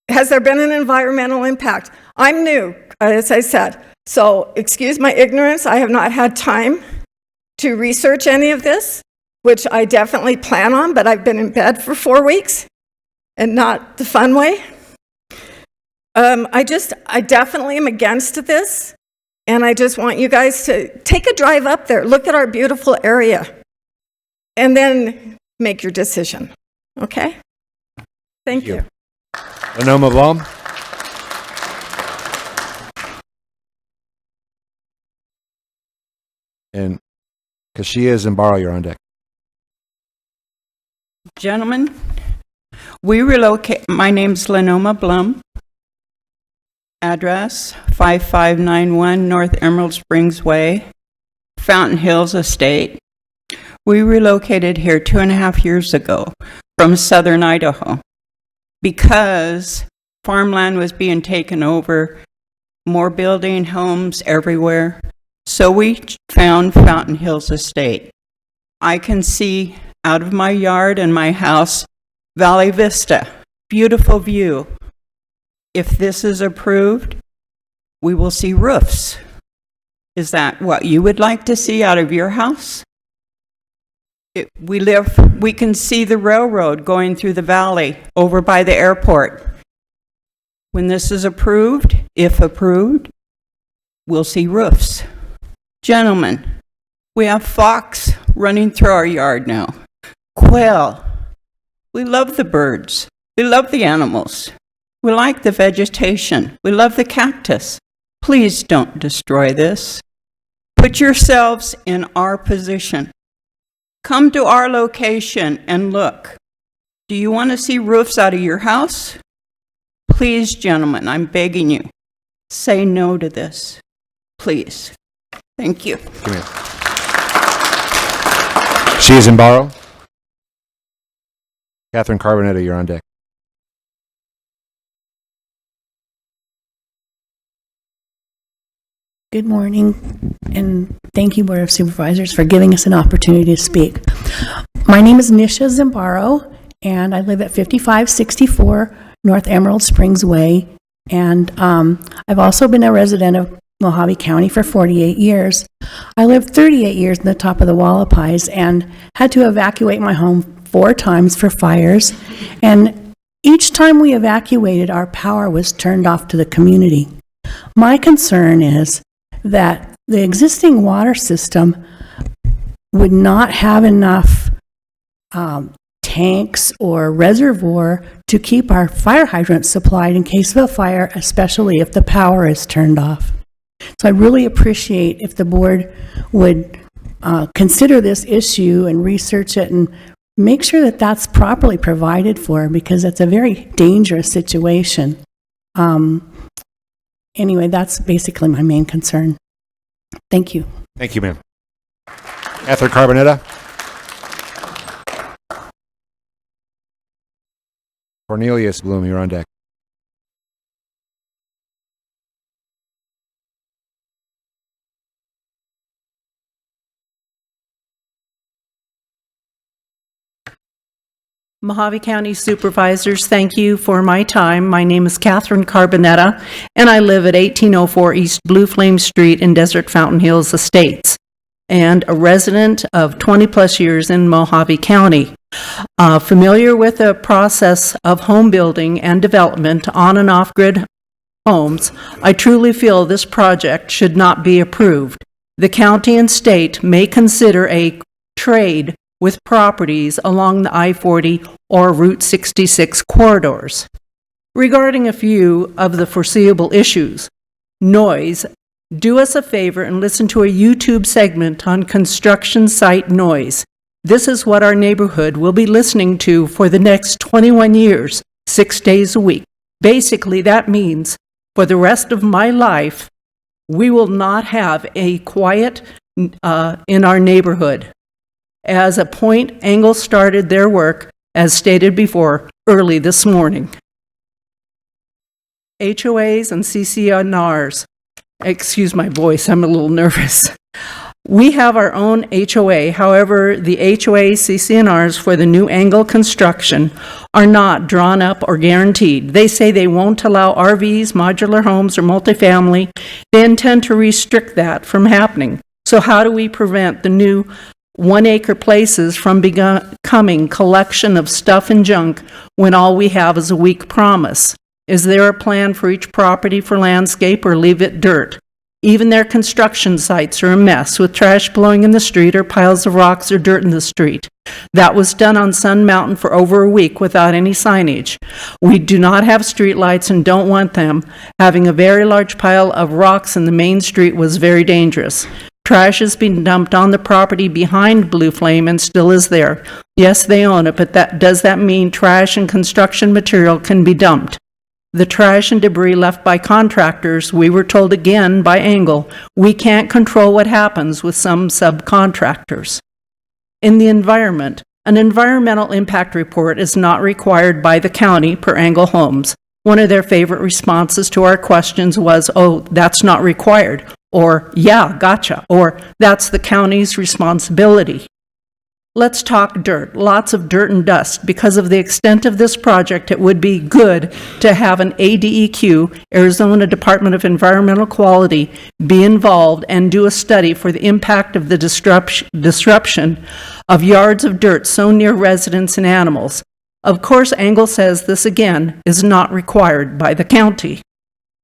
Has there been an environmental impact? I'm new, as I said, so excuse my ignorance. I have not had time to research any of this, which I definitely plan on, but I've been in bed for 4 weeks, and not the fun way. I definitely am against this, and I just want you guys to take a drive up there, look at our beautiful area, and then make your decision, okay? Thank you. Lenoma Blum. And because she is in borrow, you're on deck. Gentlemen, we relocate. My name's Lenoma Blum. Address 5591 North Emerald Springs Way, Fountain Hills Estate. We relocated here 2.5 years ago from southern Idaho because farmland was being taken over, more building homes everywhere. So we found Fountain Hills Estate. I can see out of my yard and my house, Valley Vista, beautiful view. If this is approved, we will see roofs. Is that what you would like to see out of your house? We can see the railroad going through the valley over by the airport. When this is approved, if approved, we'll see roofs. Gentlemen, we have fox running through our yard now. Quail. We love the birds. We love the animals. We like the vegetation. We love the cactus. Please don't destroy this. Put yourselves in our position. Come to our location and look. Do you want to see roofs out of your house? Please, gentlemen, I'm begging you, say no to this. Please. Thank you. Come here. She is in borrow. Catherine Carbonetta, you're on deck. Good morning, and thank you, Board of Supervisors, for giving us an opportunity to speak. My name is Nisha Zimbaro, and I live at 5564 North Emerald Springs Way, and I've also been a resident of Mojave County for 48 years. I lived 38 years in the top of the Wallapies and had to evacuate my home 4 times for fires, and each time we evacuated, our power was turned off to the community. My concern is that the existing water system would not have enough tanks or reservoir to keep our fire hydrants supplied in case of a fire, especially if the power is turned off. So I really appreciate if the board would consider this issue and research it and make sure that that's properly provided for, because it's a very dangerous situation. Anyway, that's basically my main concern. Thank you. Thank you, ma'am. Catherine Carbonetta. Cornelius Bloom, you're on deck. Mojave County Supervisors, thank you for my time. My name is Catherine Carbonetta, and I live at 1804 East Blue Flame Street in Desert Fountain Hills Estates, and a resident of 20-plus years in Mojave County. Familiar with the process of home building and development on and off-grid homes, I truly feel this project should not be approved. The county and state may consider a trade with properties along the I-40 or Route 66 corridors. Regarding a few of the foreseeable issues, noise, do us a favor and listen to a YouTube segment on construction site noise. This is what our neighborhood will be listening to for the next 21 years, 6 days a week. Basically, that means for the rest of my life, we will not have a quiet in our neighborhood. As a point, Angle started their work, as stated before, early this morning. HOAs and CCNRs. Excuse my voice, I'm a little nervous. We have our own HOA. However, the HOA CCNRs for the new Angle construction are not drawn up or guaranteed. They say they won't allow RVs, modular homes, or multifamily. They intend to restrict that from happening. So how do we prevent the new 1 acre places from becoming collection of stuff and junk when all we have is a weak promise? Is there a plan for each property for landscape, or leave it dirt? Even their construction sites are a mess, with trash blowing in the street or piles of rocks or dirt in the street. That was done on Sun Mountain for over a week without any signage. We do not have street lights and don't want them. Having a very large pile of rocks in the main street was very dangerous. Trash has been dumped on the property behind Blue Flame and still is there. Yes, they own it, but does that mean trash and construction material can be dumped? The trash and debris left by contractors, we were told again by Angle, we can't control what happens with some subcontractors. In the environment, an environmental impact report is not required by the county per Angle Homes. One of their favorite responses to our questions was, oh, that's not required, or yeah, gotcha, or that's the county's responsibility. Let's talk dirt. Lots of dirt and dust. Because of the extent of this project, it would be good to have an ADEQ, Arizona Department of Environmental Quality, be involved and do a study for the impact of the disruption of yards of dirt so near residents and animals. Of course, Angle says this again is not required by the county.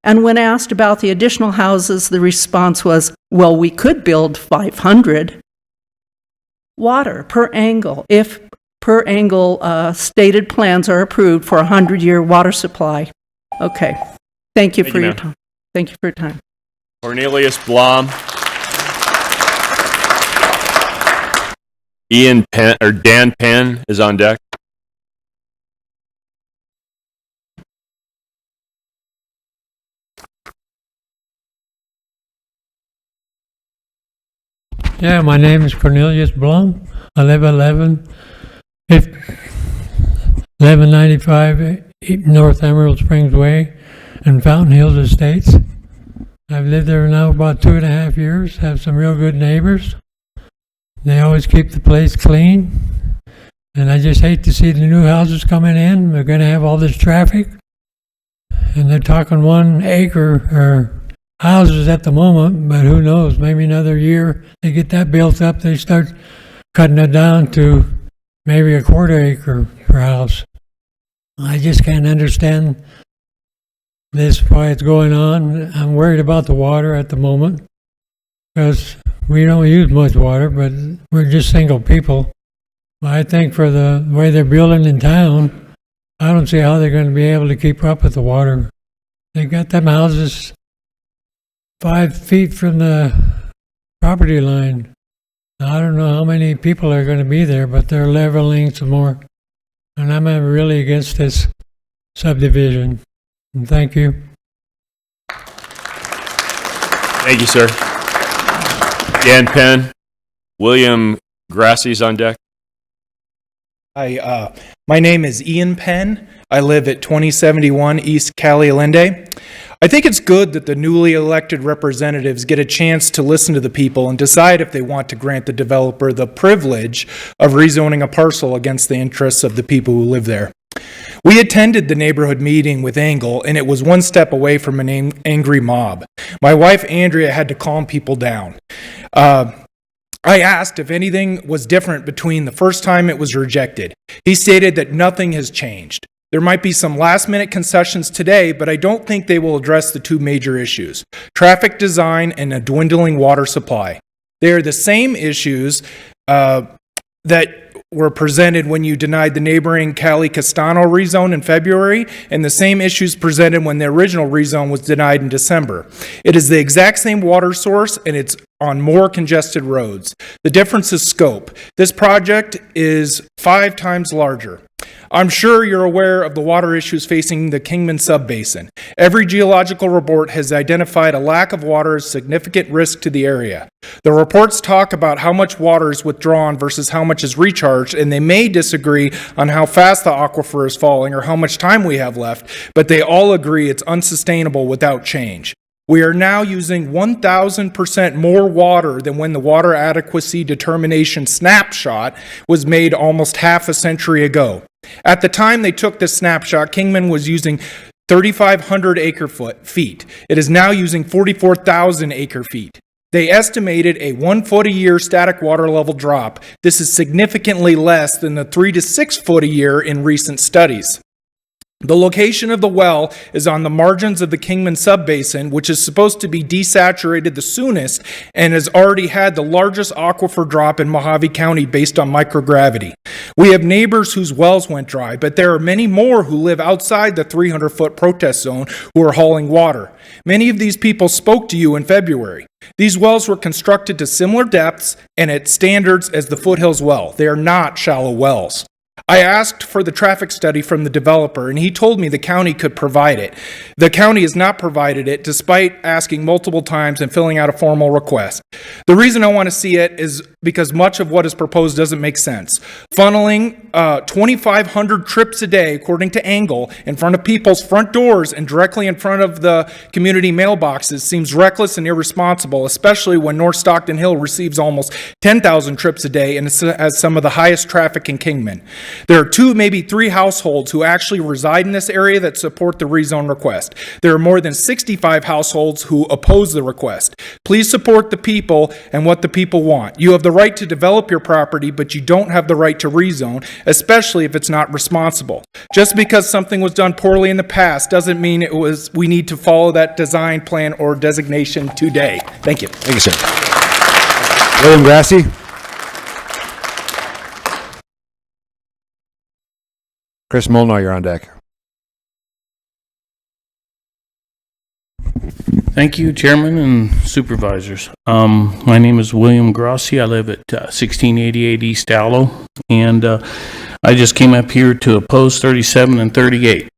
And when asked about the additional houses, the response was, well, we could build 500. Water per Angle, if per Angle stated plans are approved for a 100-year water supply. Okay. Thank you for your time. Thank you for your time. Cornelius Blom. Ian Penn, or Dan Penn is on deck. Yeah, my name is Cornelius Blum. I live at 1195 North Emerald Springs Way in Fountain Hills Estates. I've lived there now about 2.5 years, have some real good neighbors. They always keep the place clean. And I just hate to see the new houses coming in. They're going to have all this traffic. And they're talking 1 acre or houses at the moment, but who knows, maybe another year they get that built up, they start cutting it down to maybe a 1/4 acre per house. I just can't understand this, why it's going on. I'm worried about the water at the moment because we don't use much water, but we're just single people. I think for the way they're building in town, I don't see how they're going to be able to keep up with the water. They got them houses 5 feet from the property line. I don't know how many people are going to be there, but they're leveling some more. And I'm really against this subdivision. And thank you. Thank you, sir. Dan Penn. William Grassie's on deck. Hi, my name is Ian Penn. I live at 2071 East Cali Allende. I think it's good that the newly elected representatives get a chance to listen to the people and decide if they want to grant the developer the privilege of rezoning a parcel against the interests of the people who live there. We attended the neighborhood meeting with Angle, and it was one step away from an angry mob. My wife, Andrea, had to calm people down. I asked if anything was different between the first time it was rejected. He stated that nothing has changed. There might be some last-minute concessions today, but I don't think they will address the 2 major issues, traffic design and a dwindling water supply. They are the same issues that were presented when you denied the neighboring Cali Castano rezone in February, and the same issues presented when the original rezone was denied in December. It is the exact same water source, and it's on more congested roads. The difference is scope. This project is 5 times larger. I'm sure you're aware of the water issues facing the Kingman Subbasin. Every geological report has identified a lack of water as significant risk to the area. The reports talk about how much water is withdrawn versus how much is recharged, and they may disagree on how fast the aquifer is falling or how much time we have left, but they all agree it's unsustainable without change. We are now using 1,000% more water than when the water adequacy determination snapshot was made almost half a century ago. At the time they took this snapshot, Kingman was using 3,500 feet. It is now using 44,000 acre feet. They estimated a 1 foot a year static water level drop. This is significantly less than the 3 to 6 foot a year in recent studies. The location of the well is on the margins of the Kingman Subbasin, which is supposed to be desaturated the soonest and has already had the largest aquifer drop in Mojave County based on microgravity. We have neighbors whose wells went dry, but there are many more who live outside the 300-foot protest zone who are hauling water. Many of these people spoke to you in February. These wells were constructed to similar depths and at standards as the Foothills well. They are not shallow wells. I asked for the traffic study from the developer, and he told me the county could provide it. The county has not provided it, despite asking multiple times and filling out a formal request. The reason I want to see it is because much of what is proposed doesn't make sense. Funneling 2,500 trips a day, according to Angle, in front of people's front doors and directly in front of the community mailboxes seems reckless and irresponsible, especially when North Stockton Hill receives almost 10,000 trips a day and has some of the highest traffic in Kingman. There are 2, maybe 3 households who actually reside in this area that support the rezone request. There are more than 65 households who oppose the request. Please support the people and what the people want. You have the right to develop your property, but you don't have the right to rezone, especially if it's not responsible. Just because something was done poorly in the past doesn't mean we need to follow that design plan or designation today. Thank you. Thank you, sir. William Grassi. Chris Molnar, you're on deck. Thank you, Chairman and Supervisors. My name is William Grassi. I live at 1688 East Allo, and I just came up here to oppose 37 and 38.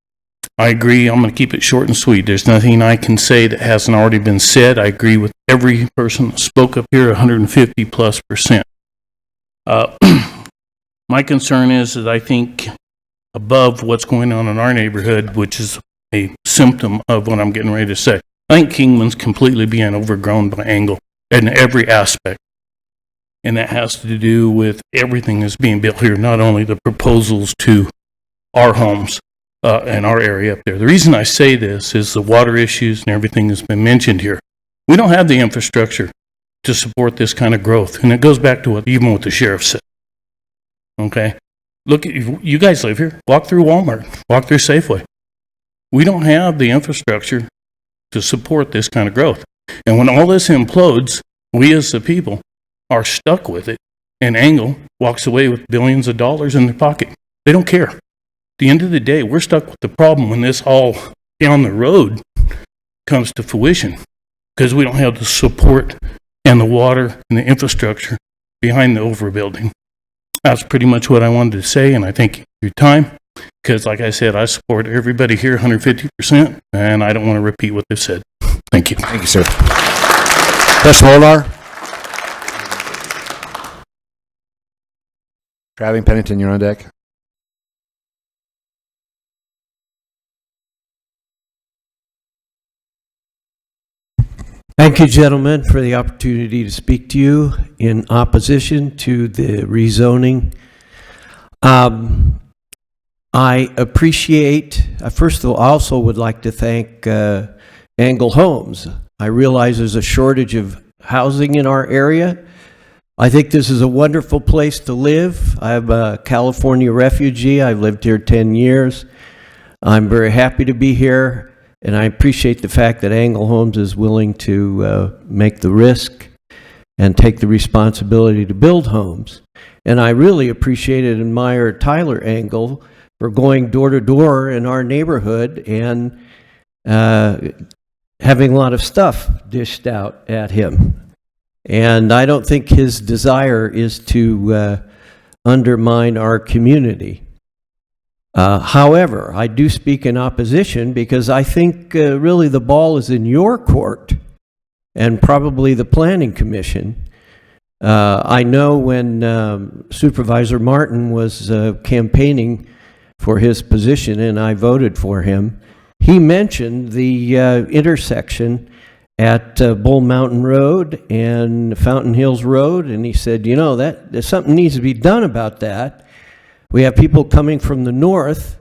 I agree. I'm going to keep it short and sweet. There's nothing I can say that hasn't already been said. I agree with every person that spoke up here, 150+%. My concern is that I think above what's going on in our neighborhood, which is a symptom of what I'm getting ready to say. I think Kingman's completely being overgrown by Angle in every aspect. And that has to do with everything that's being built here, not only the proposals to our homes and our area up there. The reason I say this is the water issues and everything that's been mentioned here. We don't have the infrastructure to support this kind of growth. And it goes back to even what the sheriff said. Okay? Look, you guys live here. Walk through Walmart. Walk through Safeway. We don't have the infrastructure to support this kind of growth. And when all this implodes, we as the people are stuck with it. And Angle walks away with billions of dollars in their pocket. They don't care. At the end of the day, we're stuck with the problem when this all down the road comes to fruition because we don't have the support and the water and the infrastructure behind the overbuilding. That's pretty much what I wanted to say, and I thank you for your time, because like I said, I support everybody here 150%, and I don't want to repeat what they've said. Thank you. Thank you, sir. Chris Molnar. Travis Pennington, you're on deck. Thank you, gentlemen, for the opportunity to speak to you in opposition to the rezoning. I appreciate, first of all, I also would like to thank Angle Homes. I realize there's a shortage of housing in our area. I think this is a wonderful place to live. I'm a California refugee. I've lived here 10 years. I'm very happy to be here. And I appreciate the fact that Angle Homes is willing to make the risk and take the responsibility to build homes. And I really appreciate and admire Tyler Angle for going door to door in our neighborhood and having a lot of stuff dished out at him. And I don't think his desire is to undermine our community. However, I do speak in opposition because I think really the ball is in your court and probably the Planning Commission. I know when Supervisor Martin was campaigning for his position and I voted for him, he mentioned the intersection at Bull Mountain Road and Fountain Hills Road, and he said, you know, that something needs to be done about that. We have people coming from the north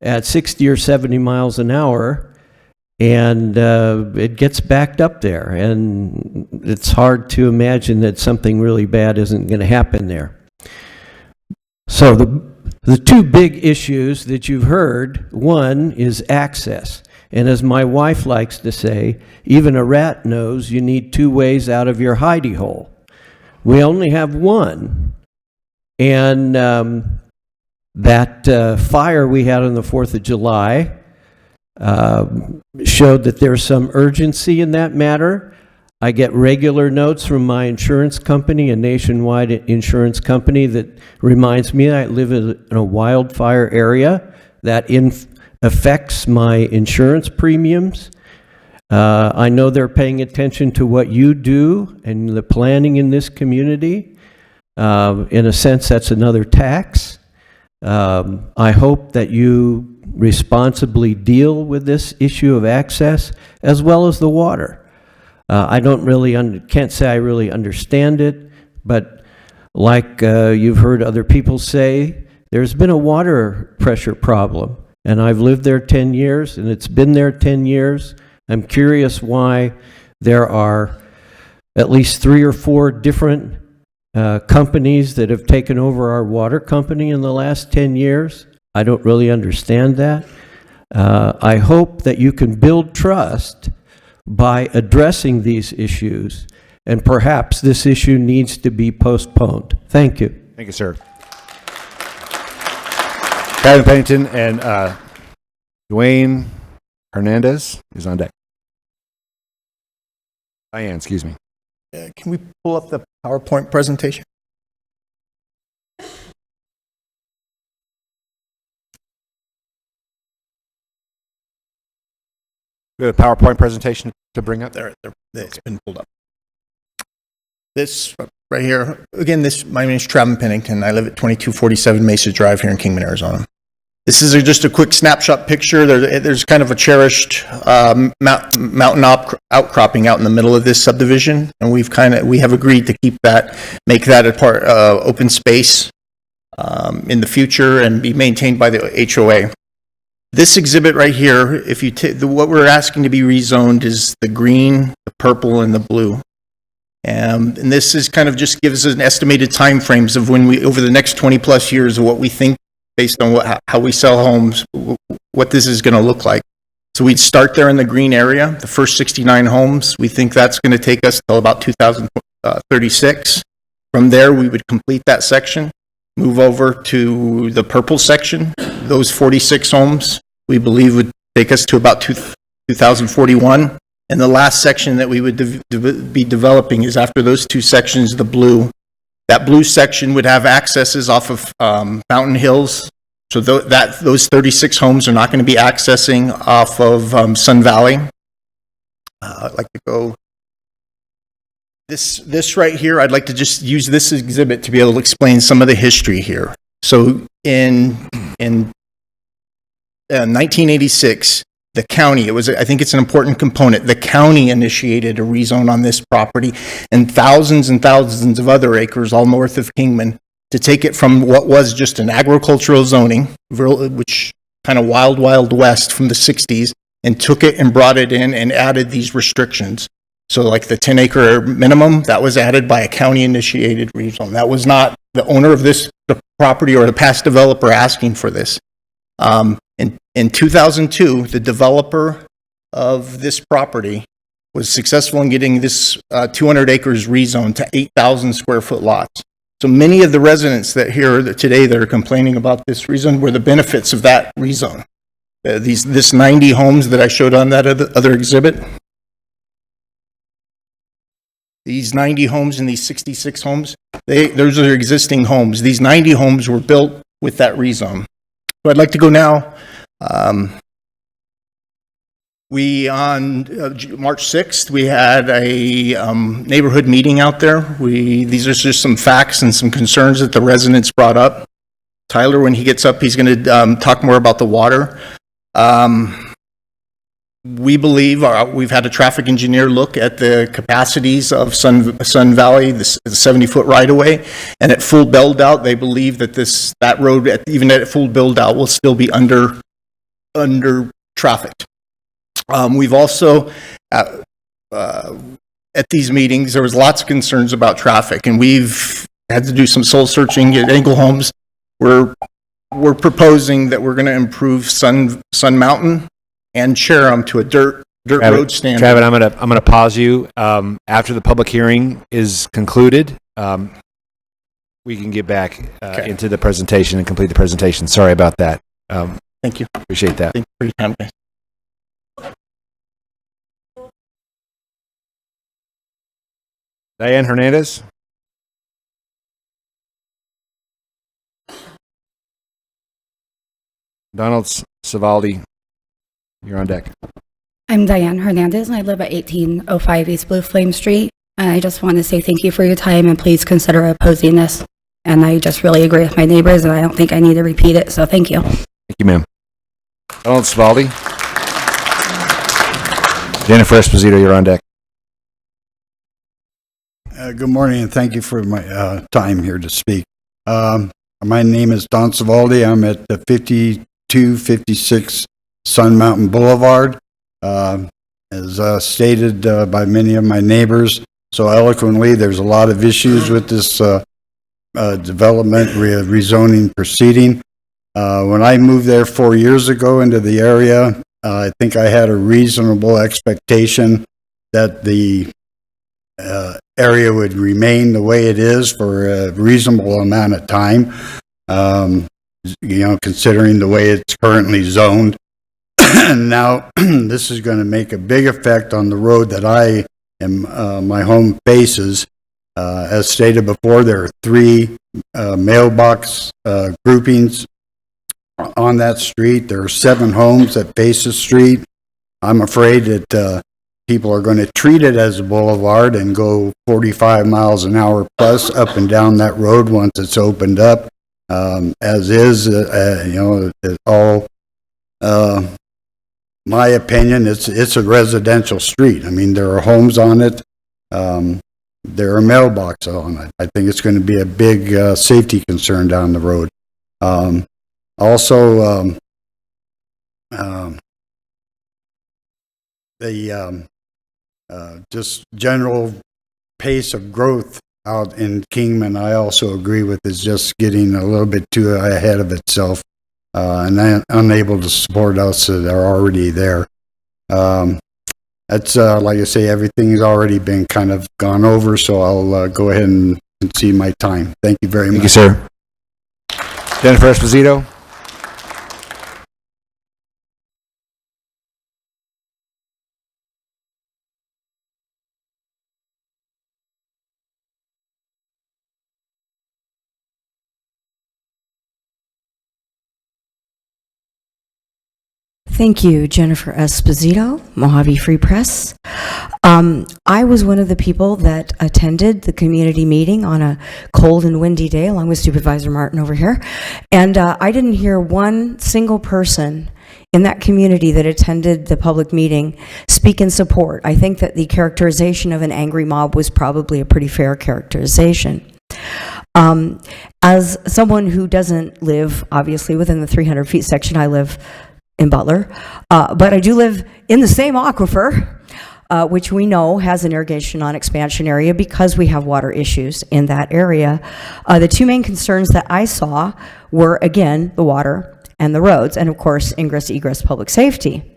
at 60 or 70 miles an hour, and it gets backed up there, and it's hard to imagine that something really bad isn't going to happen there. So the two big issues that you've heard, one is access. And as my wife likes to say, even a rat knows you need two ways out of your hidey hole. We only have one. And that fire we had on the 4th of July showed that there's some urgency in that matter. I get regular notes from my insurance company, a nationwide insurance company, that reminds me I live in a wildfire area that affects my insurance premiums. I know they're paying attention to what you do and the planning in this community. In a sense, that's another tax. I hope that you responsibly deal with this issue of access as well as the water. I don't really can't say I really understand it, but like you've heard other people say, there's been a water pressure problem, and I've lived there 10 years, and it's been there 10 years. I'm curious why there are at least 3 or 4 different companies that have taken over our water company in the last 10 years. I don't really understand that. I hope that you can build trust by addressing these issues, and perhaps this issue needs to be postponed. Thank you. Thank you, sir. Kevin Pennington and Dwayne Hernandez is on deck. Diane, excuse me. Can we pull up the PowerPoint presentation? We have a PowerPoint presentation to bring up. There, it's been pulled up. This right here, again, my name is Travis Pennington. I live at 2247 Mesa Drive here in Kingman, Arizona. This is just a quick snapshot picture. There's kind of a cherished mountain outcropping out in the middle of this subdivision, and we have agreed to keep that, make that a part open space in the future and be maintained by the HOA. This exhibit right here, if you what we're asking to be rezoned is the green, the purple, and the blue. And this is kind of just gives us an estimated time frames of when we, over the next 20 plus years, of what we think based on how we sell homes, what this is going to look like. So we'd start there in the green area, the first 69 homes. We think that's going to take us till about 2036. From there, we would complete that section, move over to the purple section. Those 46 homes, we believe, would take us to about 2041. And the last section that we would be developing is after those two sections, the blue. That blue section would have accesses off of Fountain Hills. So those 36 homes are not going to be accessing off of Sun Valley. I'd like to go. This right here, I'd like to just use this exhibit to be able to explain some of the history here. So in 1986, the county, I think it's an important component, the county initiated a rezone on this property and thousands of other acres all north of Kingman to take it from what was just an agricultural zoning, which kind of wild west from the 60s, and took it and brought it in and added these restrictions. So like the 10-acre minimum, that was added by a county-initiated rezone. That was not the owner of the property or the past developer asking for this. In 2002, the developer of this property was successful in getting this 200 acres rezoned to 8,000 square foot lots. So many of the residents today that are complaining about this rezone were the benefits of that rezone. This 90 homes that I showed on that other exhibit, these 90 homes and these 66 homes, those are existing homes. These 90 homes were built with that rezone. So I'd like to go now. We, on March 6th, we had a neighborhood meeting out there. These are just some facts and some concerns that the residents brought up. Tyler, when he gets up, he's going to talk more about the water. We believe, we've had a traffic engineer look at the capacities of Sun Valley, the 70-foot right-of-way, and at full build-out, they believe that that road, even at full build-out, will still be under trafficked. We've also, at these meetings, there was lots of concerns about traffic, and we've had to do some soul searching at Engle Homes. We're proposing that we're going to improve Sun Mountain and Cherem to a dirt road standard. Travis, I'm gonna pause you. After the public hearing is concluded, we can get back into the presentation and complete the presentation. Sorry about that. Thank you. Appreciate that. Thank you for your time, guys. Diane Hernandez. Donald Savaldi, you're on deck. I'm Diane Hernandez, and I live at 1805 East Blue Flame Street. And I just want to say thank you for your time, and please consider opposing this. And I just really agree with my neighbors, and I don't think I need to repeat it, so thank you. Thank you, ma'am. Donald Savaldi. Jennifer Esposito, you're on deck. Good morning, and thank you for my time here to speak. My name is Don Savaldi. I'm at 5256 Sun Mountain Boulevard. As stated by many of my neighbors so eloquently, there's a lot of issues with this development rezoning proceeding. When I moved there 4 years ago into the area, I think I had a reasonable expectation that the area would remain the way it is for a reasonable amount of time, considering the way it's currently zoned. And now this is going to make a big effect on the road that my home faces. As stated before, there are 3 mailbox groupings on that street. There are 7 homes that face the street. I'm afraid that people are going to treat it as a boulevard and go 45 miles an hour plus up and down that road once it's opened up. As is, it all, my opinion, it's a residential street. I mean, there are homes on it. There are mailboxes on it. I think it's going to be a big safety concern down the road. Also, just general pace of growth out in Kingman, I also agree with, is just getting a little bit too ahead of itself and unable to support us that are already there. That's like I say, everything's already been kind of gone over, so I'll go ahead and concede my time. Thank you very much. Thank you, sir. Jennifer Esposito. Thank you, Jennifer Esposito, Mojave Free Press. I was one of the people that attended the community meeting on a cold and windy day, along with Supervisor Martin over here, and I didn't hear one single person in that community that attended the public meeting speak in support. I think that the characterization of an angry mob was probably a pretty fair characterization. As someone who doesn't live, obviously, within the 300 feet section, I live in Butler, but I do live in the same aquifer, which we know has an irrigation non-expansion area because we have water issues in that area. The 2 main concerns that I saw were, again, the water and the roads, and of course, ingress, egress, public safety.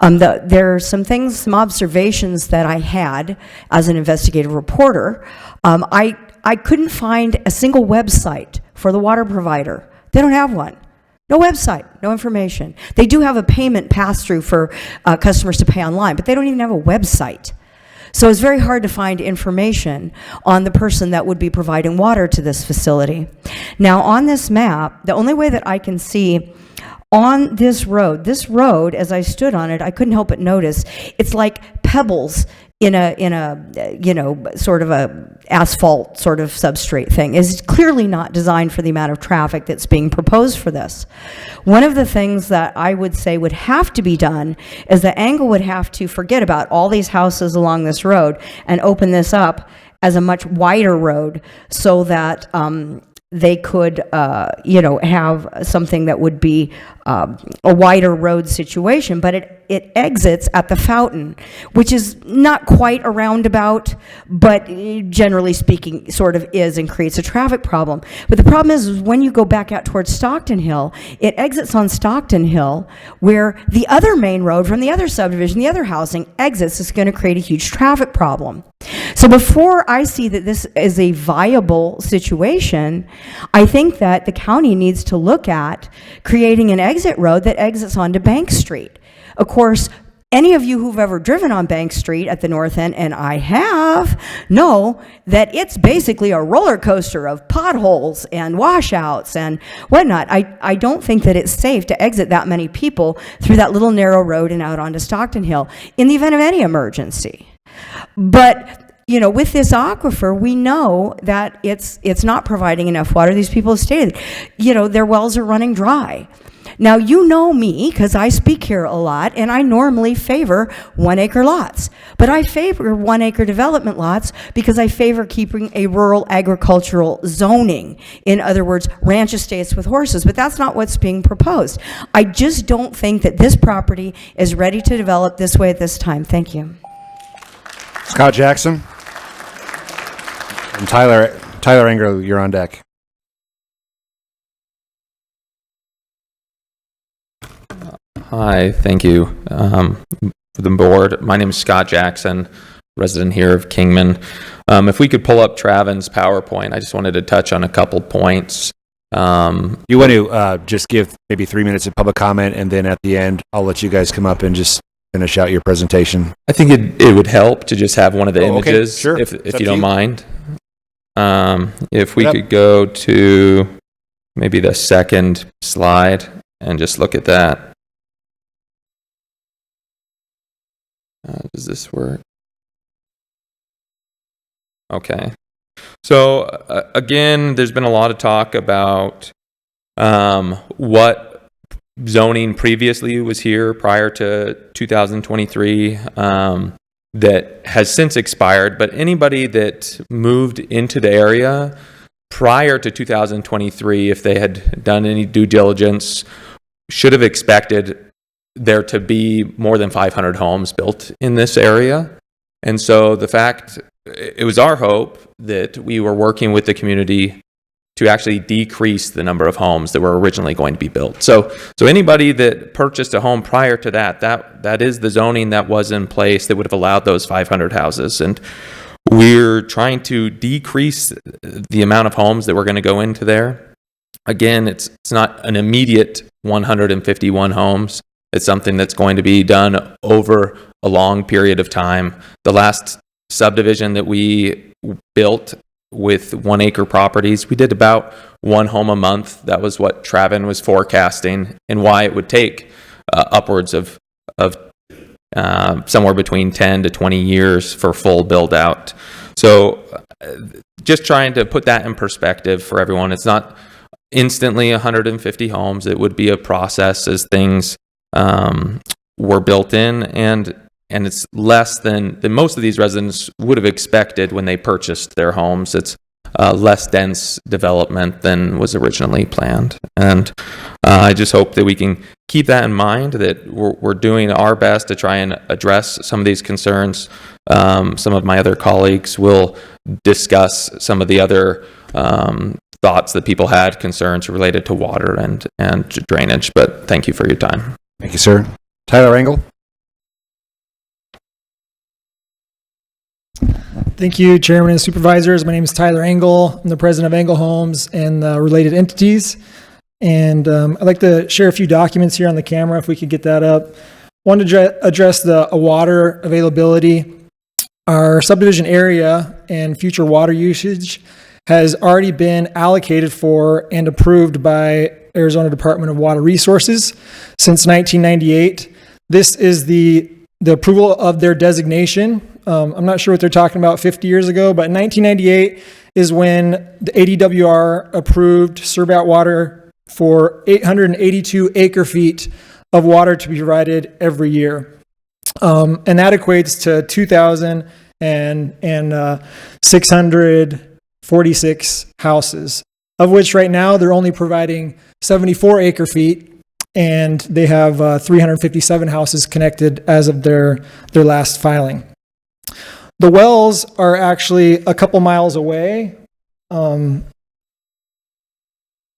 There are some things, some observations that I had as an investigative reporter. I couldn't find a single website for the water provider. They don't have one. No website, no information. They do have a payment pass-through for customers to pay online, but they don't even have a website. So it's very hard to find information on the person that would be providing water to this facility. Now, on this map, the only way that I can see on this road, as I stood on it, I couldn't help but notice, it's like pebbles in a sort of a asphalt sort of substrate thing. Is clearly not designed for the amount of traffic that's being proposed for this. One of the things that I would say would have to be done is that Angle would have to forget about all these houses along this road and open this up as a much wider road so that they could, have something that would be a wider road situation, but it exits at the fountain, which is not quite a roundabout, but generally speaking sort of is and creates a traffic problem. But the problem is when you go back out towards Stockton Hill, it exits on Stockton Hill where the other main road from the other subdivision, the other housing exits, is going to create a huge traffic problem. So before I see that this is a viable situation, I think that the county needs to look at creating an exit road that exits onto Bank Street. Of course, any of you who've ever driven on Bank Street at the north end, and I have, know that it's basically a roller coaster of potholes and washouts and whatnot. I don't think that it's safe to exit that many people through that little narrow road and out onto Stockton Hill in the event of any emergency. But with this aquifer, we know that it's not providing enough water. These people have stated, their wells are running dry. Now, you know me, because I speak here a lot, and I normally favor 1 acre lots. But I favor 1 acre development lots because I favor keeping a rural agricultural zoning. In other words, ranch estates with horses. But that's not what's being proposed. I just don't think that this property is ready to develop this way at this time. Thank you. Scott Jackson. And Tyler Engel, you're on deck. Hi, thank you for the board. My name is Scott Jackson, resident here of Kingman. If we could pull up Travin's PowerPoint, I just wanted to touch on a couple points. You want to just give maybe 3 minutes of public comment, and then at the end, I'll let you guys come up and just finish out your presentation. I think it would help to just have one of the images, sure. if you don't mind. If we could go to maybe the second slide and just look at that. Does this work? Okay. So again, there's been a lot of talk about what zoning previously was here prior to 2023 that has since expired, but anybody that moved into the area prior to 2023, if they had done any due diligence, should have expected there to be more than 500 homes built in this area. And so it was our hope that we were working with the community to actually decrease the number of homes that were originally going to be built. So anybody that purchased a home prior to that is the zoning that was in place that would have allowed those 500 houses. And we're trying to decrease the amount of homes that we're going to go into there. Again, it's not an immediate 151 homes. It's something that's going to be done over a long period of time. The last subdivision that we built with 1 acre properties, we did about 1 home a month. That was what Travin was forecasting, and why it would take upwards of somewhere between 10 to 20 years for full build out. So just trying to put that in perspective for everyone. It's not instantly 150 homes. It would be a process as things were built in, and it's less than most of these residents would have expected when they purchased their homes. It's less dense development than was originally planned. And I just hope that we can keep that in mind, that we're doing our best to try and address some of these concerns. Some of my other colleagues will discuss some of the other thoughts that people had, concerns related to water and drainage. But thank you for your time. Thank you, sir. Tyler Engel. Thank you, Chairman and Supervisors. My name is Tyler Engel. I'm the president of Engel Homes and related entities. And I'd like to share a few documents here on the camera, if we could get that up. Wanted to address the water availability. Our subdivision area and future water usage has already been allocated for and approved by Arizona Department of Water Resources since 1998. This is the approval of their designation. I'm not sure what they're talking about 50 years ago, but in 1998 is when the ADWR approved Surbat water for 882 acre feet of water to be provided every year. And that equates to 2,646 houses, of which right now they're only providing 74 acre feet, and they have 357 houses connected as of their last filing. The wells are actually a couple miles away.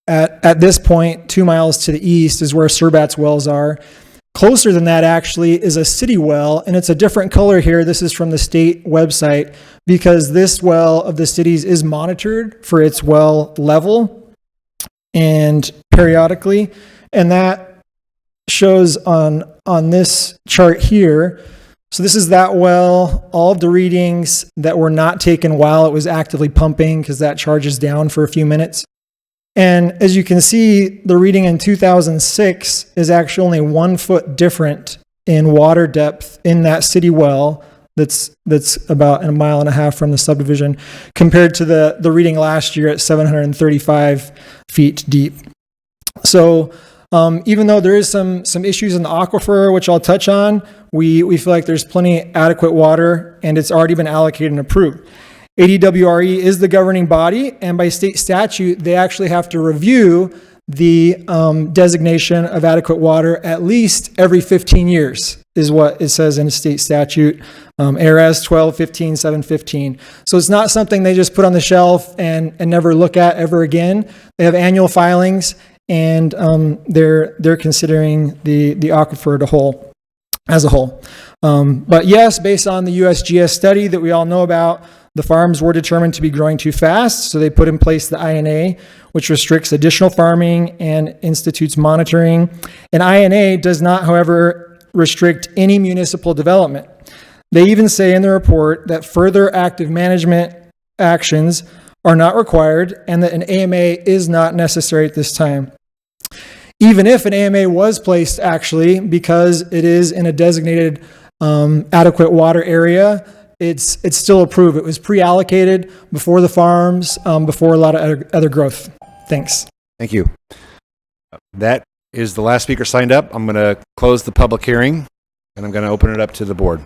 At this point, 2 miles to the east is where Surbat's wells are. Closer than that actually is a city well, and it's a different color here. This is from the state website because this well of the cities is monitored for its well level and periodically, and that shows on this chart here. So this is that well, all of the readings that were not taken while it was actively pumping, because that charges down for a few minutes. And as you can see, the reading in 2006 is actually only 1 foot different in water depth in that city well that's about 1.5 miles from the subdivision compared to the reading last year at 735 feet deep. So even though there is some issues in the aquifer, which I'll touch on, we feel like there's plenty adequate water and it's already been allocated and approved. ADWRE is the governing body, and by state statute, they actually have to review the designation of adequate water at least every 15 years, is what it says in state statute, ARS 12-15-715. So it's not something they just put on the shelf and never look at ever again. They have annual filings, and they're considering the aquifer as a whole. But yes, based on the USGS study that we all know about, the farms were determined to be growing too fast, so they put in place the INA, which restricts additional farming and institutes monitoring. And INA does not, however, restrict any municipal development. They even say in the report that further active management actions are not required and that an AMA is not necessary at this time. Even if an AMA was placed, actually, because it is in a designated adequate water area, it's still approved. It was pre-allocated before the farms, before a lot of other growth. Thanks. Thank you. That is the last speaker signed up. I'm going to close the public hearing, and I'm going to open it up to the board.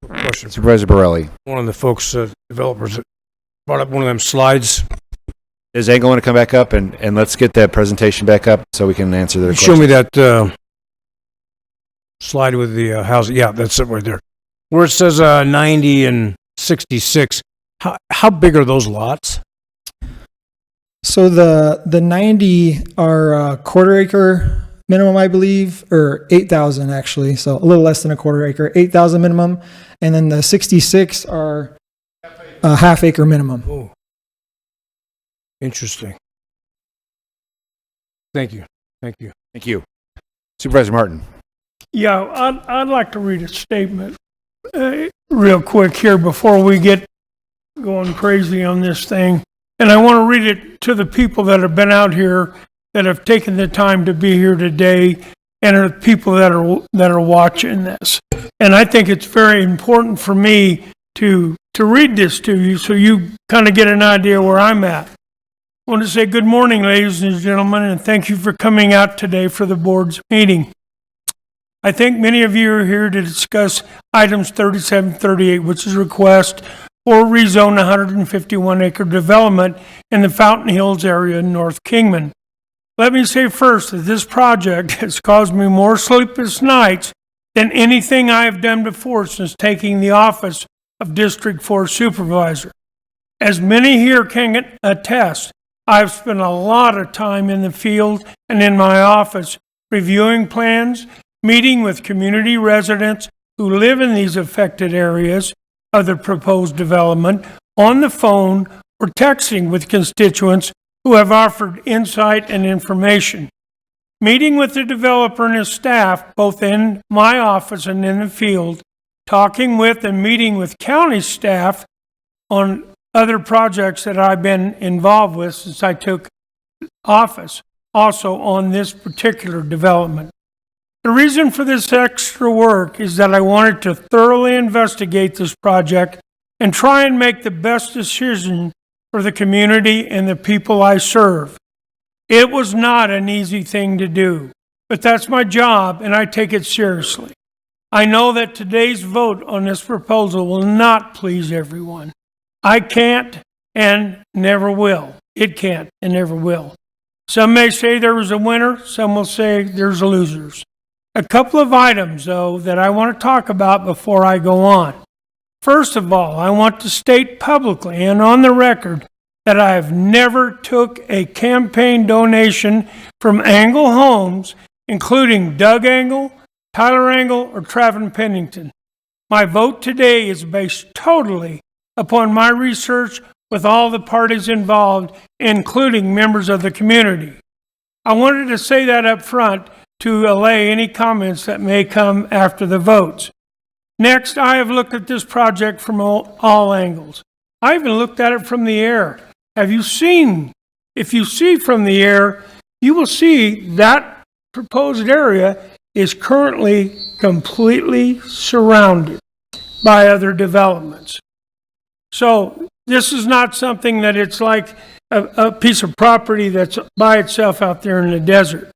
Question. Supervisor Borelli. One of the folks, developers, that brought up one of them slides. Is Angle going to come back up, and let's get that presentation back up so we can answer their questions. Show me that slide with the housing. Yeah, that's it right there. Where it says 90 and 66, how big are those lots? So the 90 are quarter acre minimum, I believe, or 8,000 actually. So a little less than a quarter acre, 8,000 minimum. And then the 66 are a half acre minimum. Oh, interesting. Thank you. Thank you. Thank you. Supervisor Martin. Yeah, I'd like to read a statement real quick here before we get going crazy on this thing. And I want to read it to the people that have been out here, that have taken the time to be here today, and are people that are watching this. And I think it's very important for me to read this to you so you kind of get an idea where I'm at. I want to say good morning, ladies and gentlemen, and thank you for coming out today for the board's meeting. I think many of you are here to discuss items 3738, which is request for rezone 151-acre development in the Fountain Hills area in North Kingman. Let me say first that this project has caused me more sleepless nights than anything I have done before since taking the office of District 4 Supervisor. As many here can attest, I've spent a lot of time in the field and in my office reviewing plans, meeting with community residents who live in these affected areas of the proposed development, on the phone or texting with constituents who have offered insight and information. Meeting with the developer and his staff, both in my office and in the field, talking with and meeting with county staff on other projects that I've been involved with since I took office. also on this particular development. The reason for this extra work is that I wanted to thoroughly investigate this project and try and make the best decision for the community and the people I serve. It was not an easy thing to do, but that's my job and I take it seriously. I know that today's vote on this proposal will not please everyone. I can't and never will. It can't and never will. Some may say there was a winner, some will say there's losers. A couple of items, though, that I want to talk about before I go on. First of all, I want to state publicly and on the record that I have never took a campaign donation from Angle Homes, including Doug Angle, Tyler Angle, or Travis Pennington. My vote today is based totally upon my research with all the parties involved, including members of the community. I wanted to say that up front to allay any comments that may come after the votes. Next, I have looked at this project from all angles. I even looked at it from the air. If you see from the air, you will see that proposed area is currently completely surrounded by other developments. So this is not something that it's like a piece of property that's by itself out there in the desert.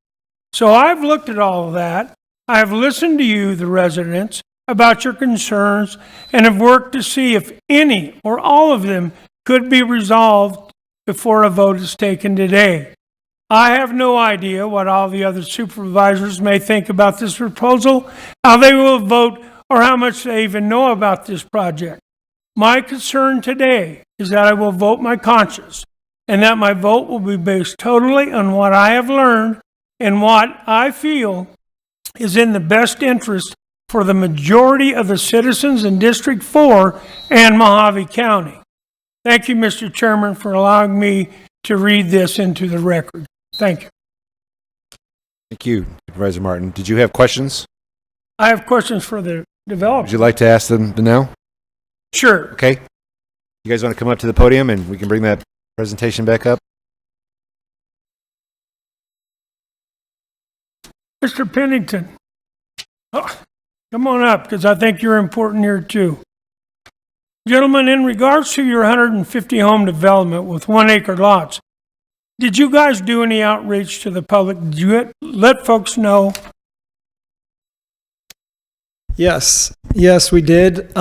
So I've looked at all of that. I have listened to you, the residents, about your concerns and have worked to see if any or all of them could be resolved before a vote is taken today. I have no idea what all the other supervisors may think about this proposal, how they will vote, or how much they even know about this project. My concern today is that I will vote my conscience and that my vote will be based totally on what I have learned and what I feel is in the best interest for the majority of the citizens in District 4 and Mojave County. Thank you, Mr. Chairman, for allowing me to read this into the record. Thank you. Thank you, Supervisor Martin. Did you have questions? I have questions for the developer. Would you like to ask them now? Sure. Okay. You guys want to come up to the podium and we can bring that presentation back up? Mr. Pennington, come on up because I think you're important here too. Gentlemen, in regards to your 150 home development with 1 acre lots, did you guys do any outreach to the public? Did you let folks know? Yes, we did.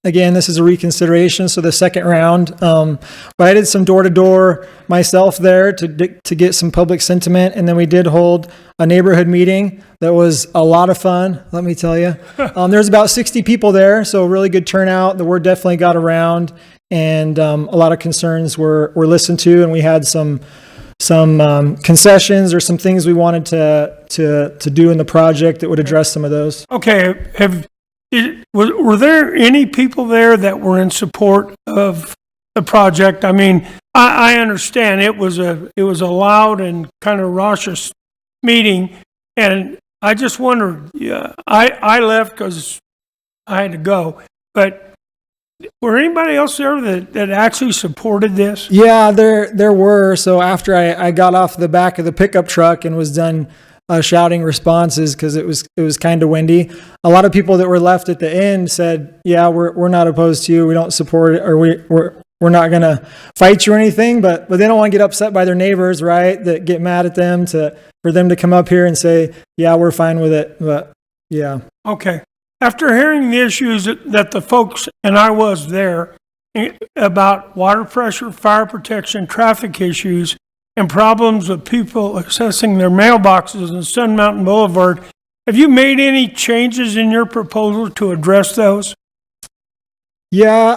Again, this is a reconsideration, so the second round. But I did some door-to-door myself there to get some public sentiment, and then we did hold a neighborhood meeting that was a lot of fun, let me tell you. There's about 60 people there, so a really good turnout. The word definitely got around, and a lot of concerns were listened to, and we had some concessions or some things we wanted to do in the project that would address some of those. Okay, were there any people there that were in support of the project? I mean, I understand it was a loud and kind of raucous meeting, and I just wondered. I left because I had to go, but were anybody else there that actually supported this? Yeah, there were. So after I got off the back of the pickup truck and was done shouting responses because it was kind of windy, a lot of people that were left at the end said, "Yeah, we're not opposed to you. We don't support it, or we're not going to fight you or anything." But they don't want to get upset by their neighbors, right? That get mad at them for them to come up here and say, "Yeah, we're fine with it." But yeah. Okay. After hearing the issues that the folks, and I was there, about water pressure, fire protection, traffic issues, and problems with people accessing their mailboxes on Sun Mountain Boulevard, have you made any changes in your proposal to address those? Yeah,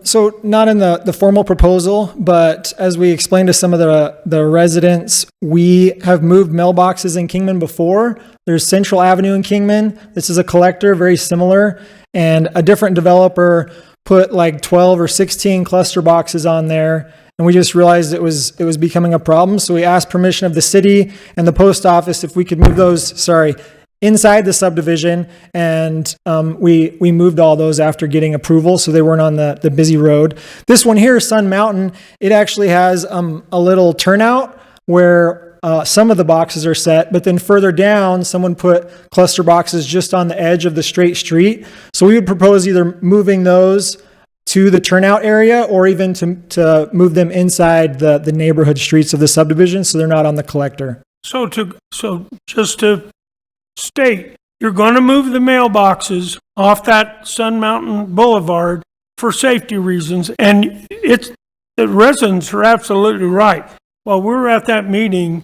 so not in the formal proposal, but as we explained to some of the residents, we have moved mailboxes in Kingman before. There's Central Avenue in Kingman. This is a collector, very similar, and a different developer put like 12 or 16 cluster boxes on there, and we just realized it was becoming a problem. So we asked permission of the city and the post office if we could move those, inside the subdivision, and we moved all those after getting approval, so they weren't on the busy road. This one here, Sun Mountain, it actually has a little turnout where some of the boxes are set, but then further down, someone put cluster boxes just on the edge of the straight street. So we would propose either moving those to the turnout area or even to move them inside the neighborhood streets of the subdivision so they're not on the collector. So just to state, you're going to move the mailboxes off that Sun Mountain Boulevard for safety reasons, and the residents are absolutely right. While we were at that meeting,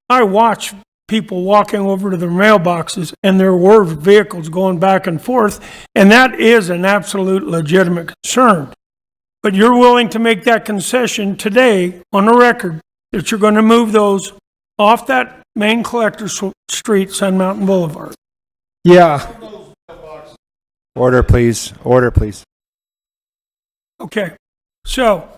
I watched people walking over to their mailboxes, and there were vehicles going back and forth, and that is an absolute legitimate concern. But you're willing to make that concession today on the record that you're going to move those off that main collector street, Sun Mountain Boulevard. Yeah. Order, please. Order, please. Okay. So,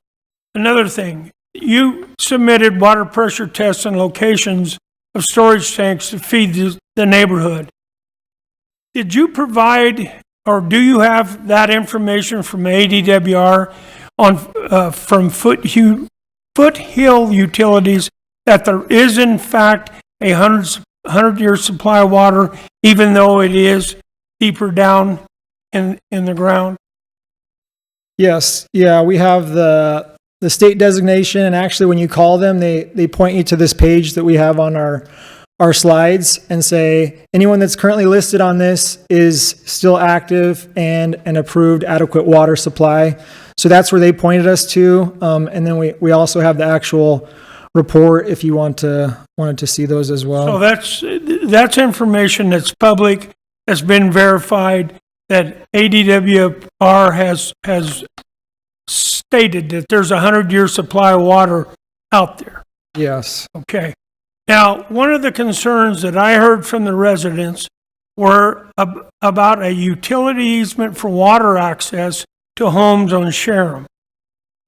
another thing. You submitted water pressure tests and locations of storage tanks to feed the neighborhood. Did you provide, or do you have that information from ADWR from Foothill Utilities that there is in fact a 100-year supply of water, even though it is deeper down in the ground? Yes. Yeah, we have the state designation, and actually when you call them, they point you to this page that we have on our slides and say anyone that's currently listed on this is still active and an approved adequate water supply. So that's where they pointed us to. And then we also have the actual report if you wanted to see those as well. So that's information that's public, has been verified, that ADWR has stated that there's a 100-year supply of water out there. Yes. Okay. Now, one of the concerns that I heard from the residents were about a utility easement for water access to homes on Sharon.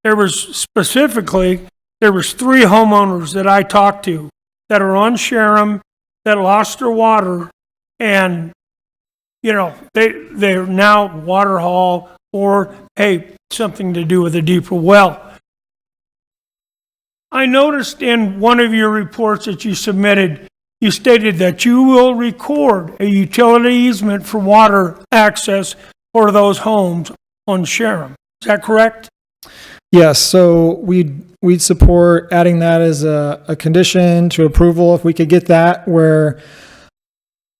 There was 3 homeowners that I talked to that are on Sharon that lost their water, and they're now water haul or something to do with a deeper well. I noticed in one of your reports that you submitted, you stated that you will record a utility easement for water access for those homes on Sharon. Is that correct? Yes. So we'd support adding that as a condition to approval if we could get that, where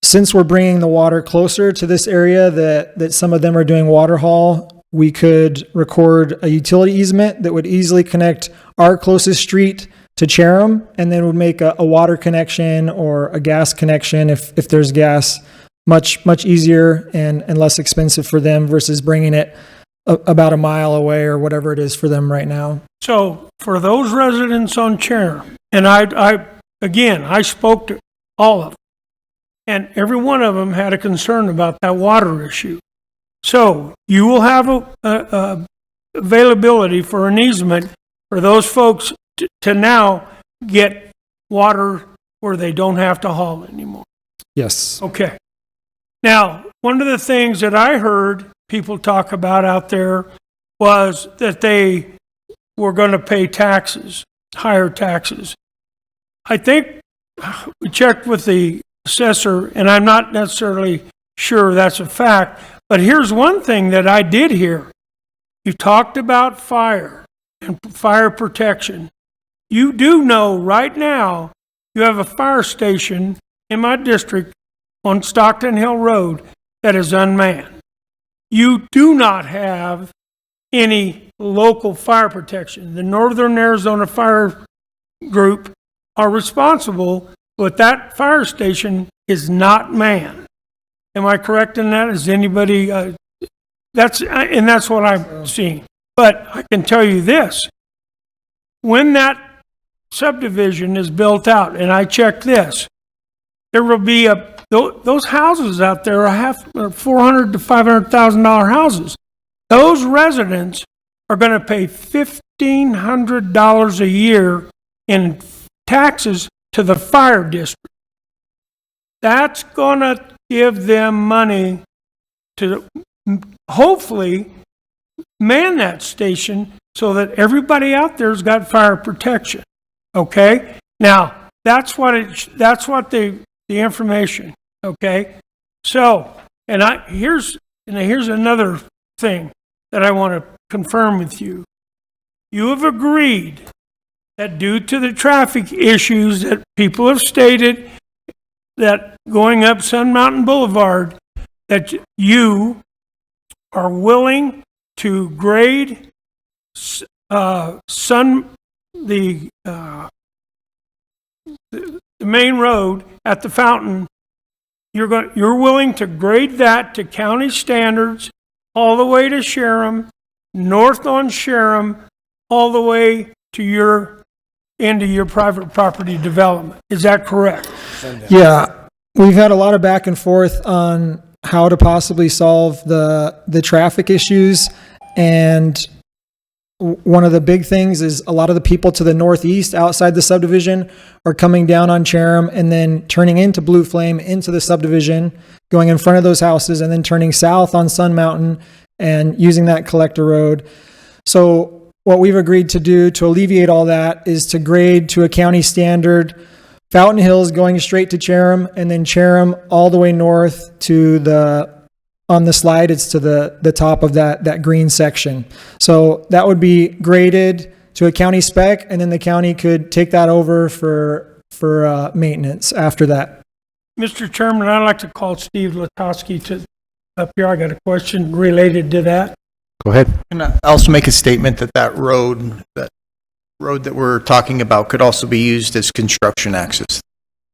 since we're bringing the water closer to this area that some of them are doing water haul, we could record a utility easement that would easily connect our closest street to Chatham, and then would make a water connection or a gas connection if there's gas much easier and less expensive for them versus bringing it about a mile away or whatever it is for them right now. So for those residents on Chatham, and I spoke to all of them, and every one of them had a concern about that water issue. So you will have a availability for an easement for those folks to now get water where they don't have to haul anymore. Yes. Okay. Now, one of the things that I heard people talk about out there was that they were going to pay taxes, higher taxes. I think we checked with the assessor, and I'm not necessarily sure that's a fact, but here's one thing that I did hear. You talked about fire and fire protection. You do know right now you have a fire station in my district on Stockton Hill Road that is unmanned. You do not have any local fire protection. The Northern Arizona Fire Group are responsible, but that fire station is not manned. Am I correct in that? Is anybody, that's what I'm seeing. But I can tell you this, when that subdivision is built out, and I checked this, there will be those houses out there are $400,000 to $500,000 houses. Those residents are going to pay $1,500 a year in taxes to the fire district. That's going to give them money to hopefully man that station so that everybody out there's got fire protection. Okay? Now, That's what the information, okay? So, here's another thing that I want to confirm with you. You have agreed that due to the traffic issues that people have stated, that going up Sun Mountain Boulevard, that you are willing to grade the main road at the fountain. You're willing to grade that to county standards all the way to Sharon, north on Sharon, all the way to into your private property development. Is that correct? Yeah, we've had a lot of back and forth on how to possibly solve the traffic issues, and one of the big things is a lot of the people to the northeast outside the subdivision are coming down on Chatham and then turning into Blue Flame into the subdivision, going in front of those houses and then turning south on Sun Mountain and using that collector road. So what we've agreed to do to alleviate all that is to grade to a county standard, Fountain Hills going straight to Chatham, and then Chatham all the way north to on the slide, it's to the top of that green section. So that would be graded to a county spec, and then the county could take that over for maintenance after that. Mr. Chairman, I'd like to call Steve Latosky up here. I got a question related to that. Go ahead. And I also make a statement that road that we're talking about could also be used as construction access.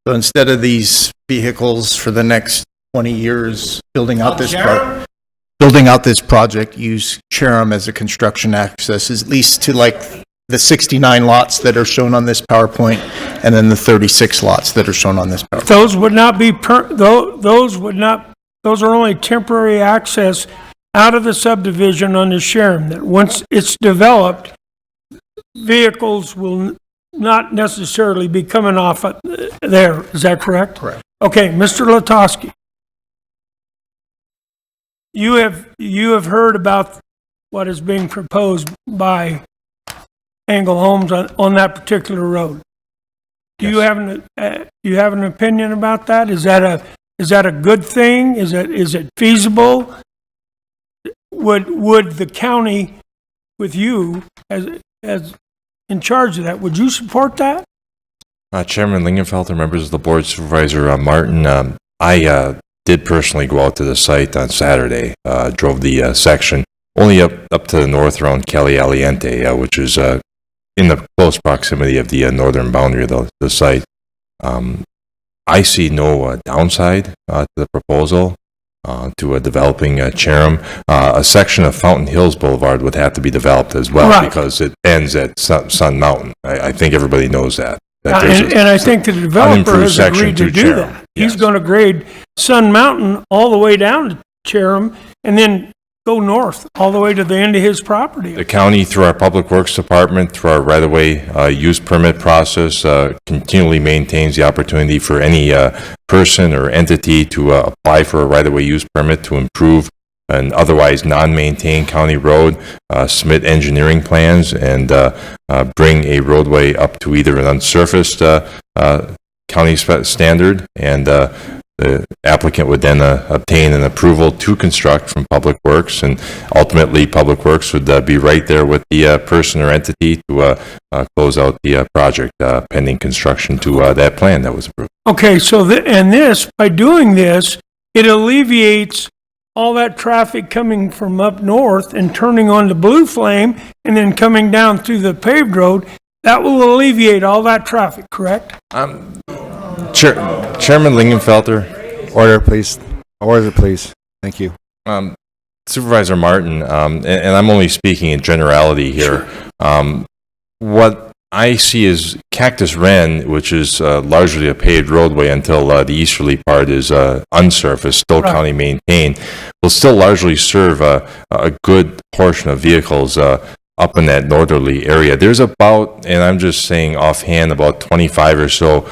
So instead of these vehicles for the next 20 years building out this project, use Chatham as a construction access, at least to like the 69 lots that are shown on this PowerPoint, and then the 36 lots that are shown on this PowerPoint. Those would not be those are only temporary access out of the subdivision on the Sharon. That once it's developed, vehicles will not necessarily be coming off there. Is that correct? Correct. Okay, Mr. Latosky. You have heard about what is being proposed by Angle Homes on that particular road. Do you have an opinion about that? Is that a good thing? Is it feasible? Would the county, with you as in charge of that, would you support that? Chairman Lingenfelter, members of the board, Supervisor Martin, I did personally go out to the site on Saturday, drove the section only up to the north around Cali Aliente, which is in the close proximity of the northern boundary of the site. I see no downside to the proposal to developing Chatham. A section of Fountain Hills Boulevard would have to be developed as well, right, because it ends at Sun Mountain. I think everybody knows that. And I think the developer has agreed to do that. Yes. He's going to grade Sun Mountain all the way down to Chatham and then go north all the way to the end of his property. The county, through our Public Works Department, through our right-of-way use permit process, continually maintains the opportunity for any person or entity to apply for a right-of-way use permit to improve an otherwise non-maintained county road, submit engineering plans, and bring a roadway up to either an unsurfaced county standard, and the applicant would then obtain an approval to construct from Public Works, and ultimately Public Works would be right there with the person or entity to close out the project pending construction to that plan that was approved. Okay, so by doing this, it alleviates all that traffic coming from up north and turning onto Blue Flame and then coming down through the paved road. That will alleviate all that traffic, correct? Chairman Lingenfelter. Order, please. Order, please. Thank you. Supervisor Martin, and I'm only speaking in generality here. Sure. What I see is Cactus Ren, which is largely a paved roadway until the easterly part is unsurfaced, still right, county maintained, will still largely serve a good portion of vehicles up in that northerly area. There's about, and I'm just saying offhand, about 25 or so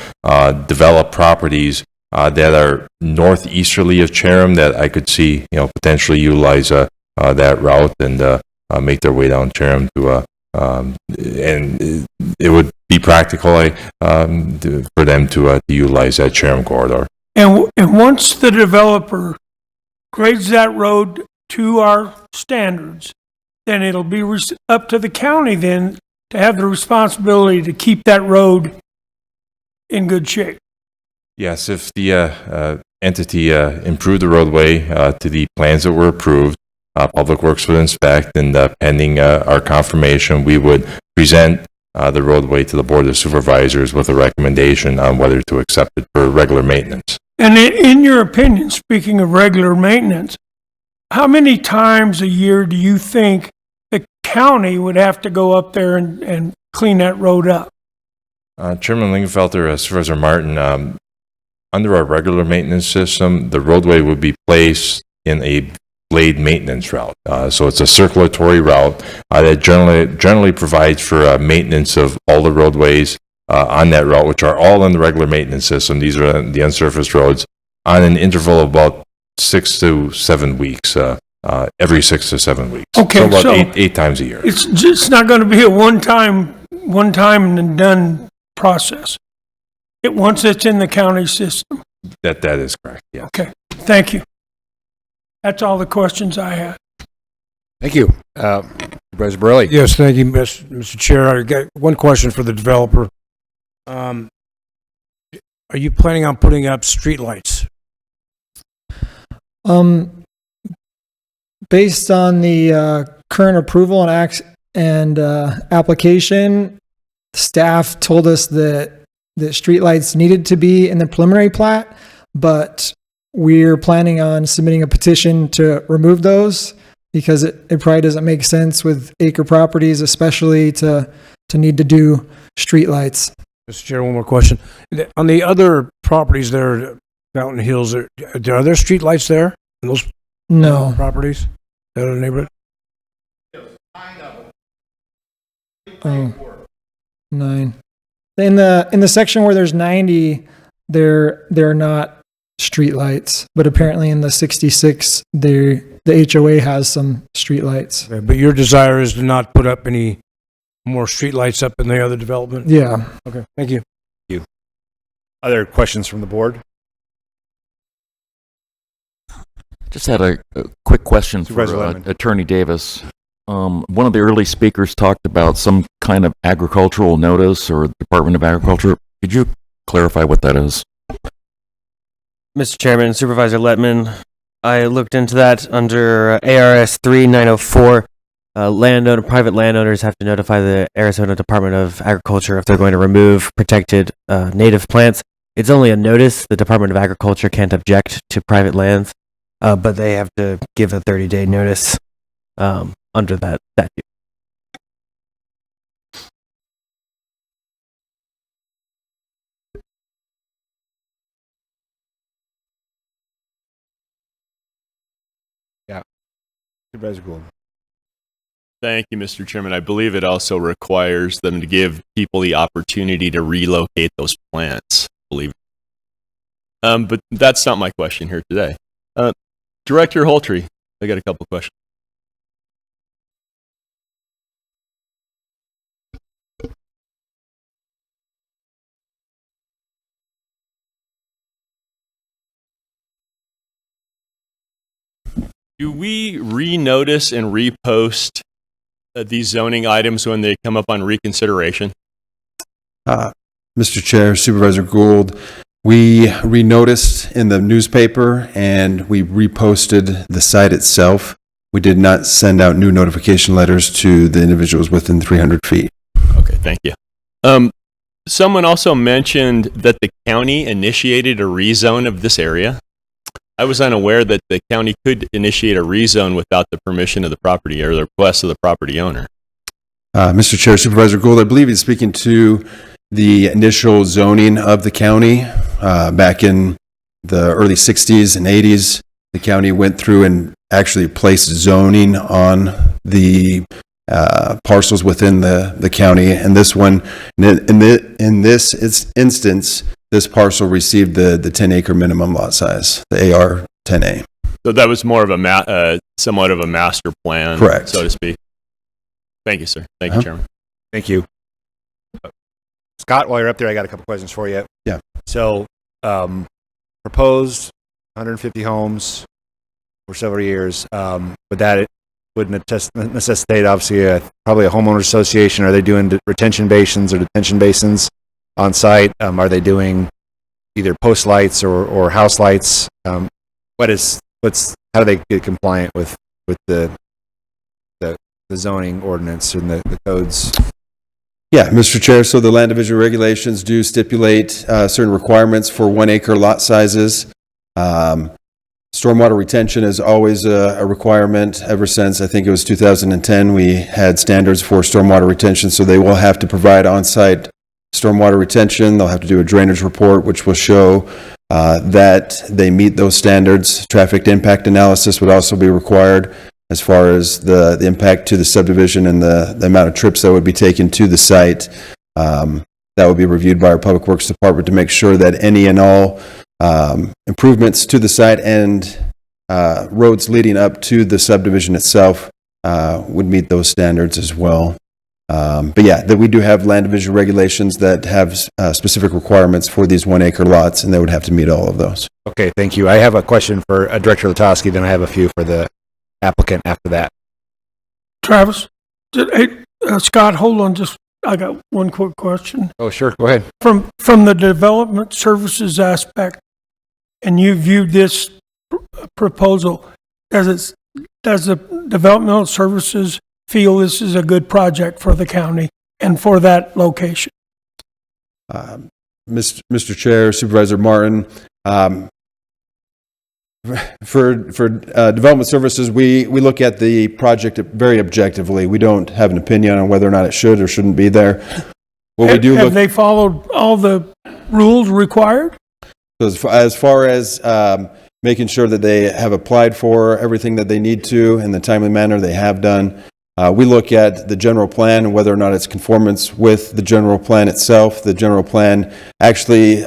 developed properties that are northeasterly of Chatham that I could see, potentially utilize that route and make their way down Chatham to and it would be practical for them to utilize that Chatham corridor. And once the developer grades that road to our standards, then it'll be up to the county then to have the responsibility to keep that road in good shape. Yes, if the entity improved the roadway to the plans that were approved, Public Works would inspect, and pending our confirmation, we would present the roadway to the Board of Supervisors with a recommendation on whether to accept it for regular maintenance. And in your opinion, speaking of regular maintenance, how many times a year do you think the county would have to go up there and clean that road up? Chairman Lingenfelter, Supervisor Martin, under our regular maintenance system, the roadway would be placed in a blade maintenance route. So it's a circulatory route that generally provides for maintenance of all the roadways on that route, which are all in the regular maintenance system. These are the unsurfaced roads on an interval of about 6 to 7 weeks, every 6 to 7 weeks. Okay, so about eight times a year. It's just not going to be a one time and done process. Once it's in the county system. That is correct, yeah. Okay, thank you. That's all the questions I had. Thank you. Supervisor Borelli. Yes, thank you, Mr. Chair. I got one question for the developer. Are you planning on putting up streetlights? Based on the current approval and application, staff told us that streetlights needed to be in the preliminary plat, but we're planning on submitting a petition to remove those because it probably doesn't make sense with acre properties, especially to need to do streetlights. Mr. Chair, one more question. On the other properties there, Fountain Hills, are there streetlights there? In those properties? That are in the neighborhood? Oh, 9. In the section where there's 90, there are not streetlights, but apparently in the 66, the HOA has some streetlights. Okay, but your desire is to not put up any more streetlights up in the other development? Yeah. Okay, thank you. Thank you. Other questions from the board? Just had a quick question for Supervisor Attorney Davis. One of the early speakers talked about some kind of agricultural notice or Department of Agriculture. Could you clarify what that is? Mr. Chairman, Supervisor Letman, I looked into that under ARS 3904. Private landowners have to notify the Arizona Department of Agriculture if they're going to remove protected native plants. It's only a notice. The Department of Agriculture can't object to private lands, but they have to give a 30-day notice under that statute. Yeah. Supervisor Gould. Thank you, Mr. Chairman. I believe it also requires them to give people the opportunity to relocate those plants, I believe. But that's not my question here today. Director Holtree, I got a couple questions. Do we renotice and repost these zoning items when they come up on reconsideration? Mr. Chair, Supervisor Gould, we renoticed in the newspaper and we reposted the site itself. We did not send out new notification letters to the individuals within 300 feet. Okay, thank you. Someone also mentioned that the county initiated a rezone of this area. I was unaware that the county could initiate a rezone without the permission of the property or the request of the property owner. Mr. Chair, Supervisor Gould, I believe he's speaking to the initial zoning of the county back in the early 60s and 80s. The county went through and actually placed zoning on the parcels within the county. And this one, in this instance, this parcel received the 10-acre minimum lot size, the AR 10A. So that was more of a somewhat of a master plan, Correct. so to speak. Thank you, sir. Thank you, Chairman. Thank you. Scott, while you're up there, I got a couple questions for you. Yeah. So, proposed 150 homes for several years, but that it would necessitate, obviously, probably a homeowners association. Are they doing retention basins or detention basins on site? Are they doing either post lights or house lights? How do they get compliant with the zoning ordinance and the codes? Yeah, Mr. Chair, so the land division regulations do stipulate certain requirements for 1 acre lot sizes. Stormwater retention is always a requirement. Ever since, I think it was 2010, we had standards for stormwater retention, so they will have to provide on-site stormwater retention. They'll have to do a drainage report, which will show that they meet those standards. Traffic impact analysis would also be required as far as the impact to the subdivision and the amount of trips that would be taken to the site. That would be reviewed by our Public Works Department to make sure that any and all improvements to the site and roads leading up to the subdivision itself would meet those standards as well. But yeah, that we do have land division regulations that have specific requirements for these 1 acre lots, and they would have to meet all of those. Okay, thank you. I have a question for Director Latosky, then I have a few for the applicant after that. Travis, Scott, hold on, I got one quick question. Oh, sure, go ahead. From the development services aspect, and you viewed this proposal, does the developmental services feel this is a good project for the county and for that location? Mr. Chair, Supervisor Martin, for development services, we look at the project very objectively. We don't have an opinion on whether or not it should or shouldn't be there. Have they followed all the rules required? As far as making sure that they have applied for everything that they need to in the timely manner, they have done. We look at the general plan and whether or not it's conformance with the general plan itself. The general plan actually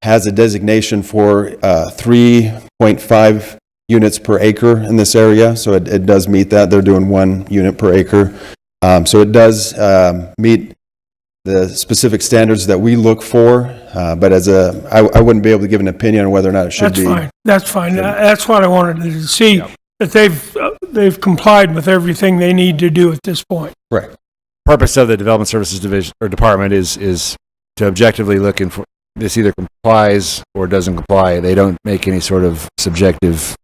has a designation for 3.5 units per acre in this area, so it does meet that. They're doing 1 unit per acre. So it does meet the specific standards that we look for, but I wouldn't be able to give an opinion on whether or not it should be. That's fine. That's what I wanted to see, that they've complied with everything they need to do at this point. Right. Purpose of the Development Services Division or Department is to objectively look for this either complies or doesn't comply. They don't make any sort of subjective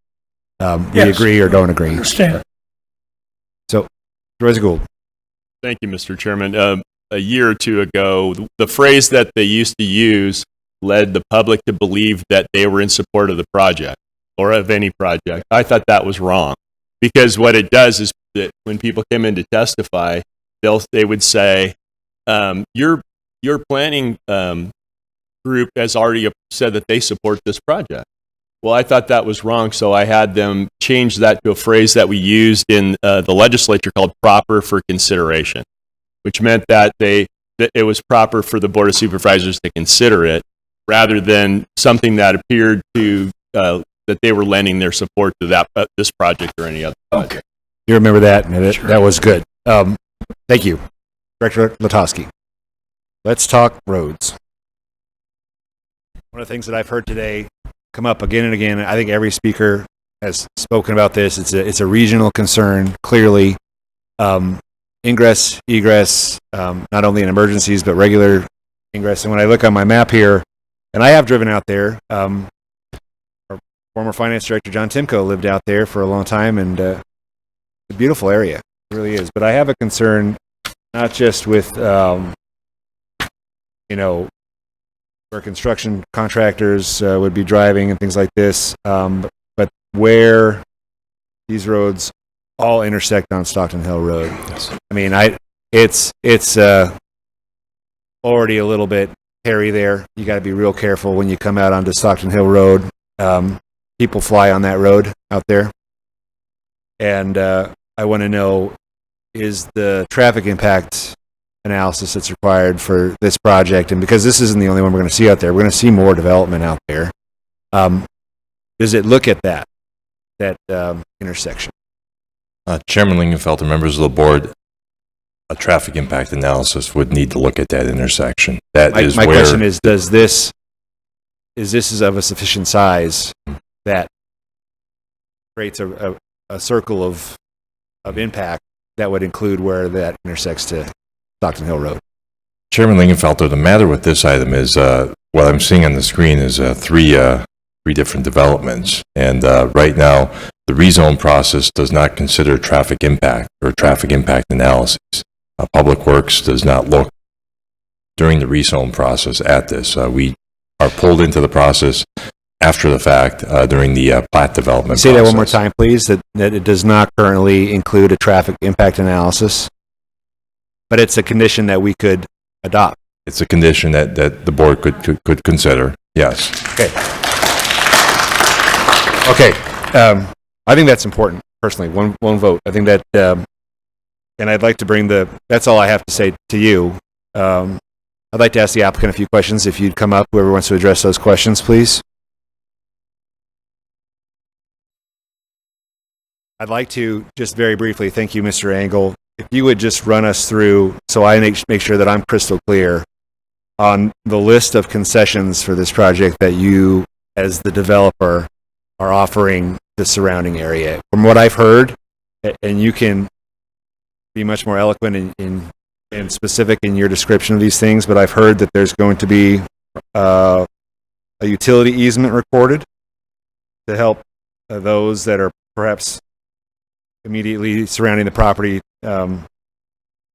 we agree or don't agree. Understand. So, Supervisor Gould. Thank you, Mr. Chairman. A year or two ago, the phrase that they used to use led the public to believe that they were in support of the project or of any project. I thought that was wrong, because what it does is that when people come in to testify, they would say, your planning group has already said that they support this project. Well, I thought that was wrong, so I had them change that to a phrase that we used in the legislature called proper for consideration, which meant that it was proper for the Board of Supervisors to consider it, rather than something that appeared to that they were lending their support to this project or any other project. Okay. You remember that, and that was good. Thank you. Director Latosky. Let's talk roads. One of the things that I've heard today come up again and again, I think every speaker has spoken about this. It's a regional concern, clearly. Ingress, egress, not only in emergencies, but regular ingress. And when I look on my map here, and I have driven out there, our former finance director, John Timko, lived out there for a long time, and it's a beautiful area. It really is. But I have a concern, not just with, where construction contractors would be driving and things like this, but where these roads all intersect on Stockton Hill Road. Yes. I mean, it's already a little bit hairy there. You got to be real careful when you come out onto Stockton Hill Road. People fly on that road out there, and I want to know, is the traffic impact analysis that's required for this project, and because this isn't the only one we're going to see out there, we're going to see more development out there. Does it look at that intersection? Chairman Lingenfelter, members of the board, a traffic impact analysis would need to look at that intersection. That is my where. question is this of a sufficient size that creates a circle of impact that would include where that intersects to Stockton Hill Road? Chairman Lingenfelter, the matter with this item is, what I'm seeing on the screen is three different developments. And right now, the rezone process does not consider traffic impact or traffic impact analyses. Public Works does not look during the rezone process at this. We are pulled into the process after the fact during the plat development Say process. that one more time, please, that it does not currently include a traffic impact analysis, but it's a condition that we could adopt. It's a condition that the board could consider, yes. Okay. Okay. I think that's important, personally. One vote. I think that, and I'd like to bring that's all I have to say to you. I'd like to ask the applicant a few questions. If you'd come up, whoever wants to address those questions, please. I'd like to just very briefly, thank you, Mr. Engel. If you would just run us through, so I make sure that I'm crystal clear on the list of concessions for this project that you, as the developer, are offering the surrounding area. From what I've heard, and you can be much more eloquent and specific in your description of these things, but I've heard that there's going to be a utility easement recorded to help those that are perhaps immediately surrounding the property, that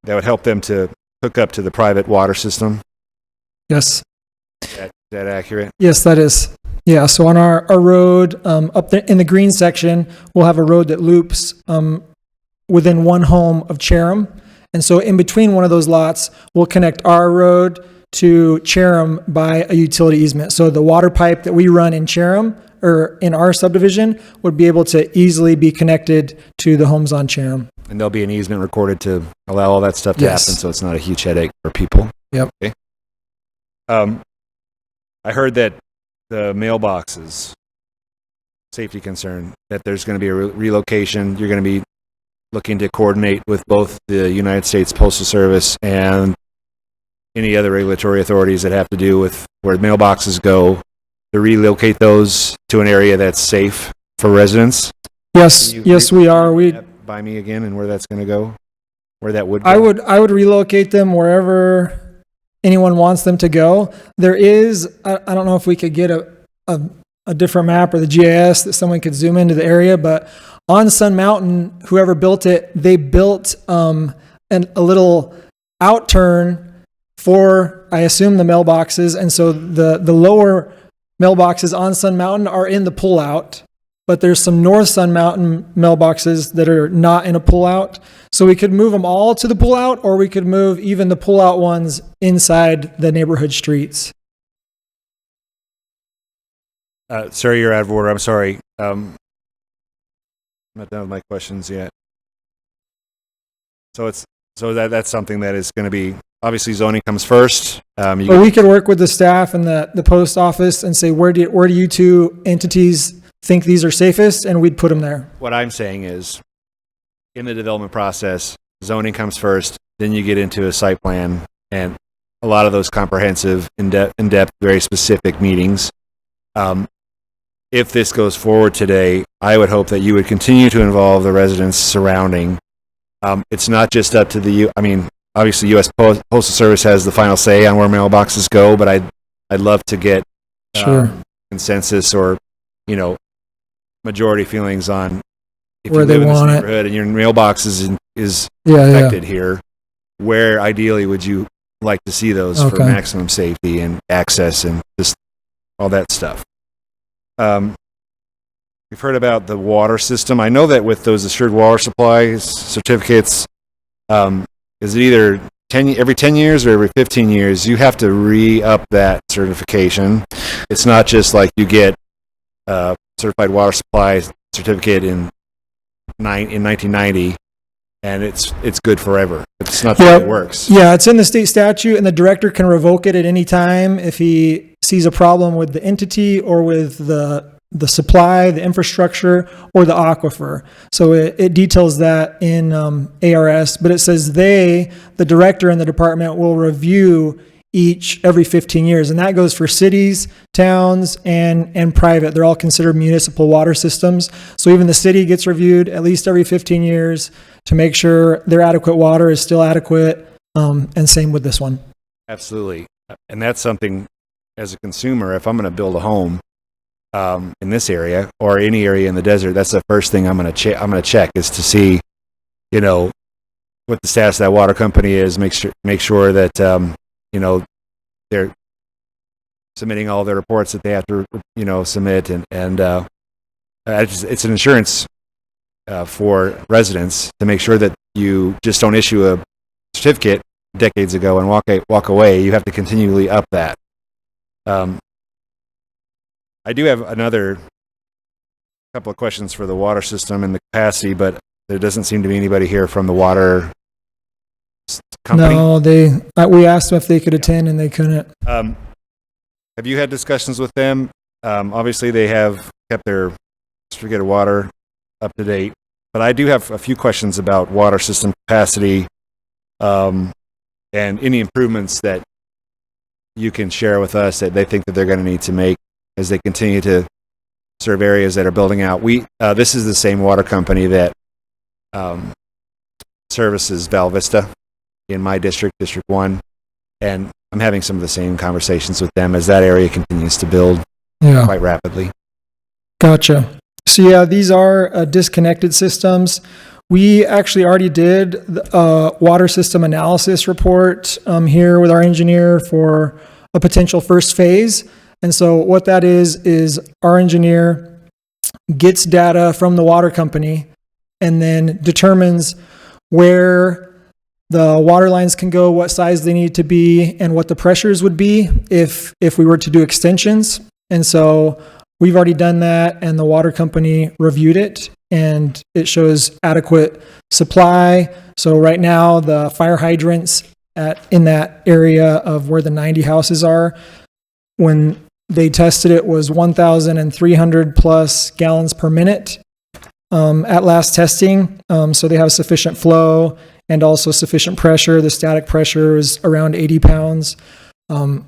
would help them to hook up to the private water system. Yes. Is that accurate? Yes, that is. Yeah, so on our road, up there in the green section, we'll have a road that loops within one home of Chatham. And so in between one of those lots, we'll connect our road to Chatham by a utility easement. So the water pipe that we run in Chatham, or in our subdivision, would be able to easily be connected to the homes on Chatham. And there'll be an easement recorded to allow all that stuff to Yes. happen, so it's not a huge headache for people. Yep. Okay. I heard that the mailboxes, safety concern, that there's going to be a relocation. You're going to be looking to coordinate with both the United States Postal Service and any other regulatory authorities that have to do with where mailboxes go, to relocate those to an area that's safe for residents. Yes, yes, we are. By me again, and where that's going to go, where that would go. I would relocate them wherever anyone wants them to go. There is, I don't know if we could get a different map or the GIS that someone could zoom into the area, but on Sun Mountain, whoever built it, they built a little outturn for, I assume, the mailboxes. And so the lower mailboxes on Sun Mountain are in the pullout, but there's some North Sun Mountain mailboxes that are not in a pullout. So we could move them all to the pullout, or we could move even the pullout ones inside the neighborhood streets. Sir, you're out of order. I'm sorry. I'm not done with my questions yet. So that's something that is going to be, obviously zoning comes first. But we could work with the staff and the post office and say, where do you two entities think these are safest, and we'd put them there. What I'm saying is, in the development process, zoning comes first, then you get into a site plan, and a lot of those comprehensive, in-depth, very specific meetings. If this goes forward today, I would hope that you would continue to involve the residents surrounding. It's not just up to obviously U.S. Postal Service has the final say on where mailboxes go, but I'd love to get consensus or, majority feelings on if where you they live in this want it. neighborhood and your mailbox is Yeah, affected here, where ideally would you like to see those for Okay. maximum safety and access and just all that stuff? We've heard about the water system. I know that with those assured water supply certificates, is it either every 10 years or every 15 years, you have to re-up that certification. It's not just like you get a certified water supply certificate in 1990 and it's good forever. It's not the way it works. Yeah, it's in the state statute, and the director can revoke it at any time if he sees a problem with the entity or with the the supply, the infrastructure, or the aquifer. So it details that in ARS, but it says the director in the department, will review each every 15 years. And that goes for cities, towns, and private. They're all considered municipal water systems. So even the city gets reviewed at least every 15 years to make sure their adequate water is still adequate. And same with this one. Absolutely. And that's something, as a consumer, if I'm going to build a home in this area or any area in the desert, that's the first thing I'm going to check is to see, what the status of that water company is. Make sure that they're submitting all their reports that they have to submit, and it's an insurance for residents to make sure that you just don't issue a certificate decades ago and walk away. You have to continually up that. I do have another couple of questions for the water system and the capacity, but there doesn't seem to be anybody here from the water company. No, we asked them if they could attend and they couldn't. Have you had discussions with them? Obviously, they have kept their certificate of water up to date, but I do have a few questions about water system capacity and any improvements that you can share with us that they think that they're going to need to make as they continue to serve areas that are building out. This is the same water company that services Val Vista in my district, District 1, and I'm having some of the same conversations with them as that area continues to build quite rapidly. Gotcha. So yeah, these are disconnected systems. We actually already did a water system analysis report here with our engineer for a potential first phase. And so what that is our engineer gets data from the water company and then determines where the water lines can go, what size they need to be, and what the pressures would be if we were to do extensions. And so we've already done that, and the water company reviewed it, and it shows adequate supply. So right now, the fire hydrants in that area of where the 90 houses are, when they tested it, was 1,300 plus gallons per minute at last testing. So they have sufficient flow and also sufficient pressure. The static pressure is around 80 pounds.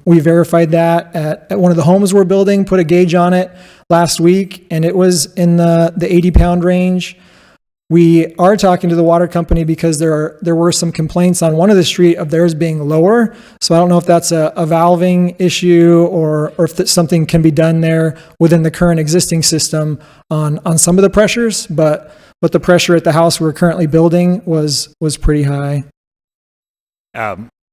We verified that at one of the homes we're building, put a gauge on it last week, and it was in the 80-pound range. We are talking to the water company because there were some complaints on one of the street of theirs being lower. So I don't know if that's a valving issue or if something can be done there within the current existing system on some of the pressures, but the pressure at the house we're currently building was pretty high.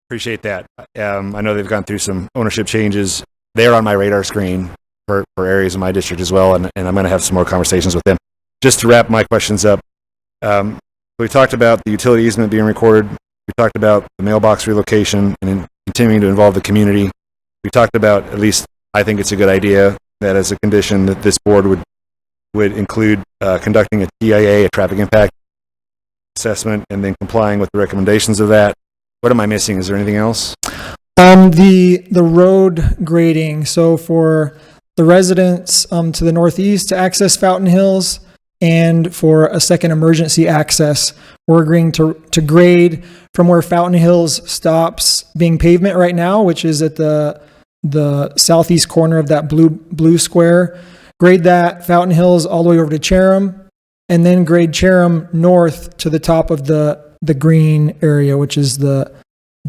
Appreciate that. I know they've gone through some ownership changes. They're on my radar screen for areas in my district as well, and I'm going to have some more conversations with them. Just to wrap my questions up, we talked about the utility easement being recorded. We talked about the mailbox relocation and continuing to involve the community. We talked about, at least I think it's a good idea, that as a condition that this board would include conducting a TIA, a traffic impact assessment, and then complying with the recommendations of that. What am I missing? Is there anything else? The road grading. So for the residents to the northeast to access Fountain Hills, and for a second emergency access, we're agreeing to grade from where Fountain Hills stops being pavement right now, which is at the southeast corner of that blue square. Grade that Fountain Hills all the way over to Chatham, and then grade Chatham north to the top of the green area, which is the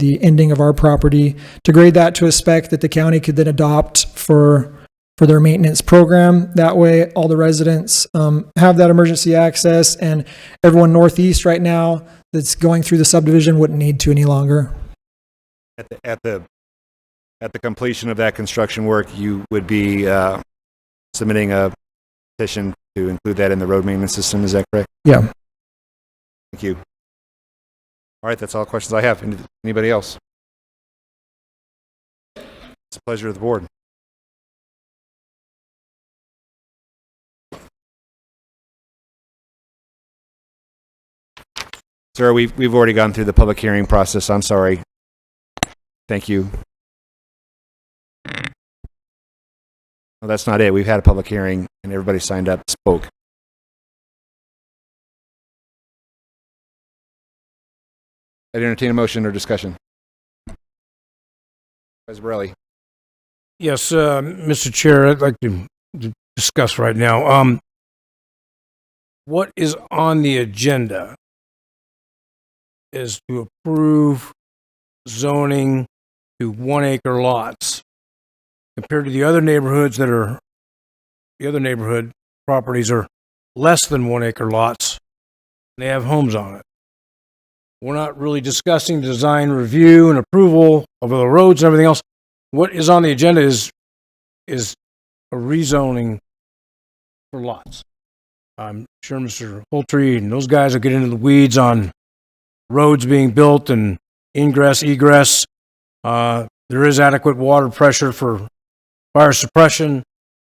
ending of our property, to grade that to a spec that the county could then adopt for their maintenance program. That way, all the residents have that emergency access, and everyone northeast right now that's going through the subdivision wouldn't need to any longer. At the completion of that construction work, you would be submitting a petition to include that in the road maintenance system. Is that correct? Yeah. Thank you. All right, that's all the questions I have. Anybody else? It's a pleasure of the board. Sir, we've already gone through the public hearing process. I'm sorry. Thank you. No, that's not it. We've had a public hearing and everybody signed up, spoke. I'd entertain a motion or discussion. Vice Borelli. Yes, Mr. Chair, I'd like to discuss right now. What is on the agenda is to approve zoning to 1 acre lots compared to the other neighborhoods the other neighborhood properties are less than 1 acre lots. They have homes on it. We're not really discussing design review and approval of the roads and everything else. What is on the agenda is a rezoning for lots. I'm sure Mr. Poultry and those guys will get into the weeds on roads being built and ingress, egress. There is adequate water pressure for fire suppression.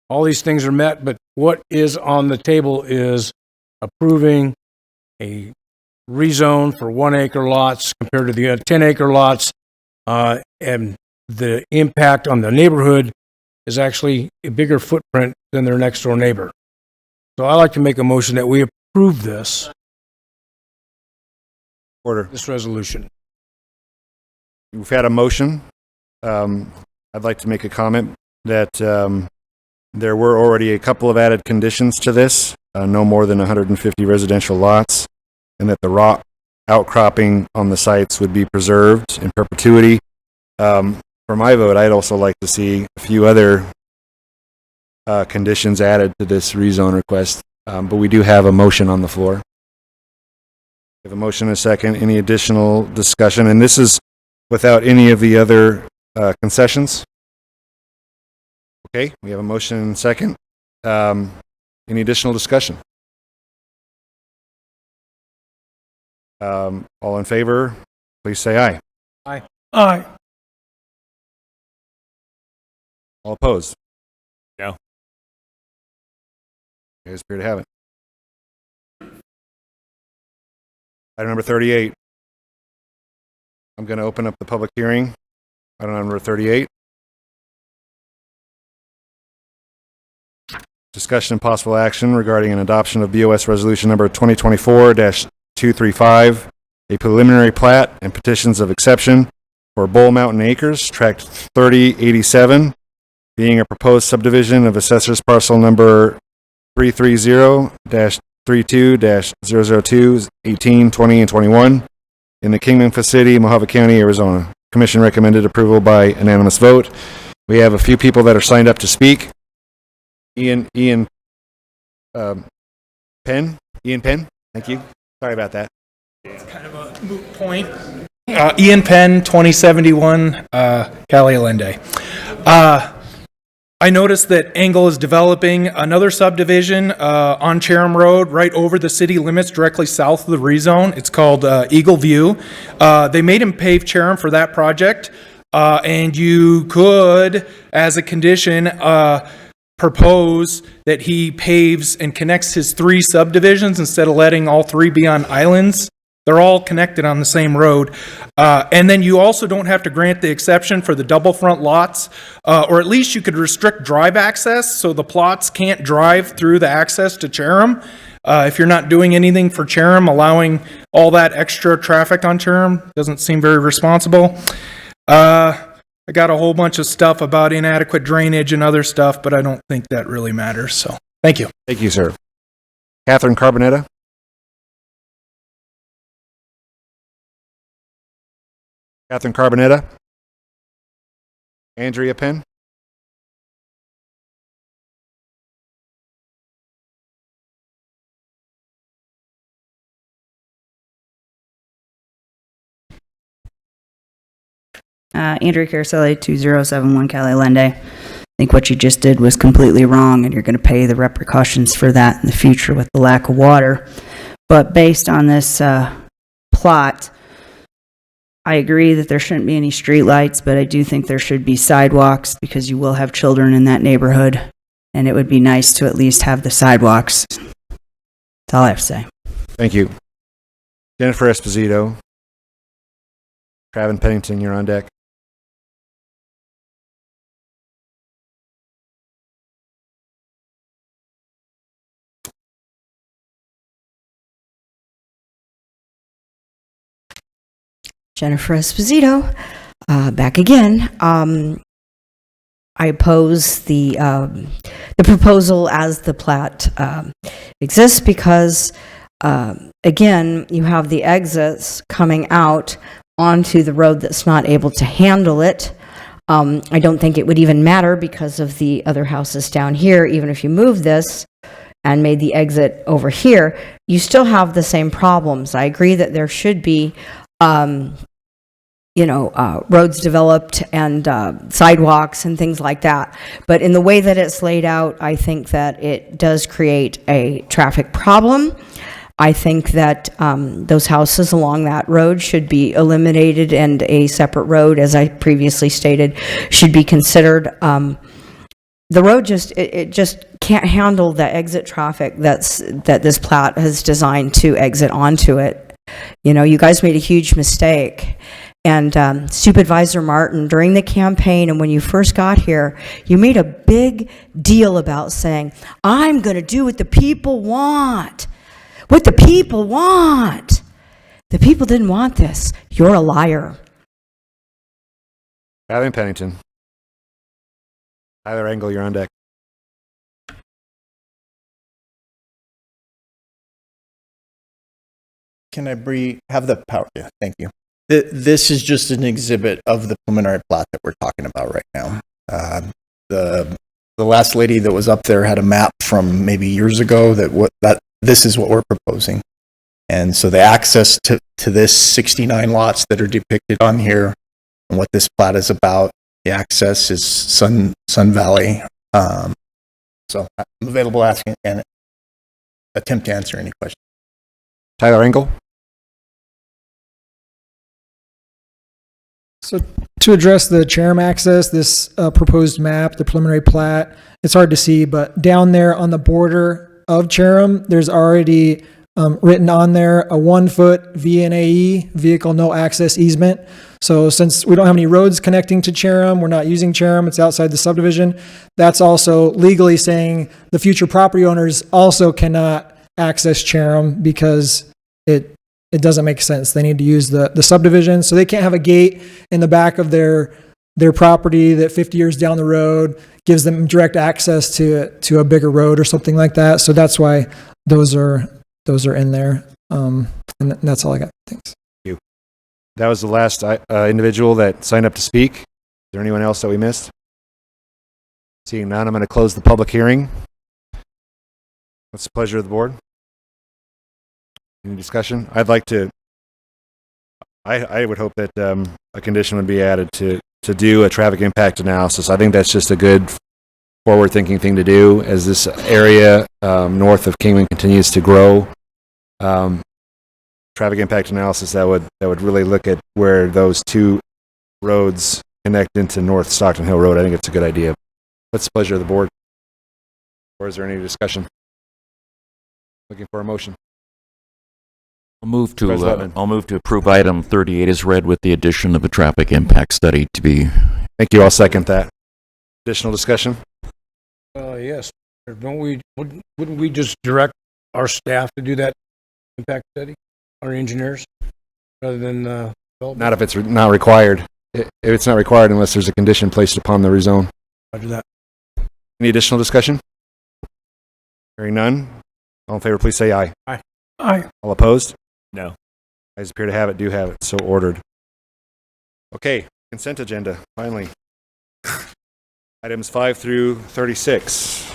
All these things are met, but what is on the table is approving a rezone for 1 acre lots compared to the 10 acre lots. And the impact on the neighborhood is actually a bigger footprint than their next door neighbor. So I'd like to make a motion that we approve this. Order. This resolution. We've had a motion. I'd like to make a comment that there were already a couple of added conditions to this, no more than 150 residential lots, and that the rock outcropping on the sites would be preserved in perpetuity. For my vote, I'd also like to see a few other conditions added to this rezone request, but we do have a motion on the floor. We have a motion and a second. Any additional discussion? And this is without any of the other concessions. Okay, we have a motion and a second. Any additional discussion? All in favor, please say aye. Aye. Aye. All opposed? No. You guys appear to have it. Item number 38. I'm going to open up the public hearing. Item number 38. Discussion and possible action regarding an adoption of BOS resolution number 2024-235, a preliminary plat and petitions of exception for Bull Mountain Acres, tract 3087, being a proposed subdivision of assessor's parcel number 330-32-002, 18, 20, and 21 in the Kingman City, Mojave County, Arizona. Commission recommended approval by unanimous vote. We have a few people that are signed up to speak. Ian Penn. Thank you. Sorry about that. It's kind of a moot point. Ian Penn, 2071, Cali Allende. I noticed that Angle is developing another subdivision on Chatham Road right over the city limits directly south of the rezone. It's called Eagle View. They made him pave Chatham for that project, and you could, as a condition, propose that he paves and connects his 3 subdivisions instead of letting all 3 be on islands. They're all connected on the same road. And then you also don't have to grant the exception for the double front lots, or at least you could restrict drive access so the plots can't drive through the access to Chatham. If you're not doing anything for Chatham, allowing all that extra traffic on Chatham doesn't seem very responsible. I got a whole bunch of stuff about inadequate drainage and other stuff, but I don't think that really matters. So thank you. Thank you, sir. Catherine Carbonetta. Catherine Carbonetta. Andrea Penn. Andrea Caroselli, 2071 Cali Allende. I think what you just did was completely wrong, and you're going to pay the repercussions for that in the future with the lack of water. But based on this plot, I agree that there shouldn't be any streetlights, but I do think there should be sidewalks because you will have children in that neighborhood, and it would be nice to at least have the sidewalks. That's all I have to say. Thank you. Jennifer Esposito. Traven Pennington, you're on deck. Jennifer Esposito, back again. I oppose the proposal as the plat exists because, again, you have the exits coming out onto the road that's not able to handle it. I don't think it would even matter because of the other houses down here. Even if you move this and made the exit over here, you still have the same problems. I agree that there should be roads developed and sidewalks and things like that. But in the way that it's laid out, I think that it does create a traffic problem. I think that those houses along that road should be eliminated and a separate road, as I previously stated, should be considered. The road just can't handle the exit traffic that this plat has designed to exit onto it. You know, you guys made a huge mistake. And Supervisor Martin, during the campaign and when you first got here, you made a big deal about saying, I'm going to do what the people want. What the people want. The people didn't want this. You're a liar. Alvin Pennington. Tyler Engel, you're on deck. Can I have the power? Yeah, thank you. This is just an exhibit of the preliminary plat that we're talking about right now. The last lady that was up there had a map from maybe years ago that this is what we're proposing. And so the access to this 69 lots that are depicted on here and what this plat is about, the access is Sun Valley. So I'm available to ask and attempt to answer any questions. Tyler Engel. So to address the Cherem access, this proposed map, the preliminary plat, it's hard to see, but down there on the border of Cherem, there's already written on there a 1-foot VNAE, vehicle no access easement. So since we don't have any roads connecting to Cherem, we're not using Cherem, it's outside the subdivision, that's also legally saying the future property owners also cannot access Cherem because it doesn't make sense. They need to use the subdivision. So they can't have a gate in the back of their property that 50 years down the road gives them direct access to a bigger road or something like that. So that's why those are in there. And that's all I got. Thanks. Thank you. That was the last individual that signed up to speak. Is there anyone else that we missed? Seeing none, I'm going to close the public hearing. What's the pleasure of the board? Any discussion? I would hope that a condition would be added to do a traffic impact analysis. I think that's just a good forward-thinking thing to do as this area north of Kingman continues to grow. Traffic impact analysis that would really look at where those two roads connect into North Stockton Hill Road. I think it's a good idea. What's the pleasure of the board? Or is there any discussion? Looking for a motion. I'll move to approve item 38 as read with the addition of a traffic impact study to be. Thank you. I'll second that. Additional discussion? Yes. Wouldn't we just direct our staff to do that impact study, our engineers, rather than not if it's not required. It's not required unless there's a condition placed upon the rezone. Roger that. Any additional discussion? Hearing none. All in favor, please say aye. Aye. Aye. All opposed? No. Ayes appear to have it, do have it, so ordered. Okay, consent agenda, finally. Items 5 through 36.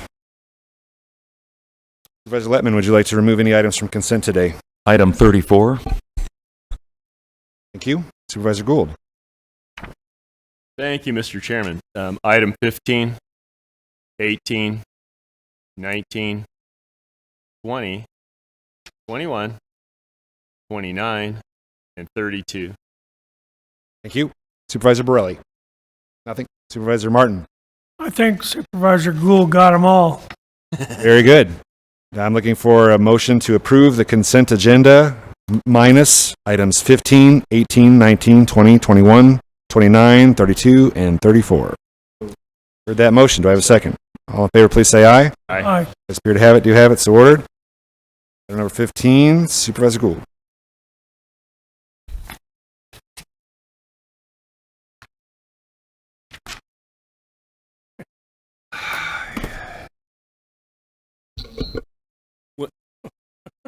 Supervisor Lettman, would you like to remove any items from consent today? Item 34. Thank you. Supervisor Gould. Thank you, Mr. Chairman. Item 15, 18, 19, 20, 21, 29, and 32. Thank you. Supervisor Borelli. Nothing. Supervisor Martin. I think Supervisor Gould got them all. Very good. I'm looking for a motion to approve the consent agenda minus items 15, 18, 19, 20, 21, 29, 32, and 34. Heard that motion. Do I have a second? All in favor, please say aye. Aye. Aye. Ayes appear to have it, do have it, so ordered. Item number 15, Supervisor Gould.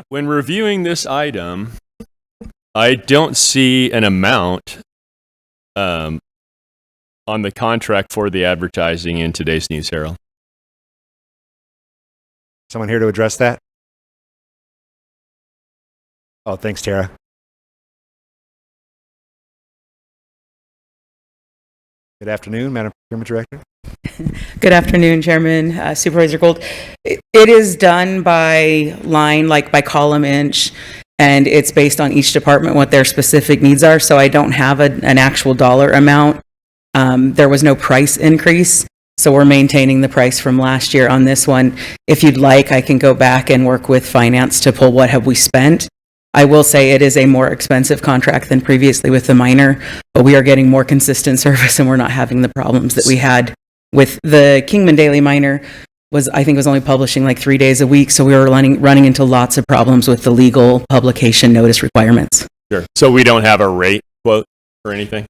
When reviewing this item, I don't see an amount on the contract for the advertising in today's News Herald. Someone here to address that? Oh, thanks, Tara. Good afternoon, Madam Procurement Director. Good afternoon, Chairman, Supervisor Gold. It is done by line, like by column inch, and it's based on each department what their specific needs are, so I don't have an actual dollar amount. There was no price increase, so we're maintaining the price from last year on this one. If you'd like, I can go back and work with finance to pull what have we spent. I will say it is a more expensive contract than previously with the minor, but we are getting more consistent service and we're not having the problems that we had with the Kingman Daily Minor. I think was only publishing like 3 days a week, so we were running into lots of problems with the legal publication notice requirements. Sure. So we don't have a rate quote or anything?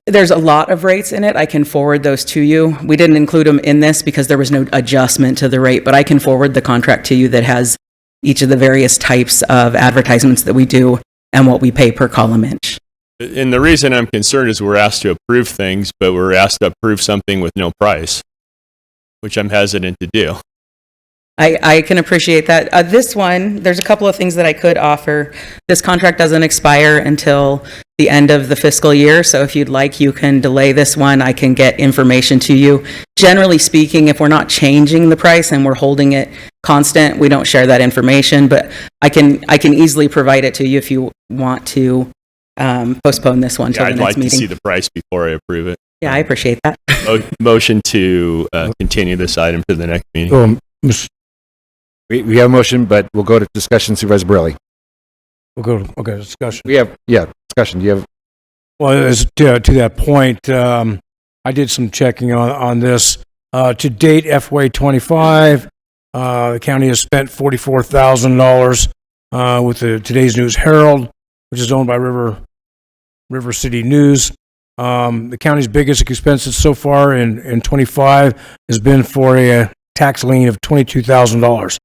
There's a lot of rates in it. I can forward those to you. We didn't include them in this because there was no adjustment to the rate, but I can forward the contract to you that has each of the various types of advertisements that we do and what we pay per column inch. And the reason I'm concerned is we're asked to approve things, but we're asked to approve something with no price, which I'm hesitant to do. I can appreciate that. This one, there's a couple of things that I could offer. This contract doesn't expire until the end of the fiscal year, so if you'd like, you can delay this one. I can get information to you. Generally speaking, if we're not changing the price and we're holding it constant, we don't share that information, but I can easily provide it to you if you want to postpone this one till the I'd next like meeting. to see the price before I approve it. Yeah, I appreciate that. Motion to continue this item to the next meeting. We have a motion, but we'll go to discussion. Supervisor Borelli. We'll go to discussion. Discussion. Do you have? Well, to that point, I did some checking on this. To date, FY25, the county has spent $44,000 with the today's News Herald, which is owned by River City News. The county's biggest expenses so far in 25 has been for a tax lien of $22,000.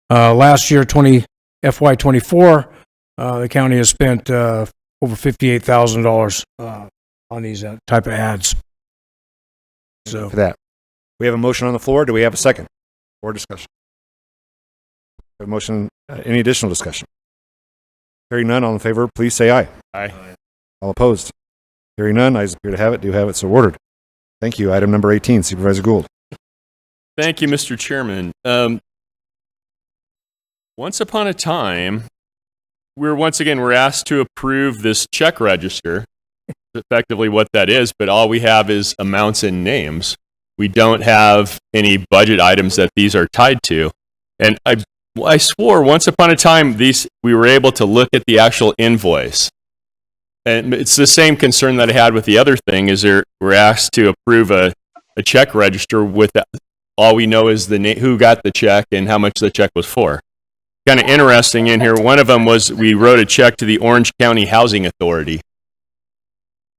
Last year, FY24, the county has spent over $58,000 on these type of ads. So For that, we have a motion on the floor. Do we have a second for discussion? We have a motion. Any additional discussion? Hearing none, all in favor, please say aye. Aye. All opposed? Hearing none, ayes appear to have it. Do have it, so ordered. Thank you. Item number 18, Supervisor Gould. Thank you, Mr. Chairman. Once upon a time, we're asked to approve this check register, effectively what that is, but all we have is amounts and names. We don't have any budget items that these are tied to. And I swore once upon a time we were able to look at the actual invoice. And it's the same concern that I had with the other thing, is we're asked to approve a check register with all we know is who got the check and how much the check was for. Kind of interesting in here. One of them was we wrote a check to the Orange County Housing Authority.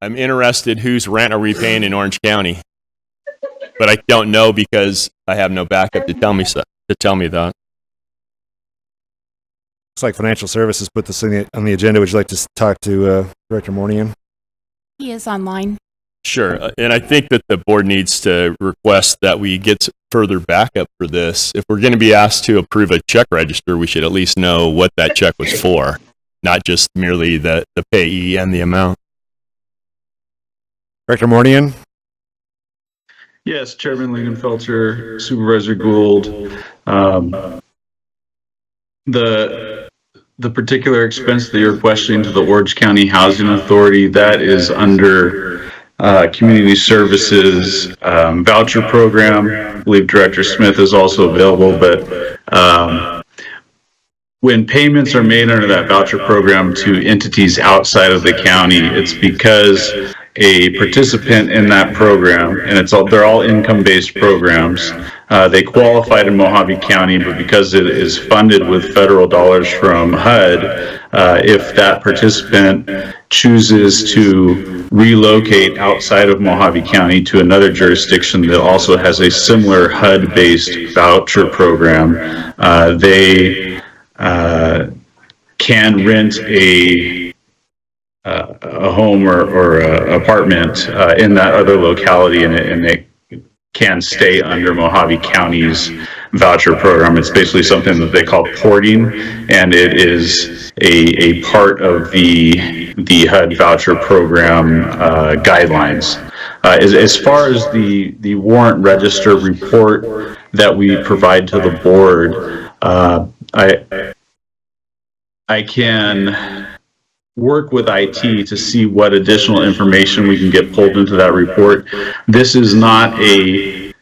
I'm interested whose rent are we paying in Orange County, but I don't know because I have no backup to tell me that. Looks like Financial Services put this on the agenda. Would you like to talk to Director Mornian? He is online. Sure, and I think that the board needs to request that we get further backup for this. If we're going to be asked to approve a check register, we should at least know what that check was for, not just merely the payee and the amount. Director Mornian? Yes, Chairman Lingenfelter, Supervisor Gould. The particular expense that you're questioning to the Orange County Housing Authority, that is under Community Services voucher program. I believe Director Smith is also available, but when payments are made under that voucher program to entities outside of the county, it's because a participant in that program, and they're all income-based programs. They qualified in Mojave County, but because it is funded with federal dollars from HUD, if that participant chooses to relocate outside of Mojave County to another jurisdiction that also has a similar HUD-based voucher program, they can rent a home or a apartment in that other locality, and it can stay under Mojave County's voucher program. It's basically something that they call porting, and it is a part of the HUD voucher program guidelines. As far as the warrant register report that we provide to the board, I can work with IT to see what additional information we can get pulled into that report. This is not a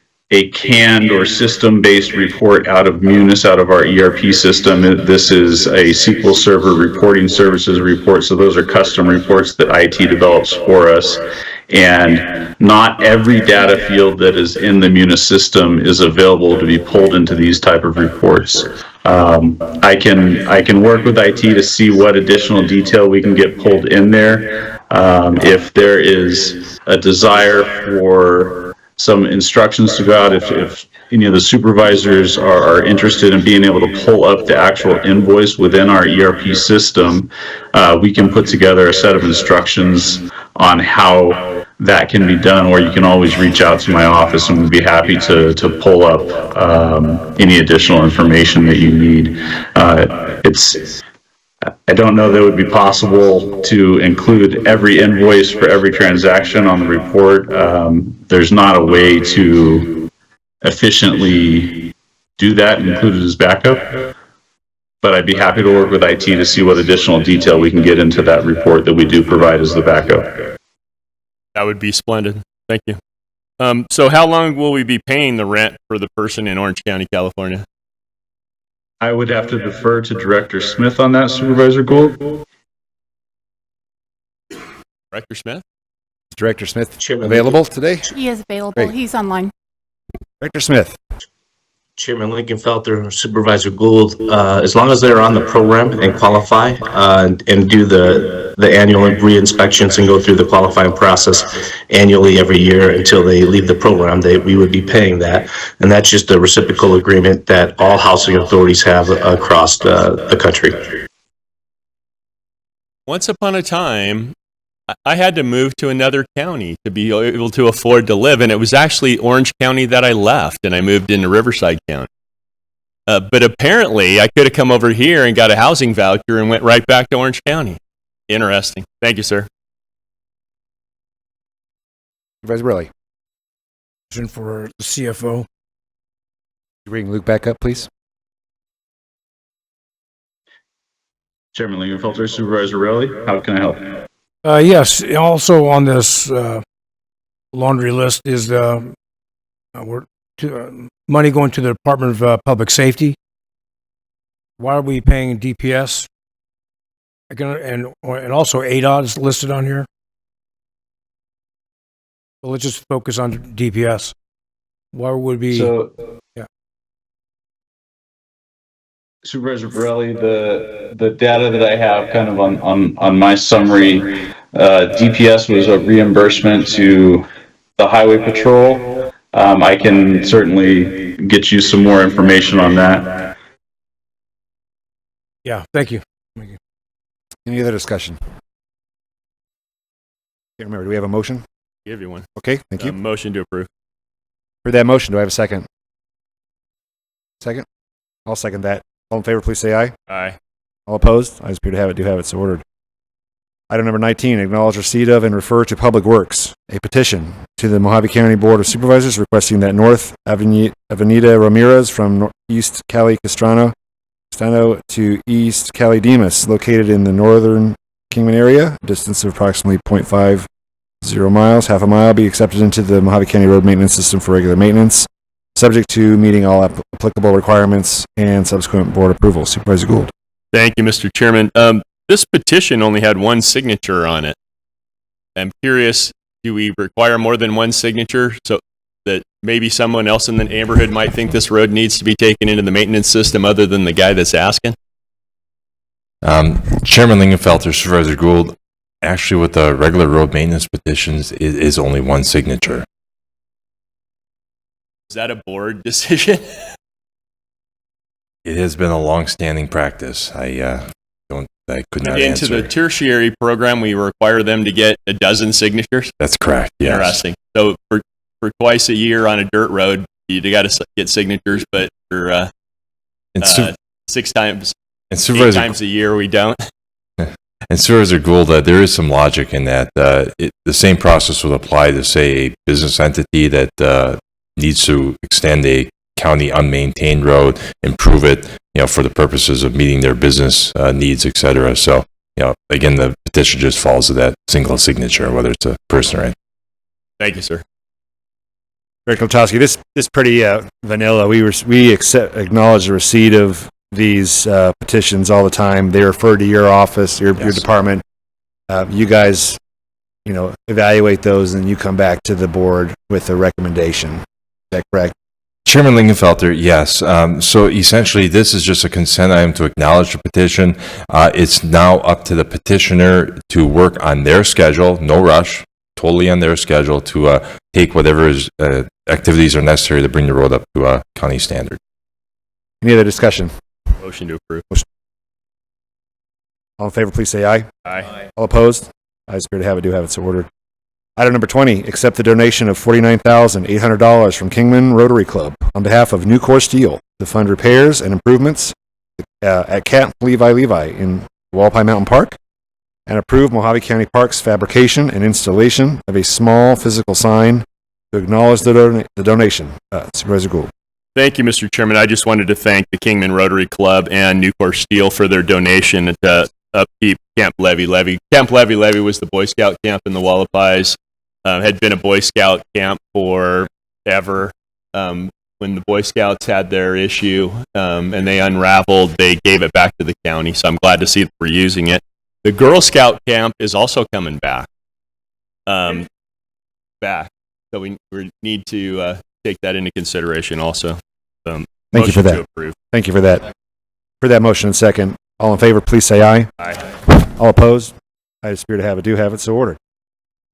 canned or system-based report out of Munis, out of our ERP system. This is a SQL Server reporting services report, so those are custom reports that IT develops for us. And not every data field that is in the Munis system is available to be pulled into these type of reports. I can work with IT to see what additional detail we can get pulled in there. If there is a desire for some instructions to go out, if any of the supervisors are interested in being able to pull up the actual invoice within our ERP system, we can put together a set of instructions on how that can be done, or you can always reach out to my office and we'd be happy to pull up any additional information that you need. I don't know that it would be possible to include every invoice for every transaction on the report. There's not a way to efficiently do that and include it as backup, but I'd be happy to work with IT to see what additional detail we can get into that report that we do provide as the backup. That would be splendid. Thank you. So how long will we be paying the rent for the person in Orange County, California? I would have to defer to Director Smith on that, Supervisor Gould. Director Smith? Is Director Smith available today? He is available. Great. He's online. Director Smith. Chairman Lincolnfelter, Supervisor Gould, as long as they're on the program and qualify and do the annual re-inspections and go through the qualifying process annually every year until they leave the program, we would be paying that. And that's just a reciprocal agreement that all housing authorities have across the country. Once upon a time, I had to move to another county to be able to afford to live, and it was actually Orange County that I left, and I moved into Riverside County. But apparently, I could have come over here and got a housing voucher and went right back to Orange County. Interesting. Thank you, sir. Supervisor Borelli. Question for the CFO. Bring Luke back up, please. Chairman Lincolnfelter, Supervisor Rowley, how can I help? Yes, also on this laundry list is money going to the Department of Public Safety. Why are we paying DPS? And also ADOT is listed on here. Well, let's just focus on DPS. Why would we? Yeah. Supervisor Borelli, the data that I have kind of on my summary, DPS was a reimbursement to the Highway Patrol. I can certainly get you some more information on that. Yeah, thank you. Any other discussion? Can't remember. Do we have a motion? Give you one. Okay, thank you. Motion to approve. For that motion, do I have a second? Second? I'll second that. All in favor, please say aye. Aye. All opposed? I appear to have it. Do have it. So ordered. Item number 19, acknowledge receipt of and refer to Public Works, a petition to the Mojave County Board of Supervisors requesting that North Avenida Ramirez from East Cali Castrano to East Cali Demas, located in the northern Kingman area, a distance of approximately 0.50 miles, half a mile, be accepted into the Mojave County Road Maintenance System for regular maintenance, subject to meeting all applicable requirements and subsequent board approval. Supervisor Gould. Thank you, Mr. Chairman. This petition only had one signature on it. I'm curious, do we require more than one signature so that maybe someone else in the neighborhood might think this road needs to be taken into the maintenance system other than the guy that's asking? Chairman Lingenfelter, Supervisor Gould, actually with the regular road maintenance petitions, it is only one signature. Is that a board decision? It has been a long-standing practice. I could not Into answer. the tertiary program, we require them to get a dozen signatures. That's correct. Yes. Interesting. So for twice a year on a dirt road, you got to get signatures, but for And 6 times, and 8 Supervisor times a year, we don't. And Supervisor Gould, there is some logic in that. The same process would apply to, say, a business entity that needs to extend a county unmaintained road, improve it, for the purposes of meeting their business needs, et cetera. So, again, the petition just falls to that single signature, whether it's a person or anything. Thank you, sir. Director Lutowski, this pretty vanilla. We acknowledge the receipt of these petitions all the time. They refer to your office, your department. You guys, evaluate those, and you come back to the board with a recommendation. Is that correct? Chairman Lingenfelter, yes. So essentially, this is just a consent item to acknowledge the petition. It's now up to the petitioner to work on their schedule, no rush, totally on their schedule, to take whatever activities are necessary to bring the road up to county standard. Any other discussion? Motion to approve. All in favor, please say aye. Aye. All opposed? Ayes appear to have it, do have it, so ordered. Item number 20, accept the donation of $49,800 from Kingman Rotary Club on behalf of Nucor Steel to fund repairs and improvements at Camp Levi in Walpi Mountain Park, and approve Mojave County Parks fabrication and installation of a small physical sign to acknowledge the donation. Supervisor Gould. Thank you, Mr. Chairman. I just wanted to thank the Kingman Rotary Club and Nucor Steel for their donation to upkeep Camp Levy. Camp Levy was the Boy Scout camp in the Wallapais. Had been a Boy Scout camp forever. When the Boy Scouts had their issue and they unraveled, they gave it back to the county. So I'm glad to see that we're using it. The Girl Scout camp is also coming back. So we need to take that into consideration also. Thank you for Motion that. to approve. Thank you for that. For that motion and second. All in favor, please say aye. Aye. All opposed? Ayes appear to have it, do have it, so ordered.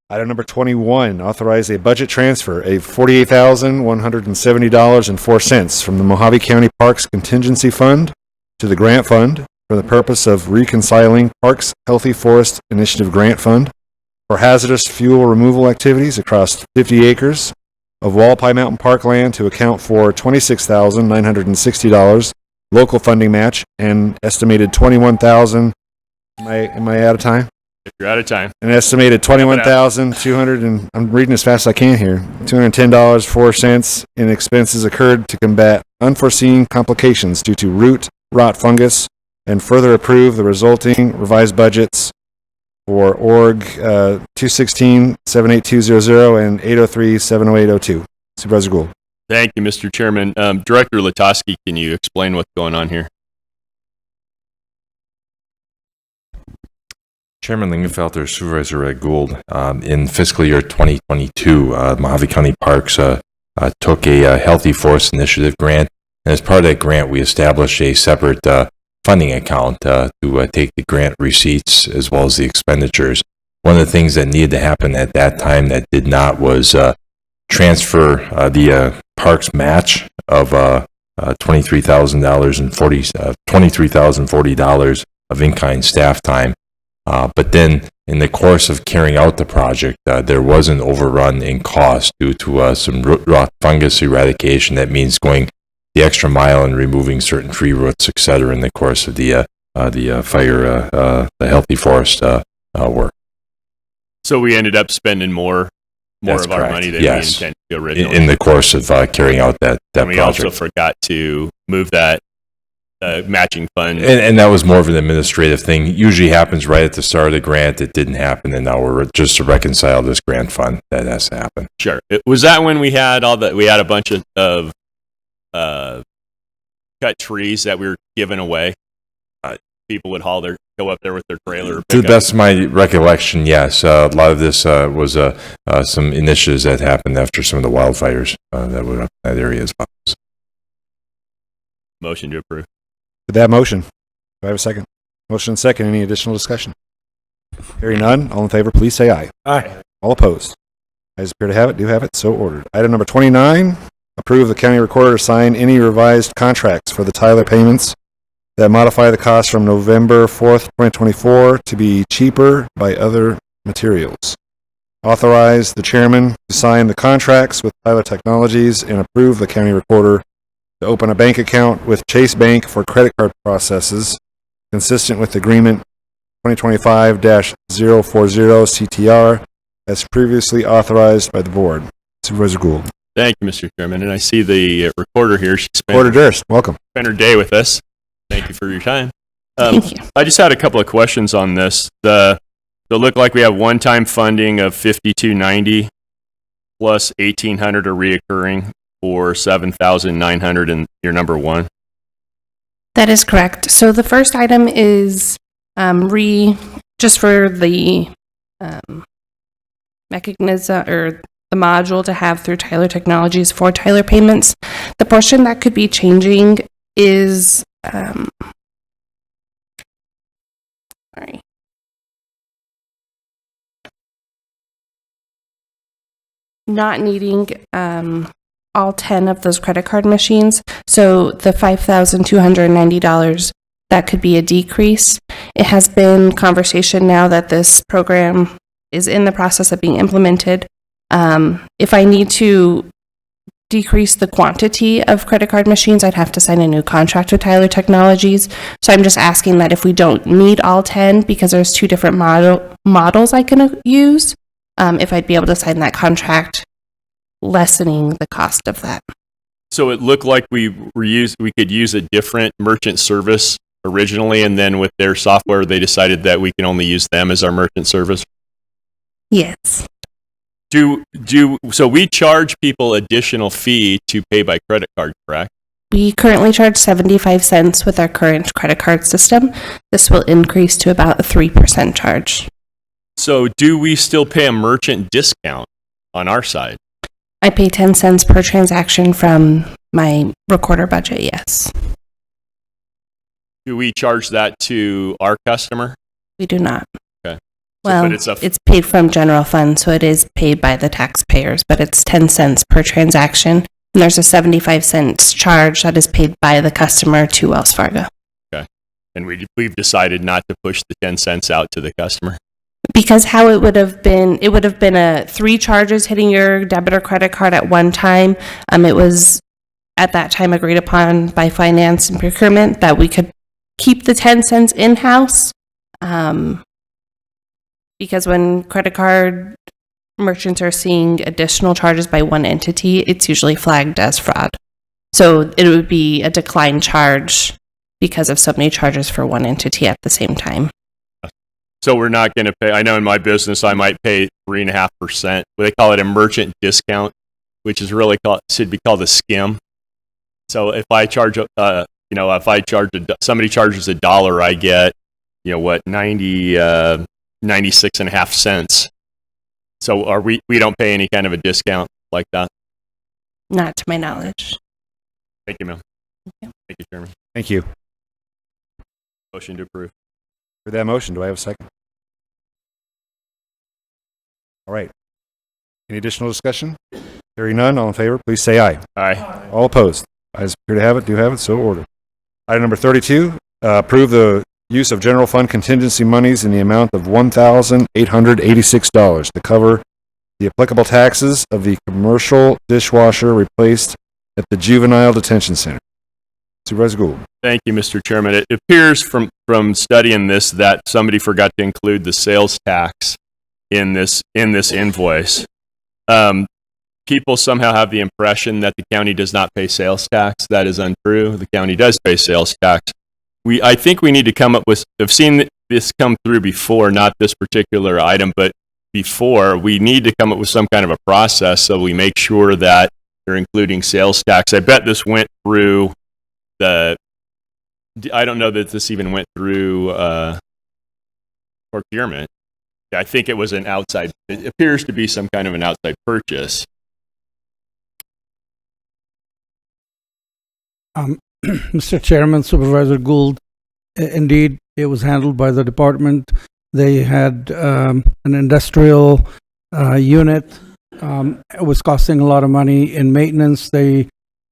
Item number 21, authorize a budget transfer of $48,170.04 from the Mojave County Parks Contingency Fund to the Grant Fund for the purpose of reconciling Parks Healthy Forest Initiative Grant Fund for hazardous fuel removal activities across 50 acres of Walpi Mountain Park land to account for $26,960 local funding match and estimated $21,000. Am I out of time? If you're out of time. An estimated $21,200, and I'm reading as fast as I can here, $210.04 in expenses occurred to combat unforeseen complications due to root rot fungus, and further approve the resulting revised budgets for org 216-78200 and 803-70802. Supervisor Gould. Thank you, Mr. Chairman. Director Lutowski, can you explain what's going on here? Chairman Lingenfelter, Supervisor Gould, in fiscal year 2022, Mojave County Parks took a Healthy Forest Initiative grant, and as part of that grant, we established a separate funding account to take the grant receipts as well as the expenditures. One of the things that needed to happen at that time that did not was transfer the parks match of $23,040 of in-kind staff time. But then, in the course of carrying out the project, there was an overrun in cost due to some root rot fungus eradication. That means going the extra mile and removing certain tree roots, et cetera, in the course of the healthy forest work. So we ended up spending more That's of our correct. money than Yes. we intended to originally. In the course of carrying out that and we project. also forgot to move that matching fund. And that was more of an administrative thing. Usually happens right at the start of the grant. It didn't happen, and now we're just to reconcile this grant fund. That has to happen. Sure. Was that when we had we had a bunch of cut trees that we were giving away? People would go up there with their trailer. To the best of my recollection, yes. A lot of this was some initiatives that happened after some of the wildfires that were up in that area as well. Motion to approve. For that motion, do I have a second? Motion and second. Any additional discussion? Hearing none, all in favor, please say aye. Aye. All opposed? Ayes appear to have it, do have it, so ordered. Item number 29, approve the county recorder to sign any revised contracts for the Tyler payments that modify the cost from November 4th, 2024 to be cheaper by other materials. Authorize the chairman to sign the contracts with Tyler Technologies and approve the county recorder to open a bank account with Chase Bank for credit card processes consistent with agreement 2025-040 CTR as previously authorized by the board. Supervisor Gould. Thank you, Mr. Chairman. And I see the recorder here. She Recorder Durst, welcome. spent her day with us. Thank you for your time. Thank you. I just had a couple of questions on this. It looked like we have one-time funding of $5,290 plus $1,800 are reoccurring for $7,900 in your number one. That is correct. So the first item is just for the mechanism or the module to have through Tyler Technologies for Tyler payments. The portion that could be changing is not needing all 10 of those credit card machines. So the $5,290, that could be a decrease. It has been conversation now that this program is in the process of being implemented. If I need to decrease the quantity of credit card machines, I'd have to sign a new contract with Tyler Technologies. So I'm just asking that if we don't need all 10, because there's two different models I can use, if I'd be able to sign that contract, lessening the cost of that. So it looked like we could use a different merchant service originally, and then with their software, they decided that we can only use them as our merchant service. Yes. So we charge people additional fee to pay by credit card, correct? We currently charge 75 cents with our current credit card system. This will increase to about a 3% charge. So do we still pay a merchant discount on our side? I pay 10 cents per transaction from my recorder budget, yes. Do we charge that to our customer? We do not. Okay. Well, it's paid from general fund, so it is paid by the taxpayers, but it's 10 cents per transaction. And there's a 75 cents charge that is paid by the customer to Wells Fargo. Okay. And we've decided not to push the 10 cents out to the customer. Because how it would have been a 3 charges hitting your debit or credit card at one time. It was at that time agreed upon by finance and procurement that we could keep the 10 cents in-house. Because when credit card merchants are seeing additional charges by one entity, it's usually flagged as fraud. So it would be a decline charge because of so many charges for one entity at the same time. So we're not going to pay. I know in my business, I might pay 3.5%. They call it a merchant discount, which is really should be called a skim. So if I charge, somebody charges $1, I get, 96.5 cents. So we don't pay any kind of a discount like that? Not to my knowledge. Thank you, ma'am. Thank you, Chairman. Thank you. Motion to approve. For that motion, do I have a second? All right. Any additional discussion? Hearing none, all in favor, please say aye. Aye. All opposed? Ayes appear to have it, do have it, so ordered. Item number 32, approve the use of general fund contingency monies in the amount of $1,886 to cover the applicable taxes of the commercial dishwasher replaced at the Juvenile Detention Center. Supervisor Gould. Thank you, Mr. Chairman. It appears from studying this that somebody forgot to include the sales tax in this invoice. People somehow have the impression that the county does not pay sales tax. That is untrue. The county does pay sales tax. I think we need to come up with, I've seen this come through before, not this particular item, but before, we need to come up with some kind of a process so we make sure that they're including sales tax. I bet this went through I don't know that this even went through procurement. I think it was it appears to be some kind of an outside purchase. Mr. Chairman, Supervisor Gould, indeed, it was handled by the department. They had an industrial unit It was costing a lot of money in maintenance. They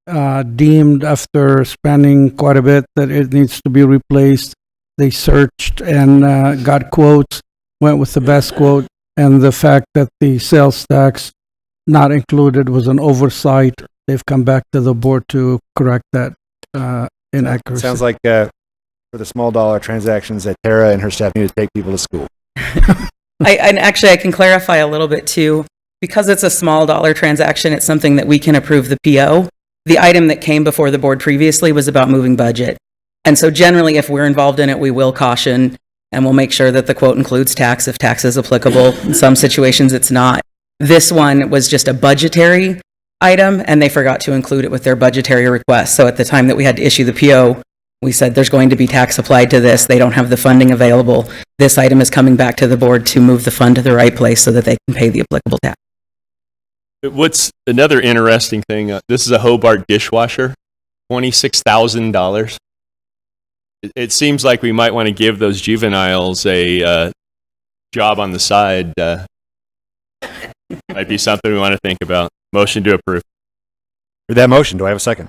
deemed after spending quite a bit that it needs to be replaced. They searched and got quotes, went with the best quote, and the fact that the sales tax not included was an oversight. They've come back to the board to correct that inaccuracy. Sounds like for the small dollar transactions that Tara and her staff need to take people to school. And actually, I can clarify a little bit too. Because it's a small dollar transaction, it's something that we can approve the PO. The item that came before the board previously was about moving budget. And so generally, if we're involved in it, we will caution and we'll make sure that the quote includes tax if tax is applicable. In some situations, it's not. This one was just a budgetary item and they forgot to include it with their budgetary request. So at the time that we had to issue the PO, we said there's going to be tax applied to this. They don't have the funding available. This item is coming back to the board to move the fund to the right place so that they can pay the applicable tax. What's another interesting thing? This is a Hobart dishwasher, $26,000. It seems like we might want to give those juveniles a job on the side. Might be something we want to think about. Motion to approve. For that motion, do I have a second?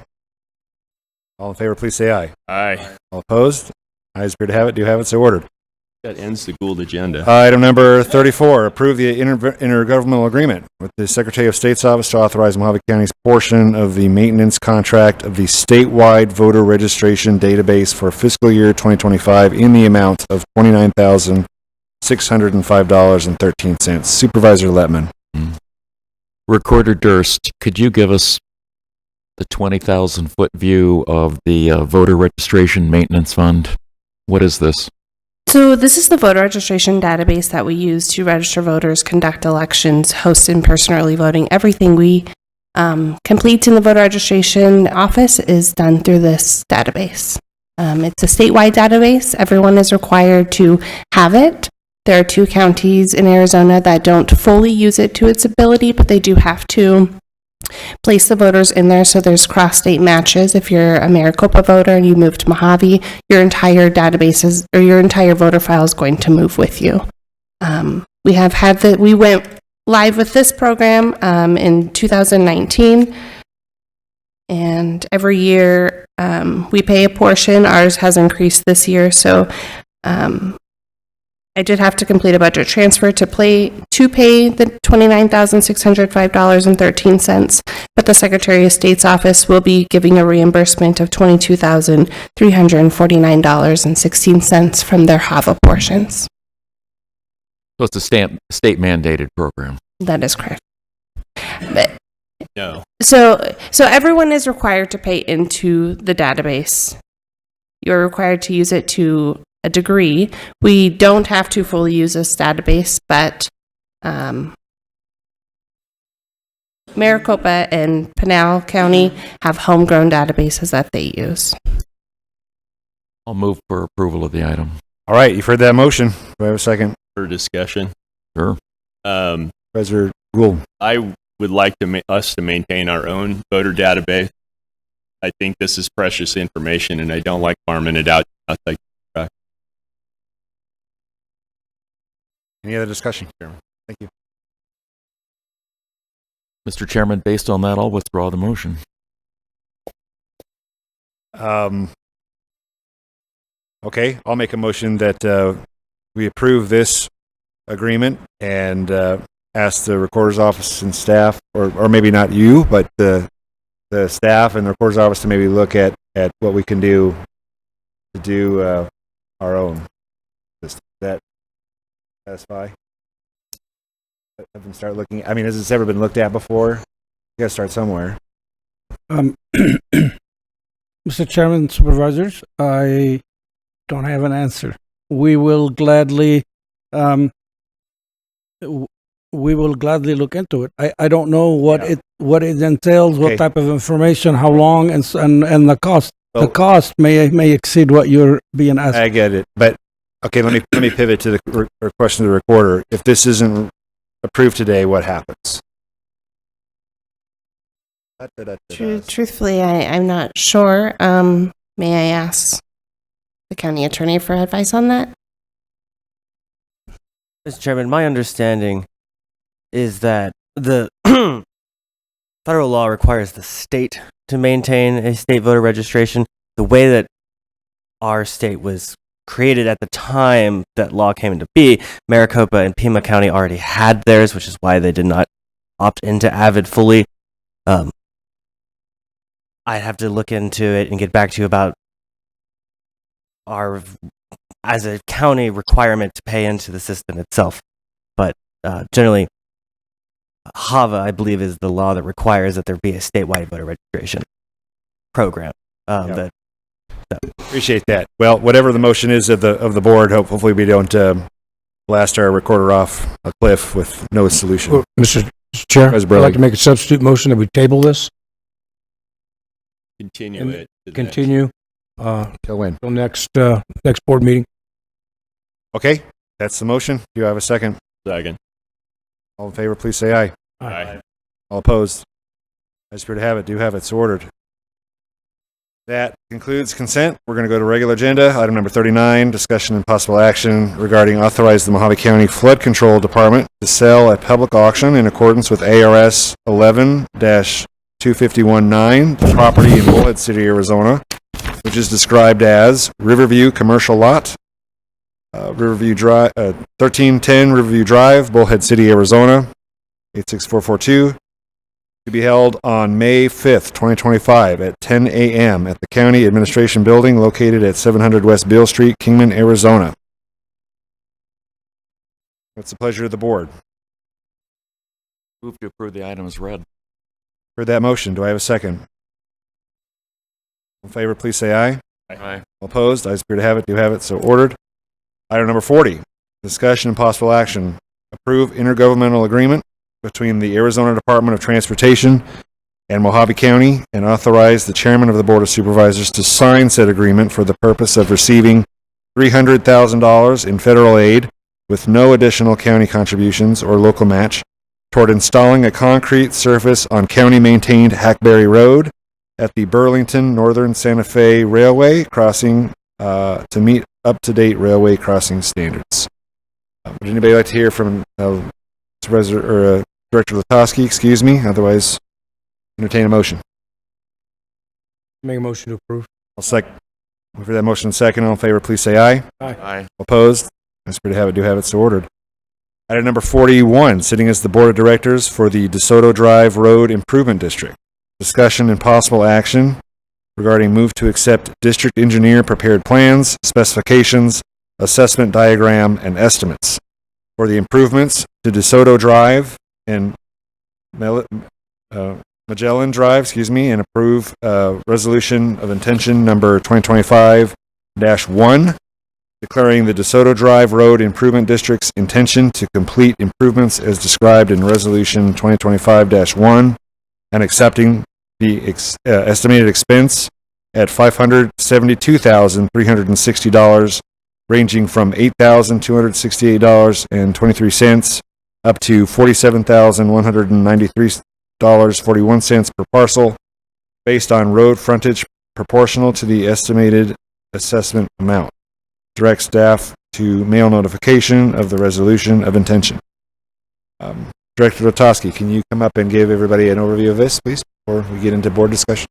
All in favor, please say aye. Aye. All opposed? Ayes appear to have it. Do have it so ordered. That ends the Gould agenda. Item number 34, approve the intergovernmental agreement with the Secretary of State's office to authorize Mojave County's portion of the maintenance contract of the statewide voter registration database for fiscal year 2025 in the amount of $29,605.13. Supervisor Letman. Recorder Durst, could you give us the 20,000-foot view of the voter registration maintenance fund? What is this? So this is the voter registration database that we use to register voters, conduct elections, host in-person early voting. Everything we complete in the voter registration office is done through this database. It's a statewide database. Everyone is required to have it. There are 2 counties in Arizona that don't fully use it to its ability, but they do have to place the voters in there so there's cross-state matches. If you're a Maricopa voter and you move to Mojave, your entire databases or your entire voter file is going to move with you. We went live with this program in 2019, and every year we pay a portion. Ours has increased this year, so I did have to complete a budget transfer to pay the $29,605.13, but the Secretary of State's office will be giving a reimbursement of $22,349.16 from their HAVA portions. So it's a state mandated program. That is correct. But, No. So everyone is required to pay into the database. You're required to use it to a degree. We don't have to fully use this database, but Maricopa and Pinal County have homegrown databases that they use. I'll move for approval of the item. All right, you've heard that motion. Do I have a second? For discussion. Sure. Supervisor Gould. I would like us to maintain our own voter database. I think this is precious information, and I don't like farming it out outside. Any other discussion, Chairman? Thank you. Mr. Chairman, based on that, I'll withdraw the motion. Okay, I'll make a motion that we approve this agreement and ask the Recorder's Office and staff, or maybe not you, but the staff and the Recorder's Office to maybe look at what we can do to do our own. Does that satisfy? Have them start looking. I mean, has this ever been looked at before? You got to start somewhere. Mr. Chairman, Supervisors, I don't have an answer. We will gladly look into it. I don't know what it entails, what type of information, how long, and the cost. The cost may exceed what you're being asked. I get it, but okay. Let me pivot to the question of the recorder. If this isn't approved today, what happens? Truthfully, I'm not sure. May I ask the county attorney for advice on that? Mr. Chairman, my understanding is that the federal law requires the state to maintain a state voter registration. The way that our state was created at the time that law came into being, Maricopa and Pima County already had theirs, which is why they did not opt into Avid fully. I'd have to look into it and get back to you about our, as a county, requirement to pay into the system itself. But generally, HAVA, I believe, is the law that requires that there be a statewide voter registration program. Appreciate that. Well, whatever the motion is of the board, hopefully we don't blast our recorder off a cliff with no solution. Well, Mr. Chair, I'd like to make a substitute motion that we table this. Continue it. Continue. Till when? Till next board meeting. Okay, that's the motion. Do you have a second? Second. All in favor, please say aye. Aye. All opposed? I appear to have it. Do have it. So ordered. That concludes consent. We're going to go to regular agenda. Item number 39, discussion and possible action regarding authorize the Mojave County Flood Control Department to sell at public auction in accordance with ARS 11-2519, the property in Bullhead City, Arizona, which is described as Riverview Commercial Lot, Riverview Drive, 1310 Riverview Drive, Bullhead City, Arizona, 86442. To be held on May 5th, 2025 at 10 a.m. at the County Administration Building located at 700 West Beale Street, Kingman, Arizona. What's the pleasure of the board? Move to approve the item as read. Heard that motion. Do I have a second? All in favor, please say aye. Aye. All opposed? Ayes appear to have it. Do have it. So ordered. Item number 40, discussion and possible action. Approve intergovernmental agreement between the Arizona Department of Transportation and Mojave County and authorize the chairman of the Board of Supervisors to sign said agreement for the purpose of receiving $300,000 in federal aid with no additional county contributions or local match toward installing a concrete surface on county-maintained Hackberry Road at the Burlington Northern Santa Fe Railway crossing to meet up-to-date railway crossing standards. Would anybody like to hear from Supervisor or Director Latosky? Excuse me. Otherwise, entertain a motion. Make a motion to approve. I'll second. For that motion second, all in favor, please say aye. Aye. Opposed? I appear to have it. Do have it. So ordered. Item number 41, sitting as the Board of Directors for the DeSoto Drive Road Improvement District. Discussion and possible action regarding move to accept district engineer prepared plans, specifications, assessment diagram, and estimates for the improvements to DeSoto Drive and Magellan Drive, and approve resolution of intention number 2025-1, declaring the DeSoto Drive Road Improvement District's intention to complete improvements as described in resolution 2025-1 and accepting the estimated expense at $572,360, ranging from $8,268.23 up to $47,193.41 per parcel, based on road frontage proportional to the estimated assessment amount. Direct staff to mail notification of the resolution of intention. Director Latosky, can you come up and give everybody an overview of this, please, before we get into board discussion?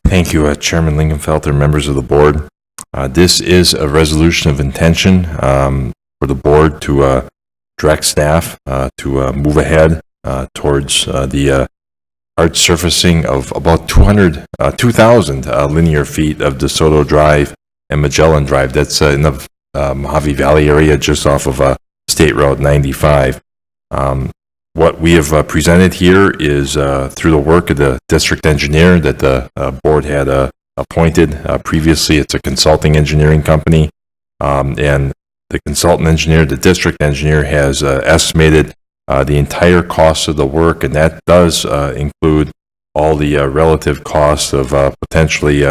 Thank you, Chairman Lingenfelter, members of the board. This is a resolution of intention for the board to direct staff to move ahead towards the hard surfacing of about 2,000 linear feet of DeSoto Drive and Magellan Drive. That's in the Mojave Valley area just off of State Route 95. What we have presented here is through the work of the district engineer that the board had appointed. Previously, it's a consulting engineering company, and the consultant engineer, the district engineer, has estimated the entire cost of the work, and that does include all the relative costs of potentially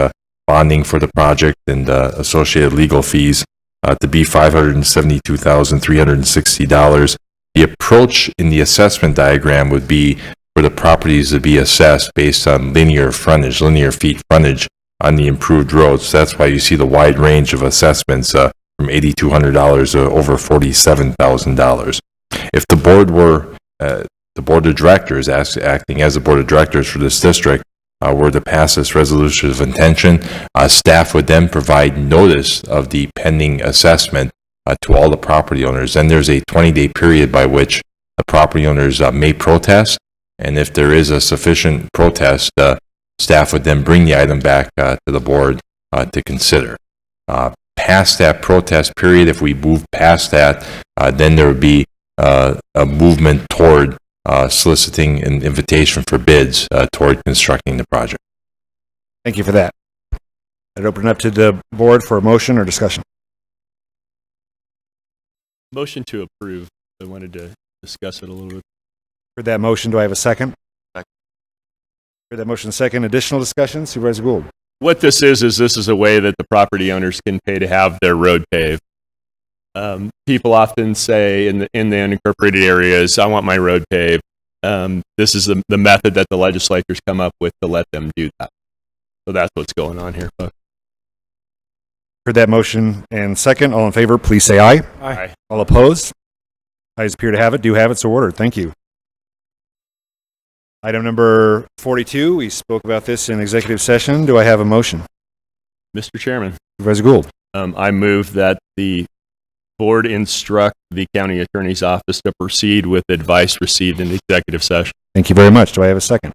bonding for the project and associated legal fees to be $572,360. The approach in the assessment diagram would be for the properties to be assessed based on linear feet frontage on the improved roads. That's why you see the wide range of assessments from $8,200 to over $47,000. If the board were, the board of directors, acting as the board of directors for this district, were to pass this resolution of intention, staff would then provide notice of the pending assessment to all the property owners. Then there's a 20-day period by which the property owners may protest, and if there is a sufficient protest, staff would then bring the item back to the board to consider. Past that protest period, if we move past that, then there would be a movement toward soliciting an invitation for bids toward constructing the project. Thank you for that. I'd open it up to the board for a motion or discussion. Motion to approve. I wanted to discuss it a little bit. For that motion, do I have a second? Second. For that motion, second. Additional discussion? Supervisor Gould. What this is a way that the property owners can pay to have their road paved. People often say in the unincorporated areas, I want my road paved. This is the method that the legislatures come up with to let them do that. So that's what's going on here, folks. For that motion and second, all in favor, please say aye. Aye. All opposed? Ayes appear to have it. Do have it, so ordered. Thank you. Item number 42, we spoke about this in executive session. Do I have a motion? Mr. Chairman. Supervisor Gould. I move that the board instruct the county attorney's office to proceed with advice received in executive session. Thank you very much. Do I have a second?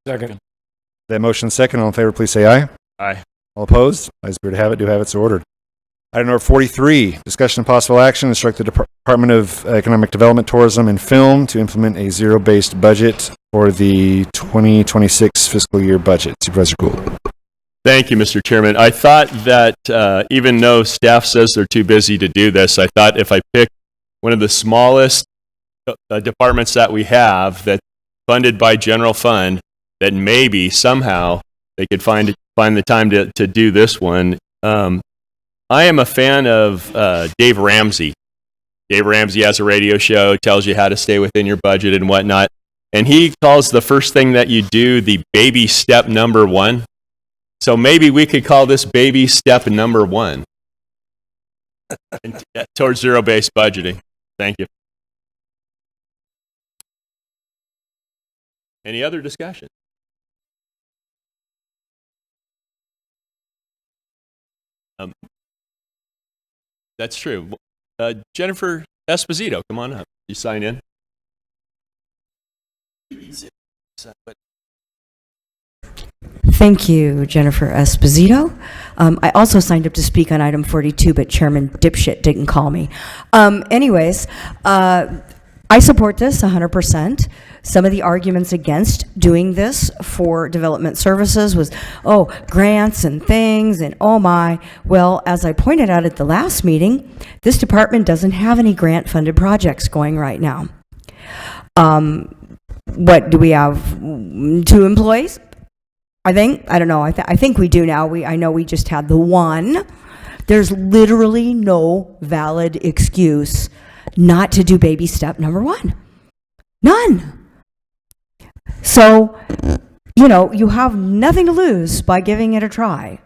Second. That motion second, all in favor, please say aye. Aye. All opposed? Ayes appear to have it. Do have it, so ordered. Item number 43, discussion and possible action, instruct the Department of Economic Development, Tourism, and Film to implement a zero-based budget for the 2026 fiscal year budget. Supervisor Gould. Thank you, Mr. Chairman. I thought that even though staff says they're too busy to do this, I thought if I pick one of the smallest departments that we have that's funded by general fund, that maybe somehow they could find the time to do this one. I am a fan of Dave Ramsey. Dave Ramsey has a radio show, tells you how to stay within your budget and whatnot. And he calls the first thing that you do the baby step number 1. So maybe we could call this baby step number 1 towards zero-based budgeting. Thank you. Any other discussion? That's true. Jennifer Esposito, come on up. You sign in. Thank you, Jennifer Esposito. I also signed up to speak on item 42, but Chairman Dipshit didn't call me. Anyways, I support this 100%. Some of the arguments against doing this for development services was, oh, grants and things, and oh my. Well, as I pointed out at the last meeting, this department doesn't have any grant-funded projects going right now. What do we have? 2 employees? I think. I don't know. I think we do now. I know we just had the one. There's literally no valid excuse not to do baby step number 1. None. So, you have nothing to lose by giving it a try.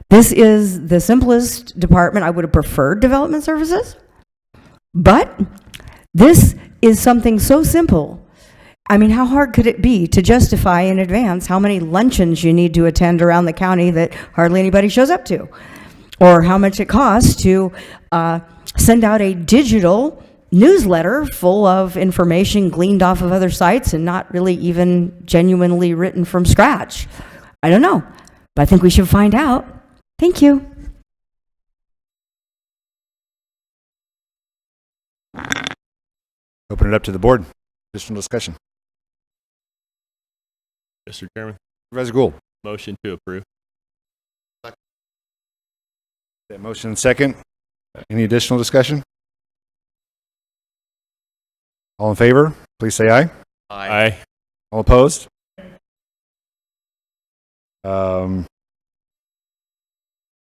This is the simplest department. I would have preferred development services, but this is something so simple. I mean, how hard could it be to justify in advance how many luncheons you need to attend around the county that hardly anybody shows up to? Or how much it costs to send out a digital newsletter full of information gleaned off of other sites and not really even genuinely written from scratch? I don't know, but I think we should find out. Thank you. Open it up to the board. Additional discussion. Mr. Chairman. Supervisor Gould. Motion to approve. That motion second. Any additional discussion? All in favor, please say aye. Aye. All opposed? Can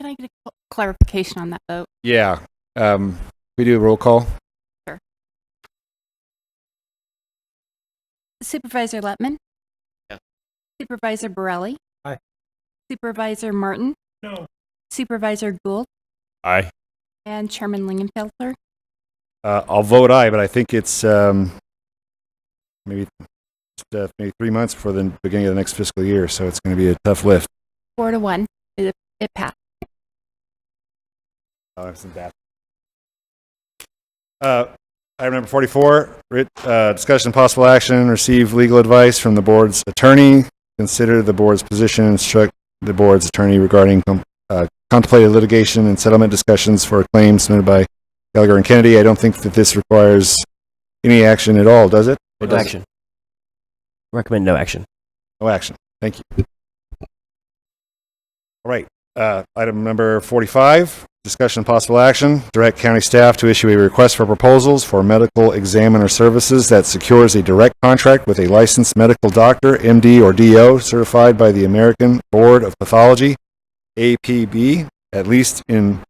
I get a clarification on that vote? Yeah. We do a roll call. Sure. Supervisor Letman? Yeah. Supervisor Borelli? Aye. Supervisor Martin? No. Supervisor Gould? Aye. And Chairman Lingenfelter? I'll vote aye, but I think it's maybe 3 months before the beginning of the next fiscal year, so it's going to be a tough lift. 4-1. It passed. Oh, isn't that? Item number 44, discussion and possible action, receive legal advice from the board's attorney, consider the board's position, instruct the board's attorney regarding contemplated litigation and settlement discussions for a claim submitted by Gallagher and Kennedy. I don't think that this requires any action at all, does it? Or No does action. Recommend no action. No action. Thank you. All right. Item number 45, discussion and possible action. Direct county staff to issue a request for proposals for medical examiner services that secures a direct contract with a licensed medical doctor, MD or DO, certified by the American Board of Pathology, APB, at least in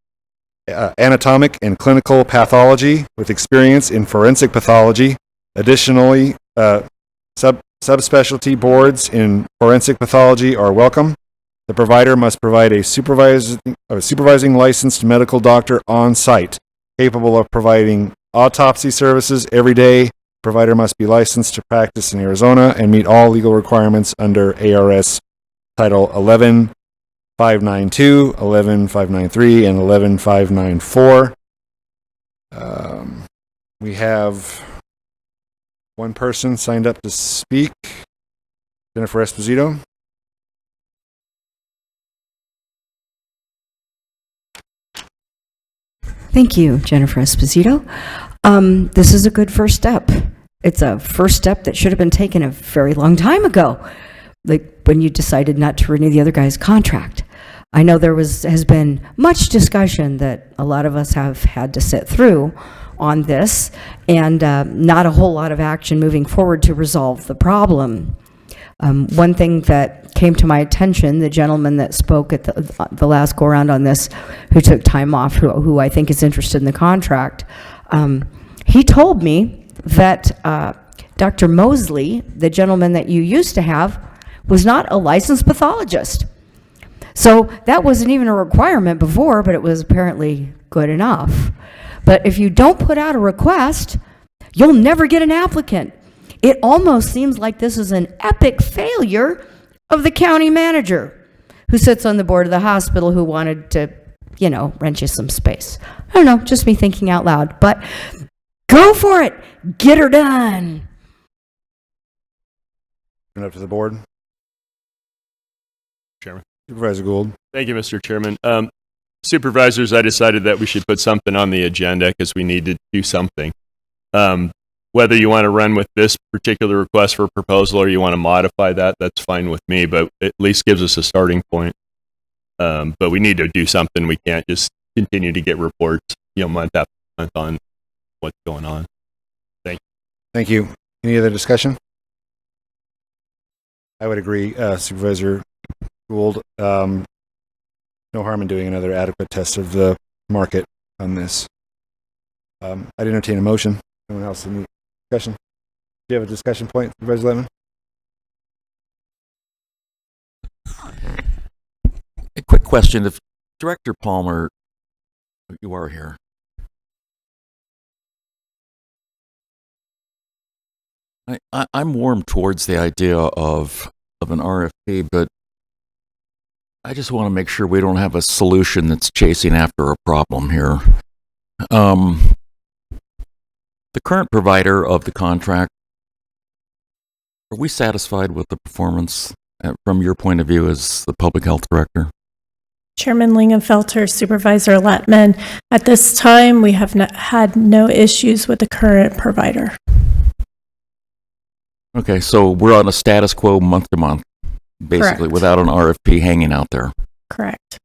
anatomic and clinical pathology with experience in forensic pathology. Additionally, subspecialty boards in forensic pathology are welcome. The provider must provide a supervising licensed medical doctor on site, capable of providing autopsy services every day. The provider must be licensed to practice in Arizona and meet all legal requirements under ARS Title 11592, 11593, and 11594. We have one person signed up to speak, Jennifer Esposito. Thank you, Jennifer Esposito. This is a good first step. It's a first step that should have been taken a very long time ago, like when you decided not to renew the other guy's contract. I know there has been much discussion that a lot of us have had to sit through on this, and not a whole lot of action moving forward to resolve the problem. One thing that came to my attention, the gentleman that spoke at the last go-around on this, who took time off, who I think is interested in the contract, he told me that Dr. Mosley, the gentleman that you used to have, was not a licensed pathologist. So that wasn't even a requirement before, but it was apparently good enough. But if you don't put out a request, you'll never get an applicant. It almost seems like this is an epic failure of the county manager who sits on the board of the hospital, who wanted to, rent you some space. I don't know, just me thinking out loud. But go for it. Get her done. Turn it up to the board. Chairman. Supervisor Gould. Thank you, Mr. Chairman. Supervisors, I decided that we should put something on the agenda because we need to do something. Whether you want to run with this particular request for proposal or you want to modify that, that's fine with me, but at least gives us a starting point. But we need to do something. We can't just continue to get reports, month after month on what's going on. Thank you. Thank you. Any other discussion? I would agree, Supervisor Gould. No harm in doing another adequate test of the market on this. I'd entertain a motion. Anyone else in the discussion? Do you have a discussion point, Supervisor Letman? A quick question. If Director Palmer, you are here. I'm warm towards the idea of an RFP, but I just want to make sure we don't have a solution that's chasing after a problem here. The current provider of the contract, are we satisfied with the performance from your point of view as the public health director? Chairman Lingenfelter, Supervisor Letman, at this time we have had no issues with the current provider. Okay, so we're on a status quo month to month, basically, Correct. without an RFP hanging out there. Correct.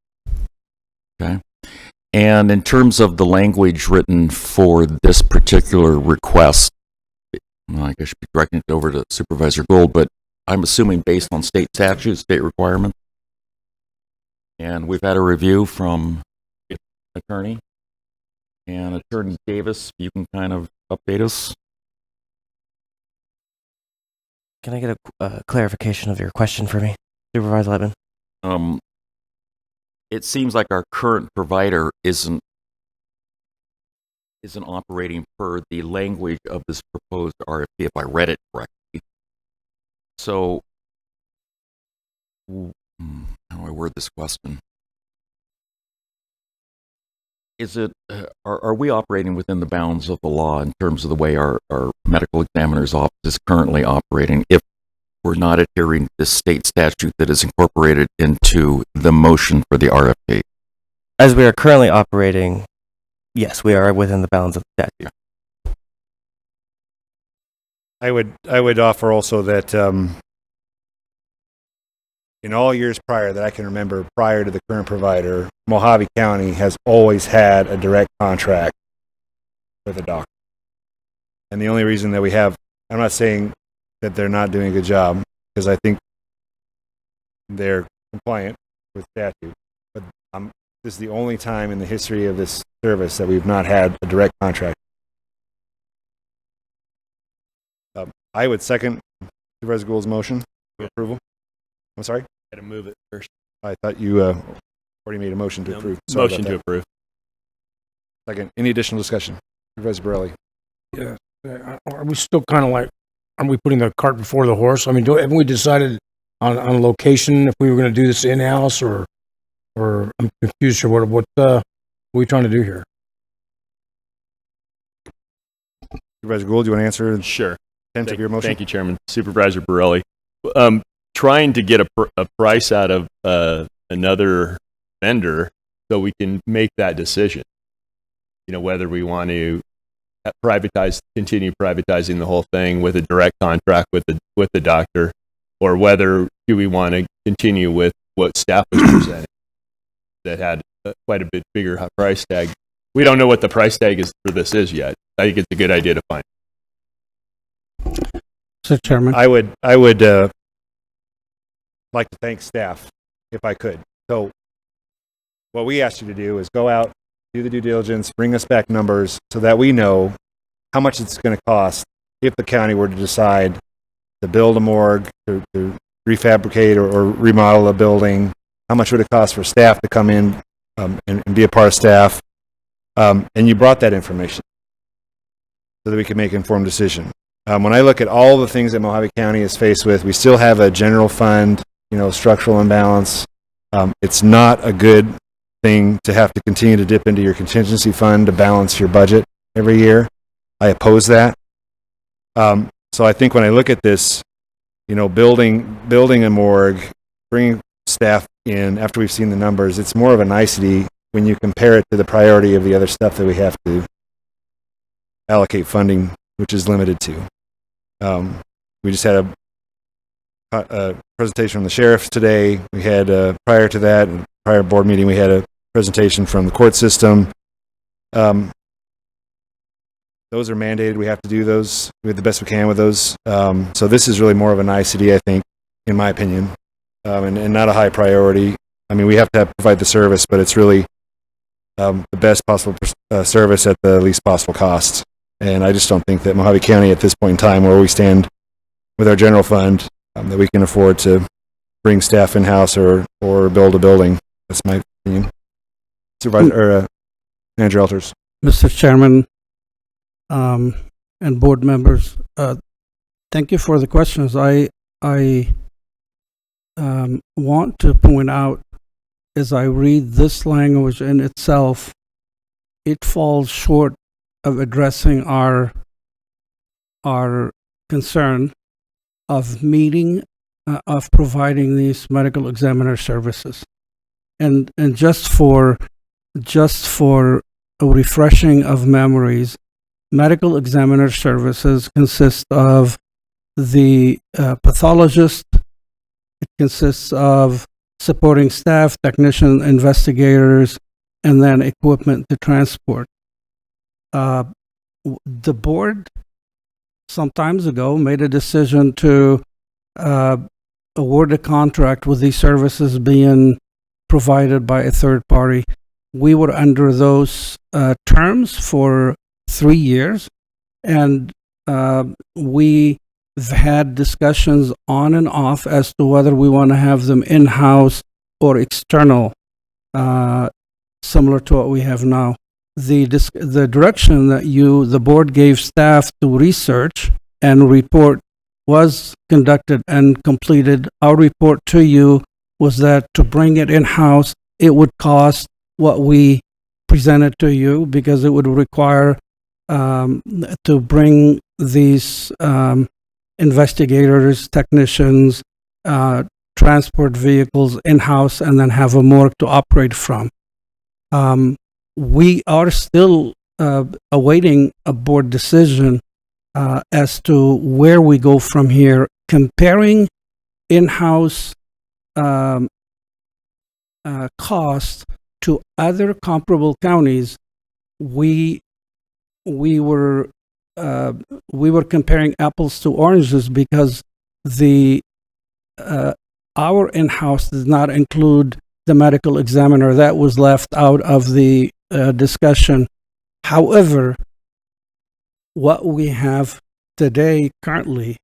Okay. And in terms of the language written for this particular request, well, I guess I should be directing it over to Supervisor Gould, but I'm assuming based on state statutes, state requirements. And we've had a review from the attorney. And Attorney Davis, you can kind of update us. Can I get a clarification of your question for me, Supervisor Letman? It seems like our current provider isn't isn't operating per the language of this proposed RFP, if I read it correctly. So, how do I word this question? Is it, are we operating within the bounds of the law in terms of the way our medical examiner's office is currently operating if we're not adhering to the state statute that is incorporated into the motion for the RFP? As we are currently operating, yes, we are within the bounds of the statute. I would offer also that in all years prior that I can remember, prior to the current provider, Mojave County has always had a direct contract with a doctor. And the only reason that we have, I'm not saying that they're not doing a good job, because I think they're compliant with statute, but this is the only time in the history of this service that we've not had a direct contract. I would second Supervisor Gould's motion for approval. I'm sorry? Got to move it first. I thought you already made a motion to approve. Sorry Motion about to that. approve. Second. Any additional discussion? Supervisor Borelli. Yeah. Are we still kind of like, are we putting the cart before the horse? I mean, haven't we decided on location if we were going to do this in-house or I'm confused here. What are we trying to do here? Supervisor Gould, do you want to answer? Sure. Of your motion? Thank you, Chairman. Supervisor Borelli. Trying to get a price out of another vendor so we can make that decision. You know, whether we want to continue privatizing the whole thing with a direct contract with the doctor, or whether do we want to continue with what staff was presenting that had quite a bit bigger price tag. We don't know what the price tag is for this is yet. I think it's a good idea to find. Mr. Chairman. I would like to thank staff if I could. So what we asked you to do is go out, do the due diligence, bring us back numbers so that we know how much it's going to cost if the county were to decide to build a morgue, to refabricate or remodel a building. How much would it cost for staff to come in and be a part of staff? And you brought that information so that we could make an informed decision. When I look at all the things that Mojave County is faced with, we still have a general fund, structural imbalance. It's not a good thing to have to continue to dip into your contingency fund to balance your budget every year. I oppose that. So I think when I look at this, building a morgue, bringing staff in after we've seen the numbers, it's more of a nicety when you compare it to the priority of the other stuff that we have to allocate funding, which is limited to. We just had a presentation from the sheriff today. We had, prior to that, prior board meeting, we had a presentation from the court system. Those are mandated. We have to do those. We do the best we can with those. So this is really more of a nicety, I think, in my opinion, and not a high priority. I mean, we have to provide the service, but it's really the best possible service at the least possible cost. And I just don't think that Mojave County at this point in time, where we stand with our general fund, that we can afford to bring staff in-house or build a building. That's my opinion. Supervisor, Manager Alters. Mr. Chairman, and board members, thank you for the questions. I want to point out, as I read this language in itself, it falls short of addressing our concern of of providing these medical examiner services. And just for a refreshing of memories, medical examiner services consist of the pathologist. It consists of supporting staff, technician, investigators, and then equipment to transport. The board some time ago made a decision to award a contract with these services being provided by a third party. We were under those terms for 3 years, and we've had discussions on and off as to whether we want to have them in-house or external, similar to what we have now. the direction that the board gave staff to research and report was conducted and completed. Our report to you was that to bring it in-house, it would cost what we presented to you, because it would require to bring these investigators, technicians, transport vehicles in-house, and then have a morgue to operate from. We are still awaiting a board decision as to where we go from here. Comparing in-house cost to other comparable counties, we were comparing apples to oranges, because our in-house does not include the medical examiner. That was left out of the discussion. However, what we have today currently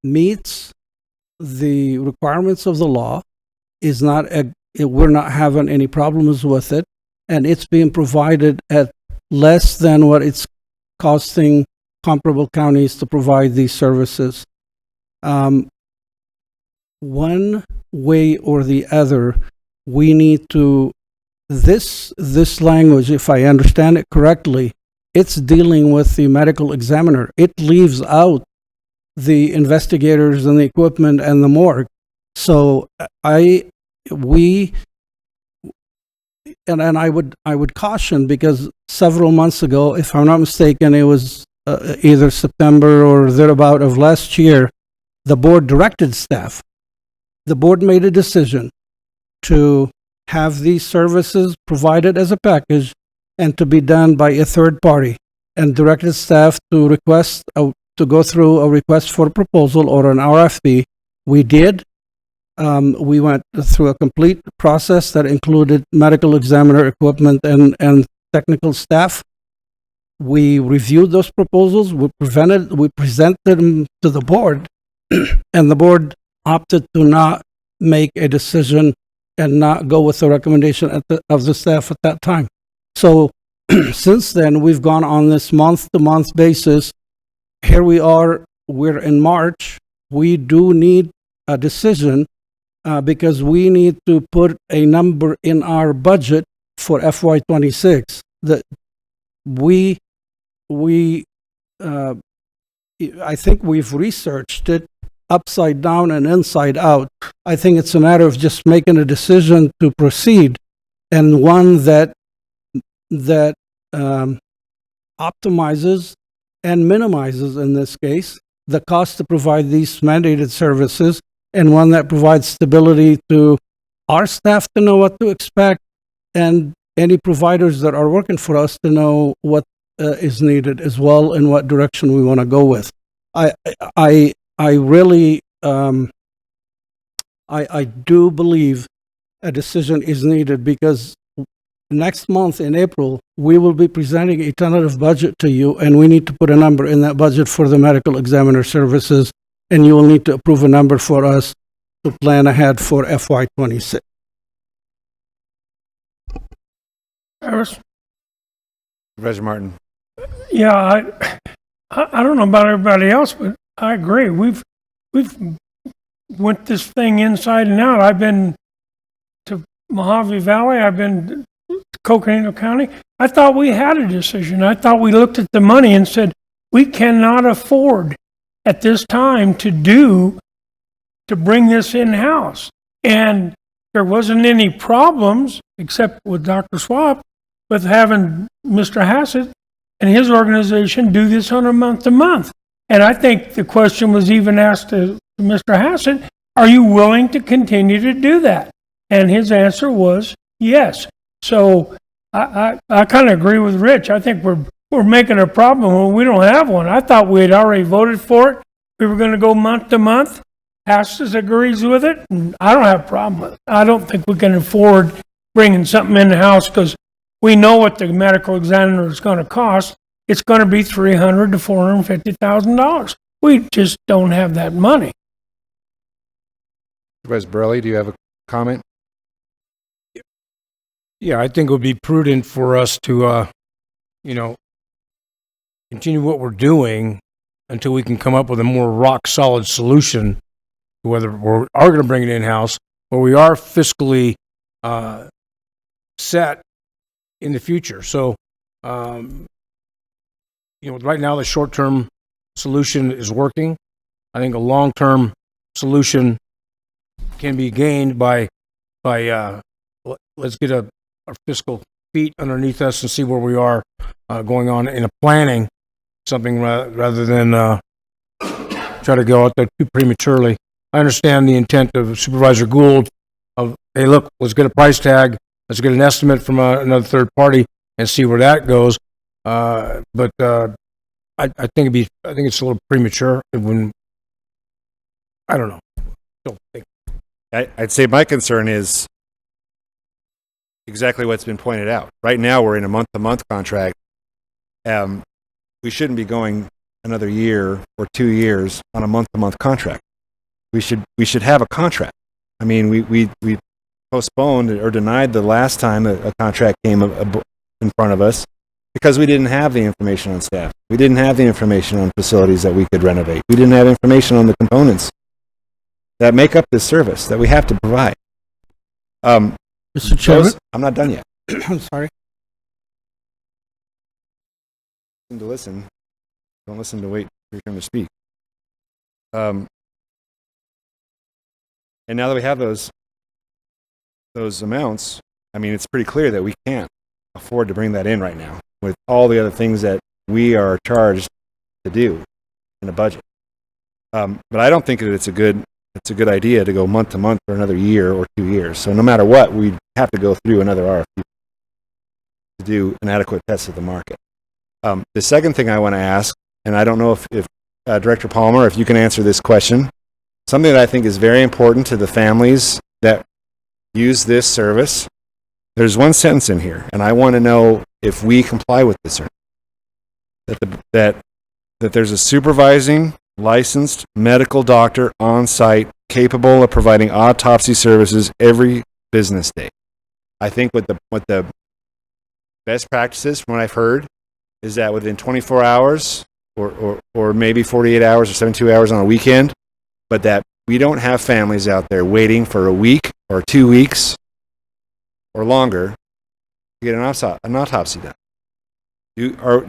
meets the requirements of the law. We're not having any problems with it, and it's being provided at less than what it's costing comparable counties to provide these services. One way or the other, we need to, this language, if I understand it correctly, it's dealing with the medical examiner. It leaves out the investigators and the equipment and the morgue. So I would caution, because several months ago, if I'm not mistaken, it was either September or thereabout of last year, the board directed staff. The board made a decision to have these services provided as a package and to be done by a third party, and directed staff to to go through a request for proposal or an RFP. We did. We went through a complete process that included medical examiner, equipment, and technical staff. We reviewed those proposals. We presented them to the board, and the board opted to not make a decision and not go with the recommendation of the staff at that time. So since then, we've gone on this month-to-month basis. Here we are. We're in March. We do need a decision because we need to put a number in our budget for FY26. That I think we've researched it upside down and inside out. I think it's a matter of just making a decision to proceed, and one that optimizes and minimizes, in this case, the cost to provide these mandated services, and one that provides stability to our staff to know what to expect, and any providers that are working for us to know what is needed as well, and what direction we want to go with. I really I do believe a decision is needed, because next month in April, we will be presenting a tentative budget to you, and we need to put a number in that budget for the medical examiner services, and you will need to approve a number for us to plan ahead for FY26. Harris? Supervisor Martin. Yeah, I don't know about everybody else, but I agree. We've went this thing inside and out. I've been to Mojave Valley. I've been to Coconino County. I thought we had a decision. I thought we looked at the money and said, we cannot afford at this time to bring this in-house. And there wasn't any problems, except with Dr. Swap, with having Mr. Hassett and his organization do this on a month-to-month. And I think the question was even asked to Mr. Hassett, are you willing to continue to do that? And his answer was yes. So I kind of agree with Rich. I think we're making a problem when we don't have one. I thought we had already voted for it. We were going to go month to month. Hassett agrees with it, and I don't have a problem with it. I don't think we can afford bringing something in the house, because we know what the medical examiner is going to cost. It's going to be $300,000 to $450,000. We just don't have that money. Supervisor Burley, do you have a comment? Yeah, I think it would be prudent for us to, continue what we're doing until we can come up with a more rock-solid solution to whether we are going to bring it in-house or we are fiscally set in the future. So, right now the short-term solution is working. I think a long-term solution can be gained by let's get our fiscal feet underneath us and see where we are going on in a planning something rather than try to go out there too prematurely. I understand the intent of Supervisor Gould of, hey, look, let's get a price tag, let's get an estimate from another third party and see where that goes. But I think it's a little premature when I don't know. Don't think. I'd say my concern is exactly what's been pointed out. Right now, we're in a month-to-month contract. We shouldn't be going another year or 2 years on a month-to-month contract. We should have a contract. I mean, we postponed or denied the last time a contract came in front of us because we didn't have the information on staff. We didn't have the information on facilities that we could renovate. We didn't have information on the components that make up this service that we have to provide. Mr. Chairman? I'm not done yet. I'm sorry. To listen. Don't listen to wait for your turn to speak. And now that we have those amounts, I mean, it's pretty clear that we can't afford to bring that in right now with all the other things that we are charged to do in a budget. But I don't think that it's a good idea to go month to month for another year or 2 years. So no matter what, we have to go through another RFP to do an adequate test of the market. The second thing I want to ask, and I don't know if Director Palmer, if you can answer this question, something that I think is very important to the families that use this service. There's one sentence in here, and I want to know if we comply with this or not. That there's a supervising licensed medical doctor on site capable of providing autopsy services every business day. I think what the best practices from what I've heard is that within 24 hours or maybe 48 hours or 72 hours on a weekend, but that we don't have families out there waiting for a week or 2 weeks or longer to get an autopsy done.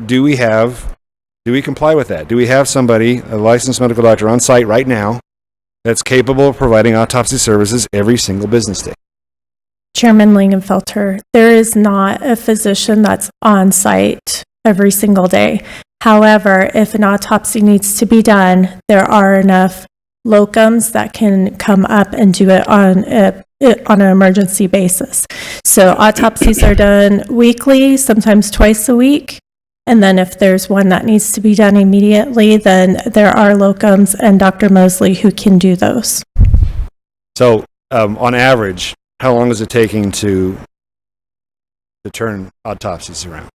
Do we comply with that? Do we have somebody, a licensed medical doctor on site right now that's capable of providing autopsy services every single business day? Chairman Lingenfelter, there is not a physician that's on site every single day. However, if an autopsy needs to be done, there are enough locums that can come up and do it on an emergency basis. So autopsies are done weekly, sometimes twice a week. And then if there's one that needs to be done immediately, then there are locums and Dr. Mosley who can do those. So on average, how long is it taking to turn autopsies around?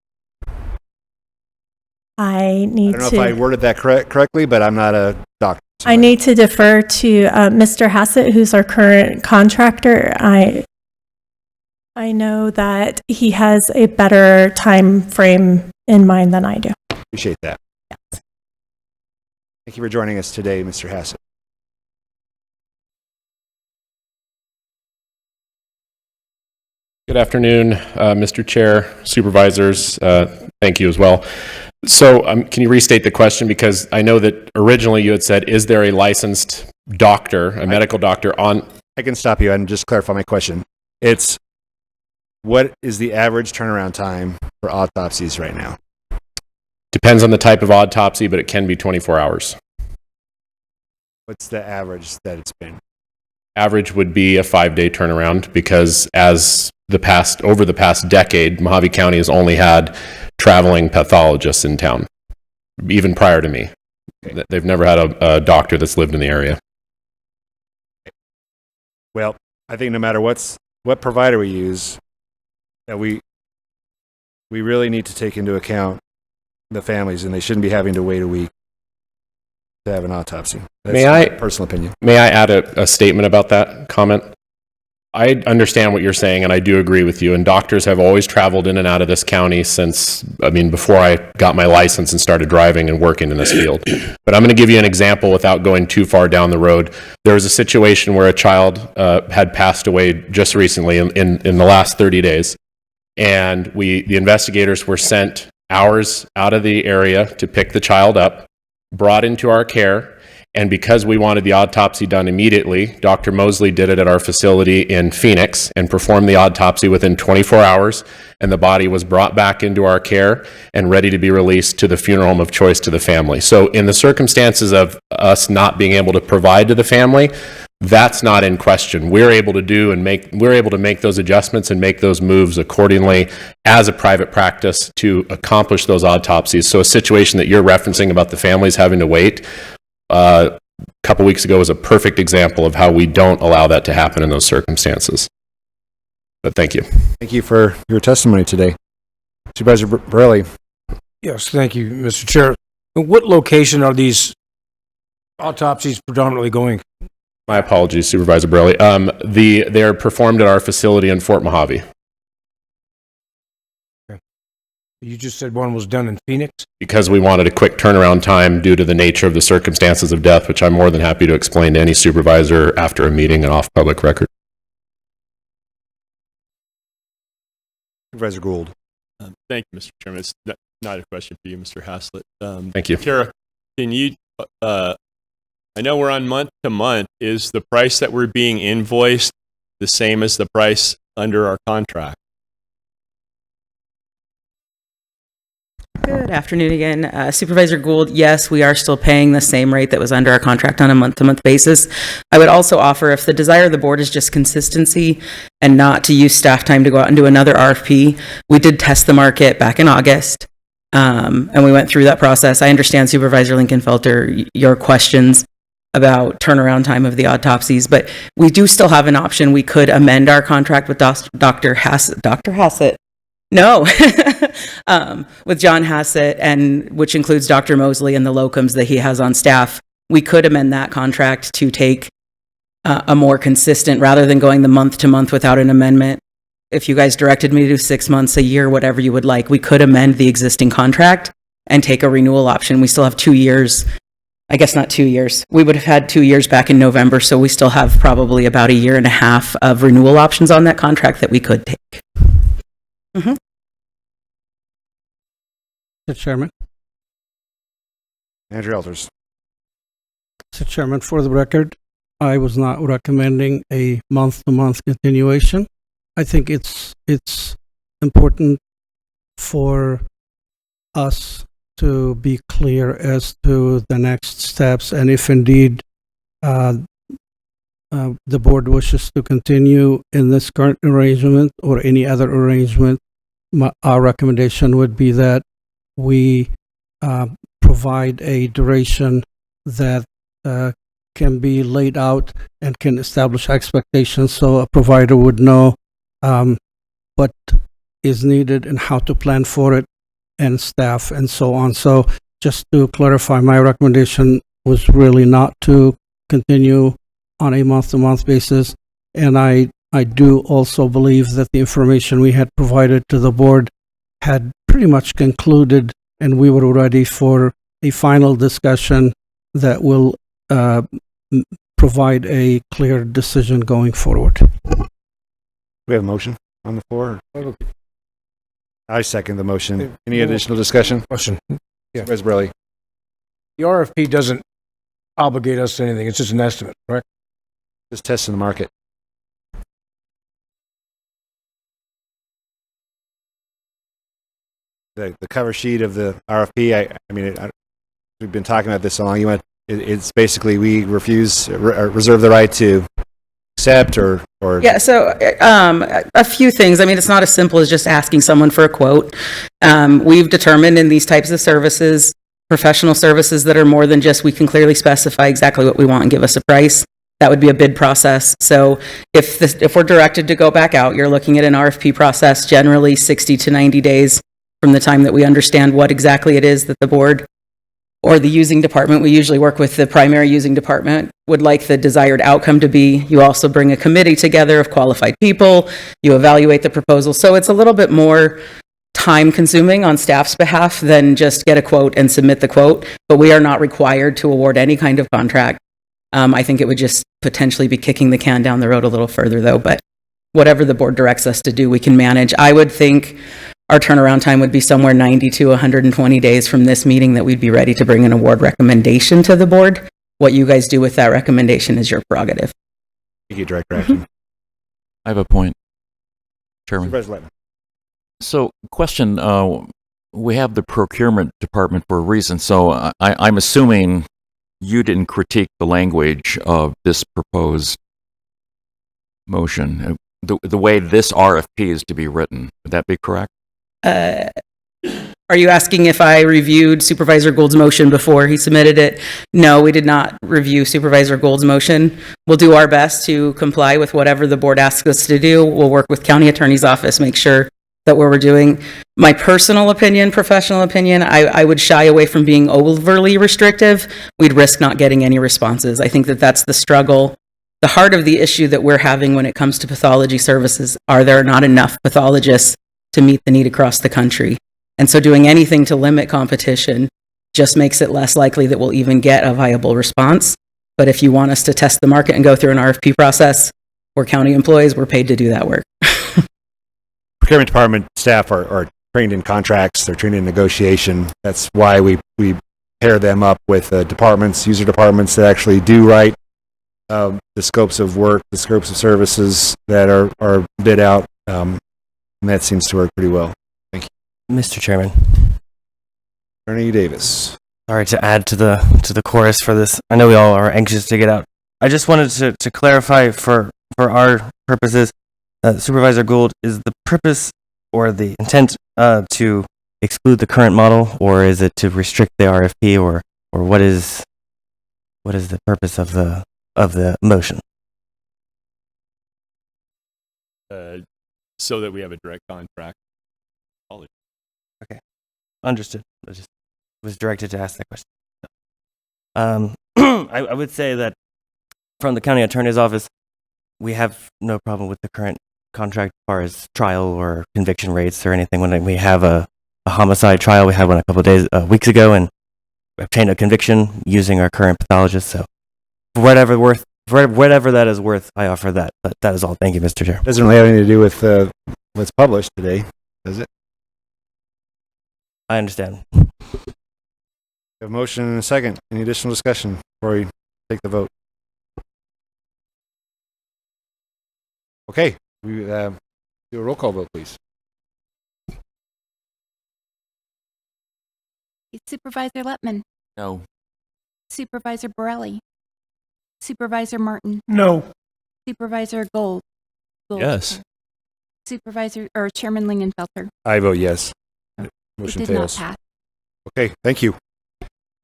I don't know if I worded that correctly, but I'm not a doctor. I need to defer to Mr. Hassett, who's our current contractor. I know that he has a better time frame in mind than I do. Appreciate that. Yes. Thank you for joining us today, Mr. Hassett. Good afternoon, Mr. Chair, supervisors. Thank you as well. So can you restate the question? Because I know that originally you had said, is there a licensed doctor, a medical doctor on? I can stop you and just clarify my question. It's, what is the average turnaround time for autopsies right now? Depends on the type of autopsy, but it can be 24 hours. What's the average that it's been? Average would be a 5-day turnaround because over the past decade, Mojave County has only had traveling pathologists in town, even prior to me. Okay. They've never had a doctor that's lived in the area. Well, I think no matter what provider we use, that we really need to take into account the families, and they shouldn't be having to wait a week to have an autopsy. That's my personal opinion. May I add a statement about that comment? I understand what you're saying, and I do agree with you. And doctors have always traveled in and out of this county since, before I got my license and started driving and working in this field. But I'm going to give you an example without going too far down the road. There was a situation where a child had passed away just recently in the last 30 days. And the investigators were sent hours out of the area to pick the child up, brought into our care. And because we wanted the autopsy done immediately, Dr. Mosley did it at our facility in Phoenix and performed the autopsy within 24 hours. And the body was brought back into our care and ready to be released to the funeral home of choice to the family. So in the circumstances of us not being able to provide to the family, that's not in question. We're able to make those adjustments and make those moves accordingly as a private practice to accomplish those autopsies. So a situation that you're referencing about the families having to wait, a couple weeks ago was a perfect example of how we don't allow that to happen in those circumstances. But thank you. Thank you for your testimony today. Supervisor Borelli. Yes, thank you, Mr. Chair. In what location are these autopsies predominantly going? My apologies, Supervisor Borelli. They're performed at our facility in Fort Mojave. You just said one was done in Phoenix? Because we wanted a quick turnaround time due to the nature of the circumstances of death, which I'm more than happy to explain to any supervisor after a meeting and off public record. Supervisor Gould. Thank you, Mr. Chairman. It's not a question for you, Mr. Haslett. Thank you. Kara, can you, I know we're on month to month. Is the price that we're being invoiced the same as the price under our contract? Good afternoon again. Supervisor Gould, yes, we are still paying the same rate that was under our contract on a month-to-month basis. I would also offer, if the desire of the board is just consistency and not to use staff time to go out and do another RFP, we did test the market back in August, and we went through that process. I understand, Supervisor Lincoln-Felter, your questions about turnaround time of the autopsies, but we do still have an option. We could amend our contract with Dr. Hassett. No, with John Hassett, and which includes Dr. Mosley and the locums that he has on staff. We could amend that contract to take a more consistent, rather than going the month to month without an amendment. If you guys directed me to do 6 months, a year, whatever you would like, we could amend the existing contract and take a renewal option. We still have 2 years. I guess not 2 years. We would have had 2 years back in November, so we still have probably about a year and a half of renewal options on that contract that we could take. Mm-hmm. Mr. Chairman. Andrew Elders. Mr. Chairman, for the record, I was not recommending a month-to-month continuation. I think it's important for us to be clear as to the next steps, and if indeed the board wishes to continue in this current arrangement or any other arrangement, our recommendation would be that we provide a duration that can be laid out and can establish expectations, so a provider would know what is needed and how to plan for it, and staff and so on. So just to clarify, my recommendation was really not to continue on a month-to-month basis. And I do also believe that the information we had provided to the board had pretty much concluded, and we were ready for a final discussion that will provide a clear decision going forward. We have a motion on the floor? I second the motion. Any additional discussion? Question. Yeah. Supervisor Borelli. The RFP doesn't obligate us to anything. It's just an estimate, correct? Just testing the market. The cover sheet of the RFP, we've been talking about this so long. It's basically we reserve the right to accept or yeah, so a few things. I mean, it's not as simple as just asking someone for a quote. We've determined in these types of services, professional services that are more than just we can clearly specify exactly what we want and give us a price. That would be a bid process. So if we're directed to go back out, you're looking at an RFP process, generally 60 to 90 days from the time that we understand what exactly it is that the board or the using department, we usually work with the primary using department, would like the desired outcome to be. You also bring a committee together of qualified people, you evaluate the proposal. So it's a little bit more time consuming on staff's behalf than just get a quote and submit the quote, but we are not required to award any kind of contract. I think it would just potentially be kicking the can down the road a little further though, but whatever the board directs us to do, we can manage. I would think our turnaround time would be somewhere 90 to 120 days from this meeting that we'd be ready to bring an award recommendation to the board. What you guys do with that recommendation is your prerogative. Thank you, Director Ashton. I have a point, Chairman. Supervisor Letman. So, question, we have the procurement department for a reason, so I'm assuming you didn't critique the language of this proposed motion, the way this RFP is to be written. Would that be correct? Are you asking if I reviewed Supervisor Gould's motion before he submitted it? No, we did not review Supervisor Gould's motion. We'll do our best to comply with whatever the board asks us to do. We'll work with County Attorney's Office, make sure that what we're doing. My personal opinion, professional opinion, I would shy away from being overly restrictive. We'd risk not getting any responses. I think that that's the struggle. The heart of the issue that we're having when it comes to pathology services are there not enough pathologists to meet the need across the country. And so doing anything to limit competition just makes it less likely that we'll even get a viable response. But if you want us to test the market and go through an RFP process, we're county employees, we're paid to do that work. Procurement department staff are trained in contracts, they're trained in negotiation. That's why we pair them up with departments, user departments that actually do write the scopes of work, the scopes of services that are bid out. And that seems to work pretty well. Thank you. Mr. Chairman. Attorney Davis. Sorry to add to the chorus for this. I know we all are anxious to get out. I just wanted to clarify for our purposes, Supervisor Gould, is the purpose or the intent to exclude the current model, or is it to restrict the RFP, or what is the purpose of the motion? So that we have a direct contract. Okay, understood. I just was directed to ask that question. I would say that from the county attorney's office, we have no problem with the current contract as far as trial or conviction rates or anything. When we have a homicide trial, we had one a couple of weeks ago, and we obtained a conviction using our current pathologist. So, for whatever that is worth, I offer that. But that is all. Thank you, Mr. Chair. Doesn't really have anything to do with what's published today, does it? I understand. We have a motion and a second. Any additional discussion before we take the vote? Okay, we do a roll call vote, please. Supervisor Letman. No. Supervisor Borelli. Supervisor Martin. No. Supervisor Gould. Yes. Chairman Lingenfelter. I vote yes. Motion It did fails. not pass. Okay, thank you.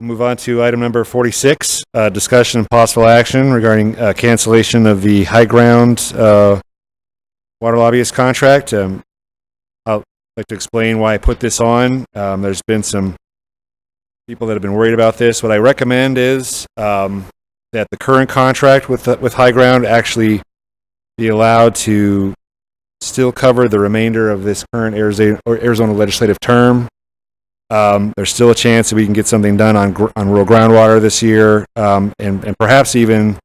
We'll move on to item number 46, discussion and possible action regarding cancellation of the High Ground water lobbyist contract. I'd like to explain why I put this on. There's been some people that have been worried about this. What I recommend is that the current contract with High Ground actually be allowed to still cover the remainder of this current Arizona legislative term. There's still a chance that we can get something done on rural groundwater this year, and perhaps even,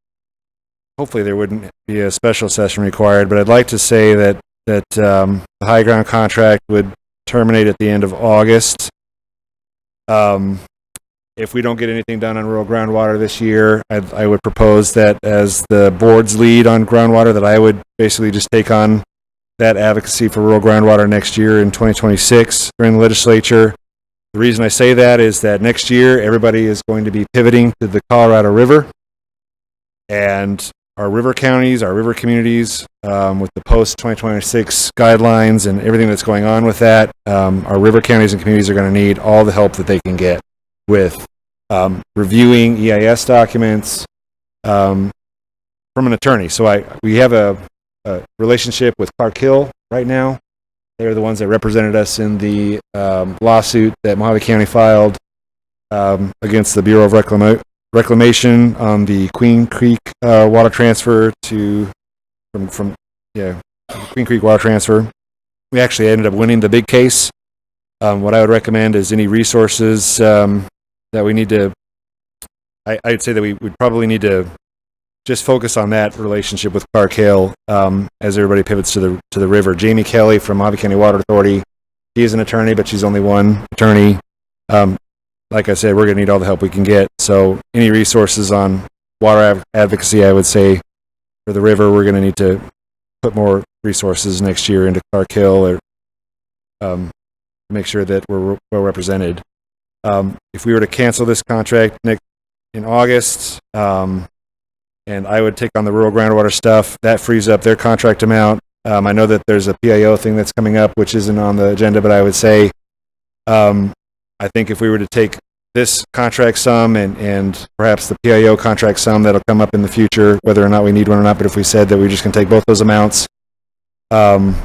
hopefully there wouldn't be a special session required, but I'd like to say that the High Ground contract would terminate at the end of August. If we don't get anything done on rural groundwater this year, I would propose that as the board's lead on groundwater, that I would basically just take on that advocacy for rural groundwater next year in 2026 during the legislature. The reason I say that is that next year everybody is going to be pivoting to the Colorado River, and our river counties, our river communities, with the post-2026 guidelines and everything that's going on with that, our river counties and communities are going to need all the help that they can get with reviewing EIS documents from an attorney. So we have a relationship with Clark Hill right now. They're the ones that represented us in the lawsuit that Mojave County filed against the Bureau of Reclamation on the Queen Creek water transfer from Queen Creek water transfer. We actually ended up winning the big case. What I would recommend is any resources that we need to, I'd say that we would probably need to just focus on that relationship with Clark Hill as everybody pivots to the river. Jamie Kelly from Mojave County Water Authority, he is an attorney, but she's only one attorney. Like I said, we're going to need all the help we can get. So any resources on water advocacy, I would say, for the river, we're going to need to put more resources next year into Clark Hill or make sure that we're well represented. If we were to cancel this contract in August, and I would take on the rural groundwater stuff, that frees up their contract amount. I know that there's a PIO thing that's coming up, which isn't on the agenda, but I would say, I think if we were to take this contract sum and perhaps the PIO contract sum that'll come up in the future, whether or not we need one or not, but if we said that we're just going to take both those amounts, that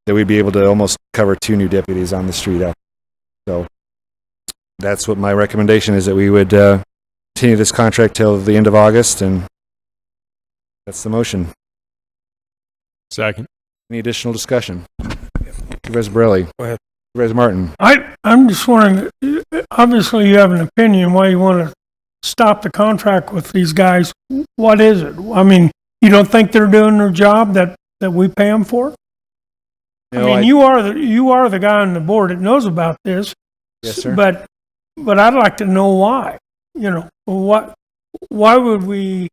we'd be able to almost cover 2 new deputies on the street up. So that's what my recommendation is, that we would continue this contract till the end of August, and that's the motion. Second. Any additional discussion? Supervisor Borelli. Go ahead. Supervisor Martin. I'm just wondering, obviously you have an opinion why you want to stop the contract with these guys. What is it? I mean, you don't think they're doing their job that we pay them for? No, I mean, you are the guy on the board that knows about this. Yes, sir. But I'd like to know why. You know, why would we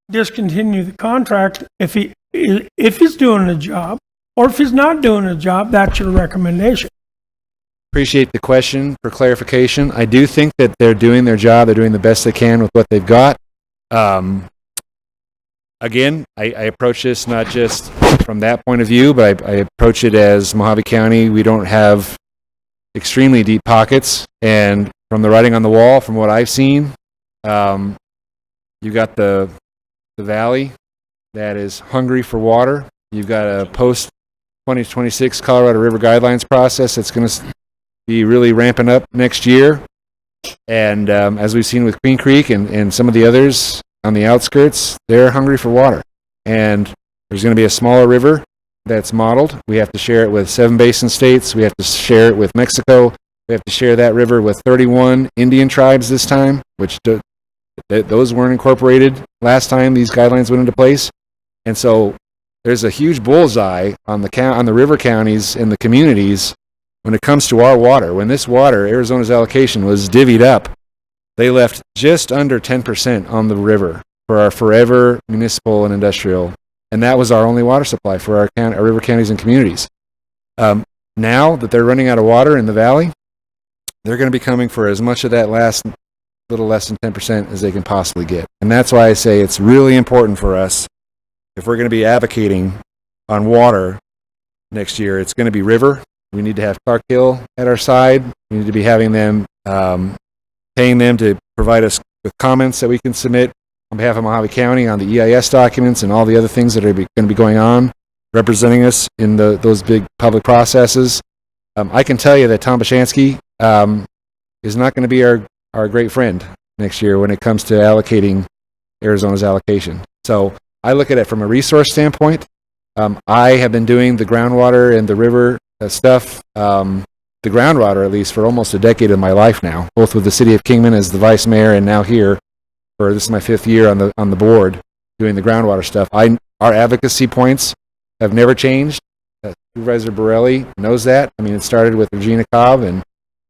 discontinue the contract if he's doing the job, or if he's not doing the job? That's your recommendation. Appreciate the question for clarification. I do think that they're doing their job. They're doing the best they can with what they've got. Again, I approach this not just from that point of view, but I approach it as Mojave County. We don't have extremely deep pockets, and from the writing on the wall, from what I've seen, you've got the valley that is hungry for water. You've got a post-2026 Colorado River Guidelines process that's going to be really ramping up next year. And as we've seen with Queen Creek and some of the others on the outskirts, they're hungry for water. And there's going to be a smaller river that's modeled. We have to share it with 7 basin states. We have to share it with Mexico. We have to share that river with 31 Indian tribes this time, which those weren't incorporated last time these guidelines went into place. And so there's a huge bullseye on the river counties and the communities when it comes to our water. When this water, Arizona's allocation, was divvied up, they left just under 10% on the river for our forever municipal and industrial. And that was our only water supply for our river counties and communities. Now that they're running out of water in the valley, they're going to be coming for as much of that last little less than 10% as they can possibly get. And that's why I say it's really important for us, if we're going to be advocating on water next year, it's going to be river. We need to have Clark Hill at our side. We need to be having them, paying them to provide us with comments that we can submit on behalf of Mojave County on the EIS documents and all the other things that are going to be going on, representing us in those big public processes. I can tell you that Tom Bashansky is not going to be our great friend next year when it comes to allocating Arizona's allocation. So I look at it from a resource standpoint. I have been doing the groundwater and the river stuff, the groundwater at least, for almost a decade of my life now, both with the city of Kingman as the vice mayor and now here, this is my 5th year on the board doing the groundwater stuff. Our advocacy points have never changed. Supervisor Borelli knows that. I mean, it started with Regina Cobb,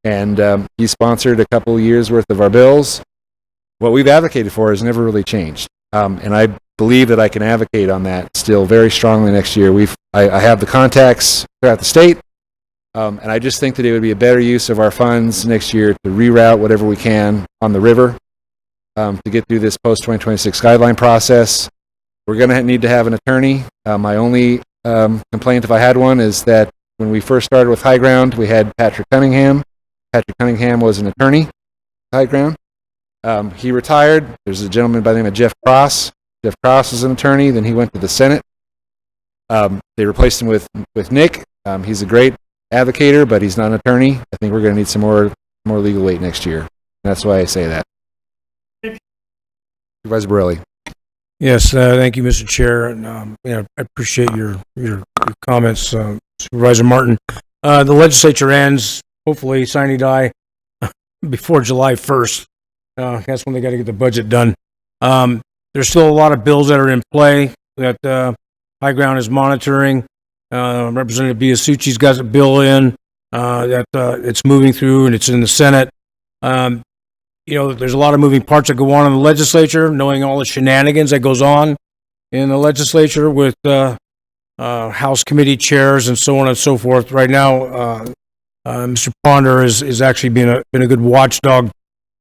and he sponsored a couple years worth of our bills. What we've advocated for has never really changed, and I believe that I can advocate on that still very strongly next year. I have the contacts throughout the state, and I just think that it would be a better use of our funds next year to reroute whatever we can on the river to get through this post-2026 guideline process. We're going to need to have an attorney. My only complaint, if I had one, is that when we first started with High Ground, we had Patrick Cunningham. Patrick Cunningham was an attorney at High Ground. He retired. There's a gentleman by the name of Jeff Cross. Jeff Cross was an attorney. Then he went to the Senate. They replaced him with Nick. He's a great advocator, but he's not an attorney. I think we're going to need some more legal weight next year. That's why I say that. Supervisor Borelli. Yes, thank you, Mr. Chair, and I appreciate your comments, Supervisor Martin. The legislature ends, hopefully, sine die, before July 1st. That's when they got to get the budget done. There's still a lot of bills that are in play that High Ground is monitoring. Representative Biasucci's got a bill in that it's moving through, and it's in the Senate. There's a lot of moving parts that go on in the legislature, knowing all the shenanigans that goes on in the legislature with House committee chairs and so on and so forth. Right now, Mr. Ponder is actually been a good watchdog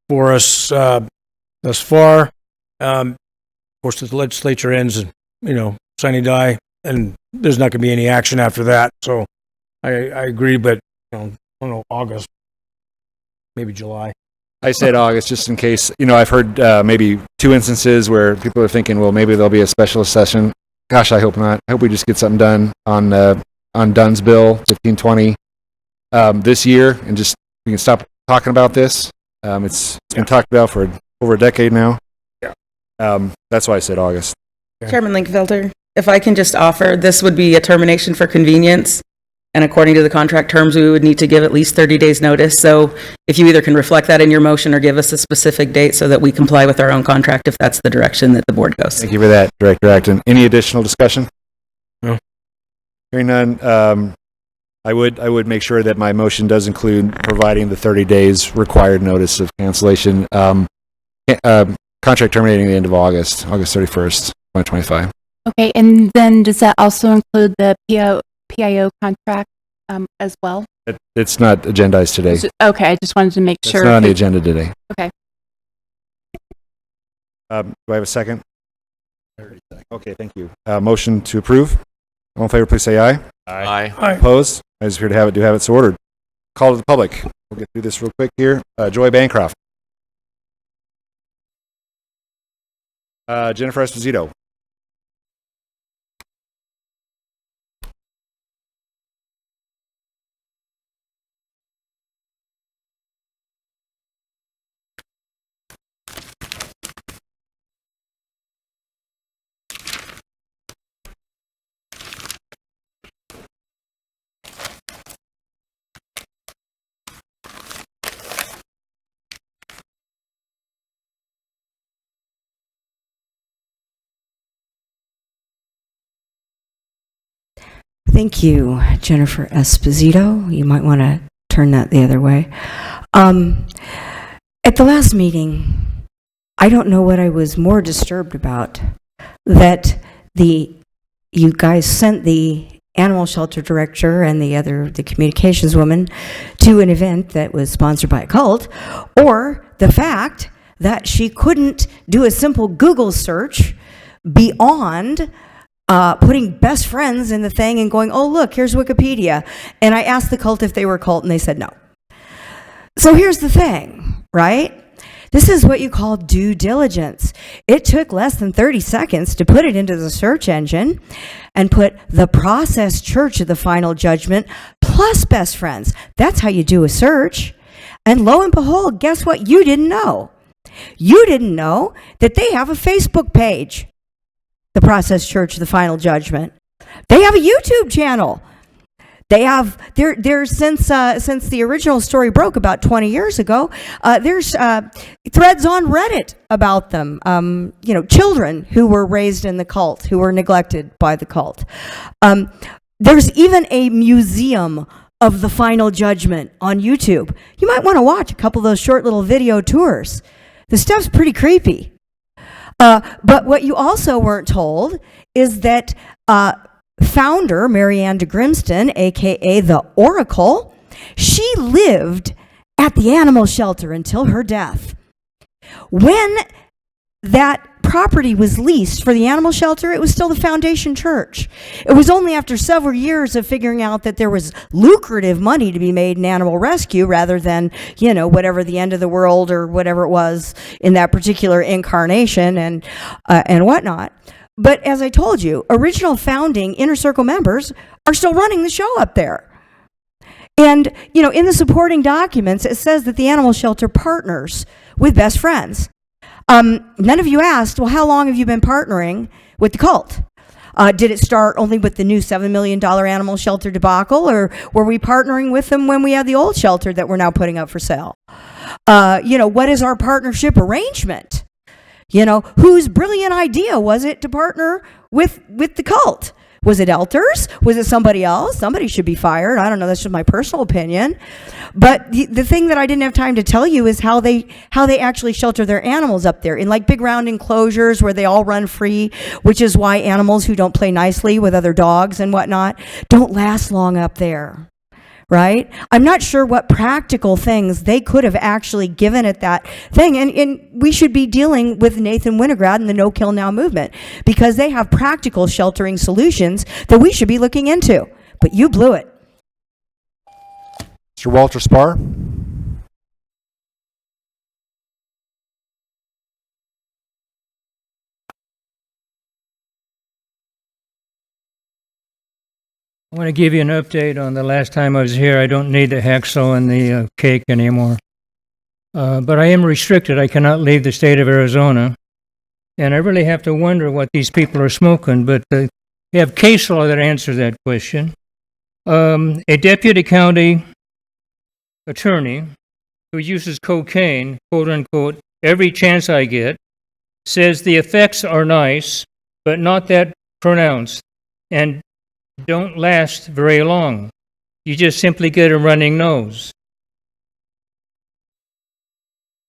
for us thus far. Of course, the legislature ends and, sine die, and there's not going to be any action after that. So I agree, but, I don't know, August, maybe July. I said August just in case. I've heard maybe 2 instances where people are thinking, well, maybe there'll be a special session. Gosh, I hope not. I hope we just get something done on Dunn's bill 1520 this year, and just we can stop talking about this. It's been talked about for over a decade now. Yeah. That's why I said August. Okay. Chairman Linkenfelter, if I can just offer, this would be a termination for convenience. And according to the contract terms, we would need to give at least 30 days notice. So if you either can reflect that in your motion or give us a specific date so that we comply with our own contract, if that's the direction that the board goes. Thank you for that, Director Acton. Any additional discussion? No. Hearing none, I would make sure that my motion does include providing the 30 days required notice of cancellation. Contract terminating the end of August 31st, 2025. Okay, and then does that also include the PIO contract as well? It's not agendized today. Okay, I just wanted to make sure. It's not on the agenda today. Okay. Do I have a second? Okay, thank you. Motion to approve. All in favor, please say aye. Aye. Aye. Opposed? I just appear to have it. Do have it so ordered. Call to the public. We'll get through this real quick here. Joy Bancroft. Jennifer Esposito. Thank you, Jennifer Esposito. You might want to turn that the other way. At the last meeting, I don't know what I was more disturbed about, that you guys sent the animal shelter director and the communications woman to an event that was sponsored by a cult, or the fact that she couldn't do a simple Google search beyond putting best friends in the thing and going, oh, look, here's Wikipedia. And I asked the cult if they were a cult, and they said no. So here's the thing, right? This is what you call due diligence. It took less than 30 seconds to put it into the search engine and put the Process Church of the Final Judgment plus best friends. That's how you do a search. And lo and behold, guess what? You didn't know. You didn't know that they have a Facebook page. The Process Church of the Final Judgment. They have a YouTube channel. They have there's since the original story broke about 20 years ago. There's threads on Reddit about them. Children who were raised in the cult, who were neglected by the cult. There's even a museum of the Final Judgment on YouTube. You might want to watch a couple of those short little video tours. The stuff's pretty creepy. But what you also weren't told is that founder Marianne de Grimston, a.k.a. the Oracle, she lived at the animal shelter until her death. When that property was leased for the animal shelter, it was still the foundation church. It was only after several years of figuring out that there was lucrative money to be made in animal rescue rather than, whatever the end of the world or whatever it was in that particular incarnation and whatnot. But as I told you, original founding Inner Circle members are still running the show up there. And, you know, in the supporting documents, it says that the animal shelter partners with Best Friends. None of you asked, well, how long have you been partnering with the cult? Did it start only with the new $7 million animal shelter debacle, or were we partnering with them when we had the old shelter that we're now putting up for sale? You know, what is our partnership arrangement? You know, whose brilliant idea was it to partner with the cult? Was it Elter's? Was it somebody else? Somebody should be fired. I don't know. That's just my personal opinion. But the thing that I didn't have time to tell you is how they actually shelter their animals up there in like big round enclosures where they all run free, which is why animals who don't play nicely with other dogs and whatnot don't last long up there. Right? I'm not sure what practical things they could have actually given at that thing. And we should be dealing with Nathan Winograd and the No Kill Now movement because they have practical sheltering solutions that we should be looking into. But you blew it. Mr. Walter Spar. I want to give you an update on the last time I was here. I don't need the hacksaw and the cake anymore. But I am restricted. I cannot leave the state of Arizona. And I really have to wonder what these people are smoking. But they have case law that answers that question. A deputy county attorney who uses cocaine, quote unquote, every chance I get, says the effects are nice, but not that pronounced. And don't last very long. You just simply get a running nose.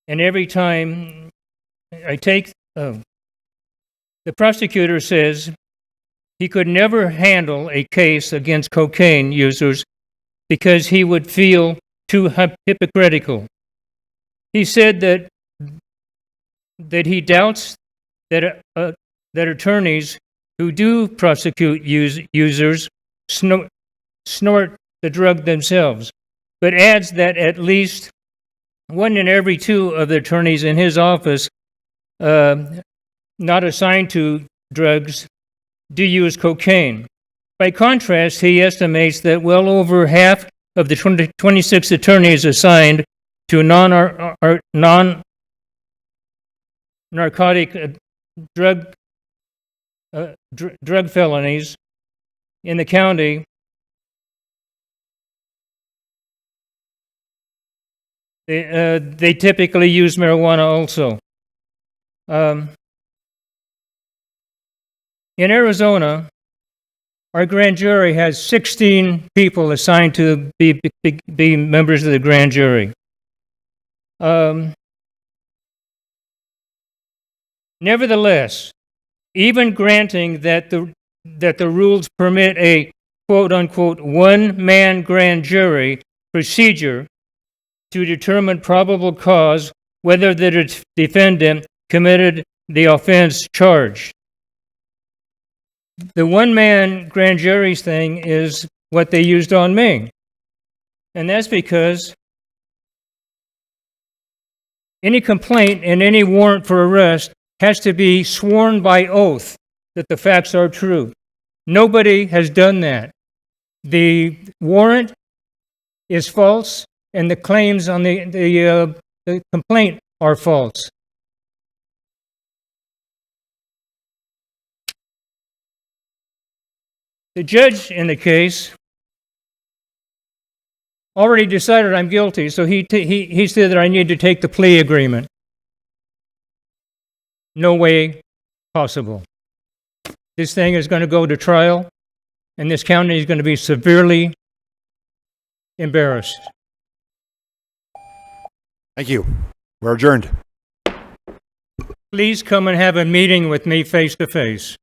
And every time I take, the prosecutor says he could never handle a case against cocaine users because he would feel too hypocritical. He said that he doubts that attorneys who do prosecute users snort the drug themselves, but adds that at least 1 in every 2 of the attorneys in his office not assigned to drugs do use cocaine. By contrast, he estimates that well over half of the 26 attorneys assigned to non-narcotic drug felonies in the county they typically use marijuana also. In Arizona, our grand jury has 16 people assigned to be members of the grand jury. Nevertheless, even granting that the rules permit a quote-unquote one-man grand jury procedure to determine probable cause whether the defendant committed the offense charged. The one-man grand jury's thing is what they used on me. And that's because any complaint and any warrant for arrest has to be sworn by oath that the facts are true. Nobody has done that. The warrant is false, and the claims on the complaint are false. The judge in the case already decided I'm guilty, so he said that I need to take the plea agreement. No way possible. This thing is going to go to trial, and this county is going to be severely embarrassed. Thank you. We're adjourned. Please come and have a meeting with me face to face.